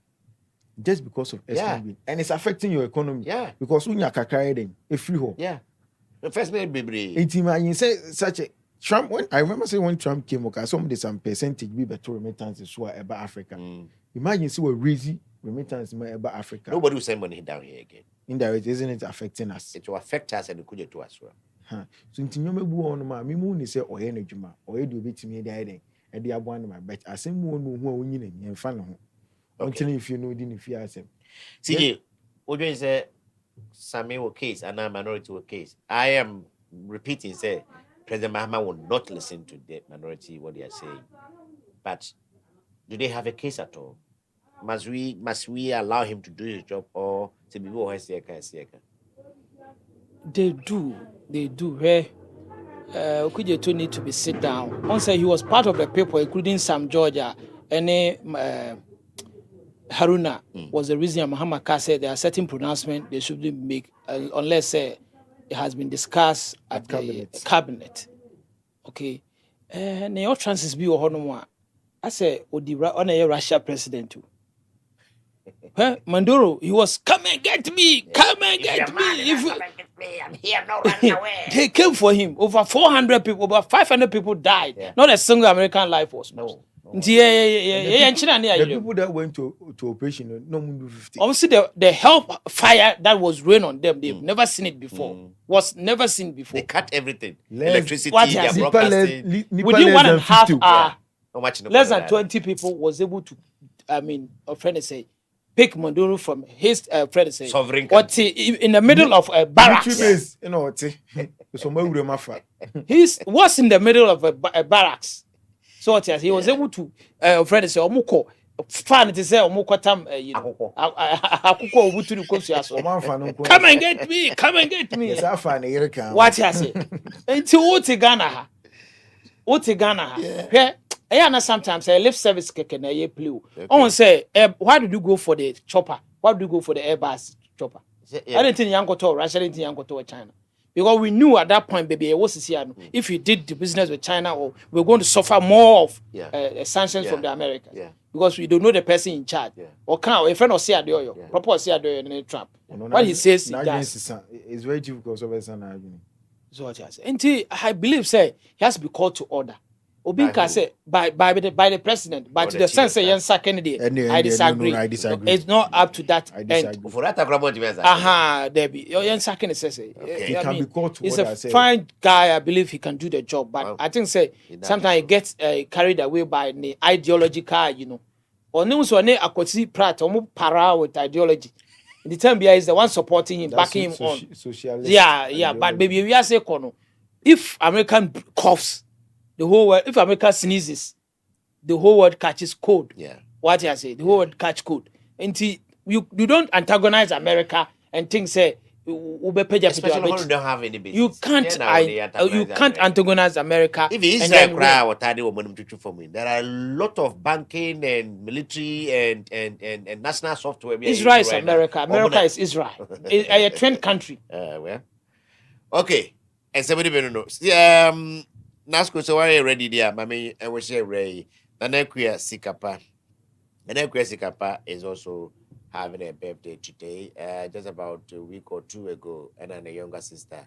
Just because of exchange, and it's affecting your economy. Yeah. Because when you are them, a free hole. Yeah. The first name baby. You say such a Trump. When I remember saying when Trump came, okay, some percentage be better remittances about Africa. Imagine see what raising remittance about Africa. Nobody will send money down here again. Indirect, isn't it affecting us? It will affect us and it could to us well. So in Tinyomebu on my Mimu say or energy or you bit me there and the one my bet. I say more no who winning and fun. Until if you know didn't fear them. CJ, what do you say? Samuel case and a minority case. I am repeating, say President Mahama will not listen to the minority what they are saying. But do they have a case at all? Must we allow him to do his job or to be more They do. Where Okujeto need to be sit down. Once he was part of the people, including Sam Georgia, and Haruna was the reason Muhammad Khan said there are certain pronouncements they shouldn't make unless it has been discussed at the cabinet. Okay. And your chances be I say on a Russia president too. Manduro, he was come and get me. I'm here, no run away. They came for him. Over 400 people, over 500 people died. Yeah. Not a single American life was lost. The people that went to operation, no more 50. Obviously, the help fire that was rain on them, they've never seen it before. Was never seen before. They cut everything. Electricity, broadcasting. Within 1.5 hours, less than 20 people was able to, a friend say, pick Manduro from his friend say, sovereign in the middle of a barracks. He was in the middle of a barracks. So he was able to friend say omuko fan to say omuko tam akoko obutu nuko come and get me what he say until Ghana yeah na sometimes lip service keke na ye play on say why did you go for the chopper, why did you go for the Airbus chopper? I didn't think Yankoto Russia, I didn't think Yankoto China. Because we knew at that point, baby, if we did the business with China, or we're going to suffer more of sanctions from the Americans. Yeah. Because we don't know the person in charge. Yeah. Or can't, a friend of Siadoyo, proper Siadoyo and Trump. What he says, it's very difficult. So what I say. And I believe, say, he has to be called to order. Obinka said by the president, but to the sense say yen candidate, I disagree. No, I disagree. It's not up to that end. For that agreement, Debbie, yen candidate says Okay. He can be caught. He's a fine guy. I believe he can do the job, but I think say sometimes he gets carried away by the ideological, you know. Or news or ne akwasi prat or para with ideology. In the time is the one supporting him, backing him on. Socialist. Yeah, but baby, we are say kono. If American coughs, the whole world, if America sneezes, the whole world catches cold. Yeah. What I say, the whole world catch cold. And you don't antagonize America and think say especially when you don't have any business. You can't antagonize America. If Israel cry or tadi woman to for me, there are a lot of banking and military and national software. Israel is America. America is Israel. A trend country. Well, okay. And somebody better know. Nasco, so are you ready there? Mami, I was say Ray. Nanekia Sikapa. Nanekia Sikapa is also having a birthday today. Just about a week or two ago, and then a younger sister,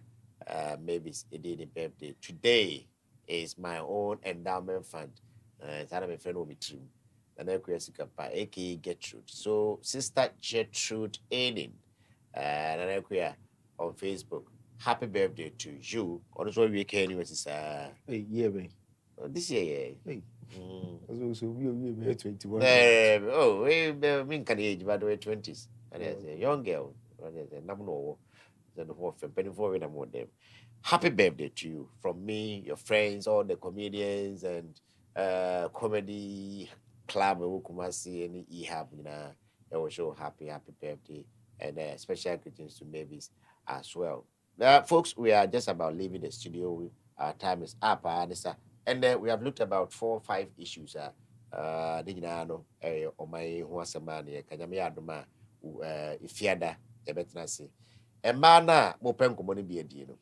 maybe it did a birthday. Today is my own endowment fund. It's my friend will be true. Nanekia Sikapa, aka Gertrude. So, Sister Gertrude Ainin, Nanekia on Facebook. Happy birthday to you. Also, we can this year, Hey. So we 21. We mean can age by the way 20s. And as a young girl, them. Happy birthday to you from me, your friends, all the comedians and comedy club Kumasi and Ehab. I will show happy birthday and special greetings to Mavis as well. Folks, we are just about leaving the studio. Our time is up, and we have looked about 4 or 5 issues. Diginano, my Huasamani, Kanyamiadoma, Ifiada, Ebetanasi. A mana, Mopenko money be a dino.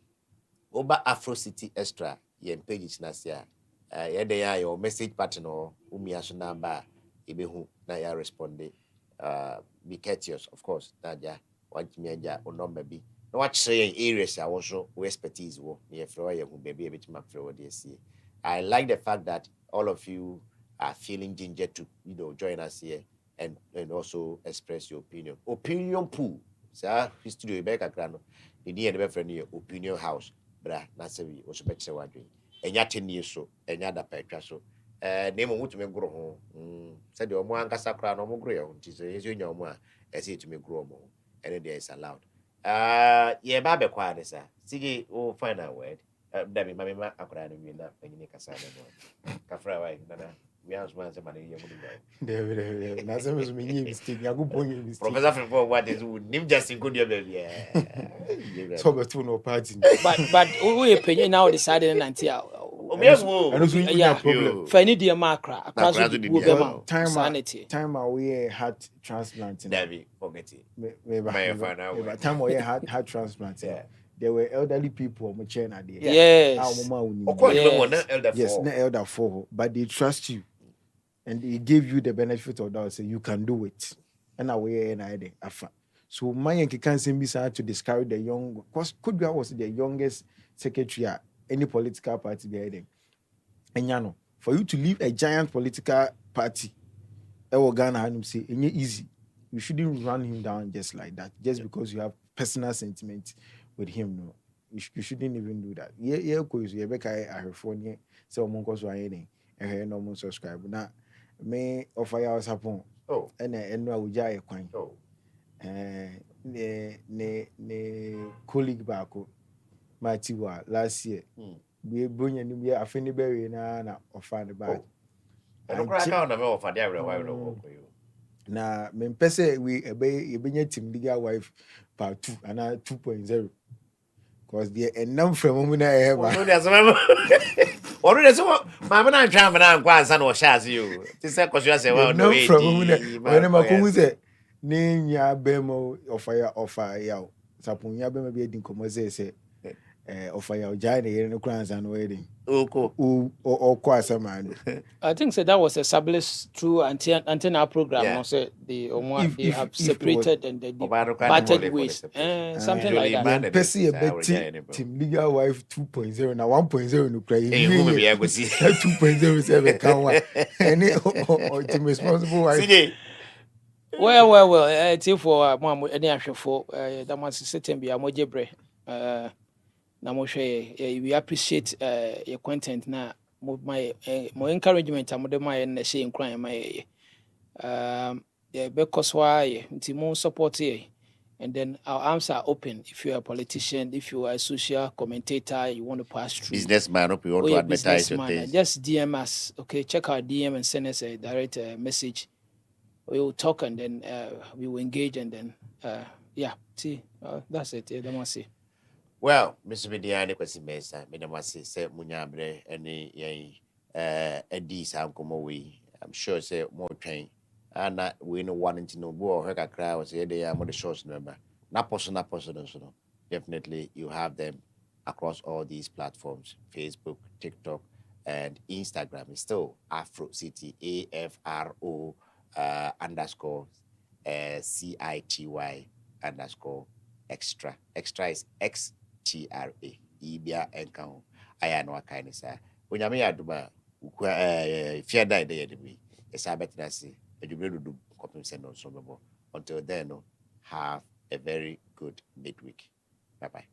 Oba Afro City Extra, yen pages Nasia. Yede your message pattern or Umiasunamba, Ibehu, Naya responded. Be courteous, of course, Naja, what me or number be. What saying areas are also expertise near Florida who may be able to map for see. I like the fact that all of you are feeling ginger to join us here and also express your opinion. Opinion pool. Sir, history Rebecca Grano, the dear never friend opinion house, bra, Nasavi, or better what doing. And yet 10 years so, and yada petra so. Name of to me grow home. Said your one Casacra no more grow, tis a junior one, as it to me grow more, and it is allowed. Yeah, Baba quiet, sir. Sige, oh, final word. David, Mamma, I cried in that when you make a sign. Cafra, we are one somebody. David, Nazareth, me mistake. I go point Professor for what is name just in good baby. So, but two no party. But we opinion now decided until yeah, problem. Fanny dear Macra, across the time away heart transplanting. David, forget it. By time we had heart transplanting. There were elderly people on China there. Yes. Yes, not elder for, but they trust you. And they gave you the benefit of that. So you can do it. And away and I afa. So my can't send me to discourage the young, because could be was the youngest secretary at any political party behind. And you know, for you to leave a giant political party, Ghana and say easy. You shouldn't run him down just like that, just because you have personal sentiment with him. No, you shouldn't even do that. Yeah, because you have a phone. So monko so anything, and no more subscribe. Now, me offer your support. Oh, and no ujaya coin. Oh, ne colleague bako, my tiwa last year. We bring any year a finny berry na offer the bag. I don't crack out of a devil while for you. Na me pese we a team legal wife part 2 and 2.0 because the number from women I have already so my man traveling and grandson or shas you. This is because you say, well, no, from women when my come say name ya bemo offer yaw sapun ya bemo be din komo say of your giant in crowns and wedding. Oko. Or Kwasi man. I think so that was established through antenna program. Yeah. No, say they have If it was separated and they Obado can't parted hold it for the ways, separation. something Usually like man that. that Percy a is, I would betty join it, bro. Team Legal Wife 2.0 now 1.0 no cry. Hey, who may be able to see? 2.07 can one. Any team responsible wife. CJ. Well. It's for mom any actual for that was certain be a mojebre. Na mo hwɛ we appreciate your content na mo my mo encouragement am de my na share nkran my yeah because why nti mo support here, and then our arms are open. If you are a politician, if you are a social commentator, you want to pass through, Businessman, hope you want or to you're a advertise your businessman, things. just DM us. Okay, check our DM and send us a direct message. We will talk and then we will engage and then yeah, see, that's it. Yeah, that must see. Well, Mr. Mediani, Kwasi Mensah, Minamasi, say Munyabre, any Eddie Sankomo, I'm sure say more train. And we know one into no more, Heka crowd was here, they are more the short number. Not person. Definitely, you have them across all these platforms Facebook, TikTok, and Instagram. It's still Afro City, AFRO underscore CITY underscore extra. Extra is XTRA. Ibia encounter. I know what kind of say. When you mean Aduma, fear die there, it's a better say. You will do copy send on some. Until then, have a very good midweek. Bye bye.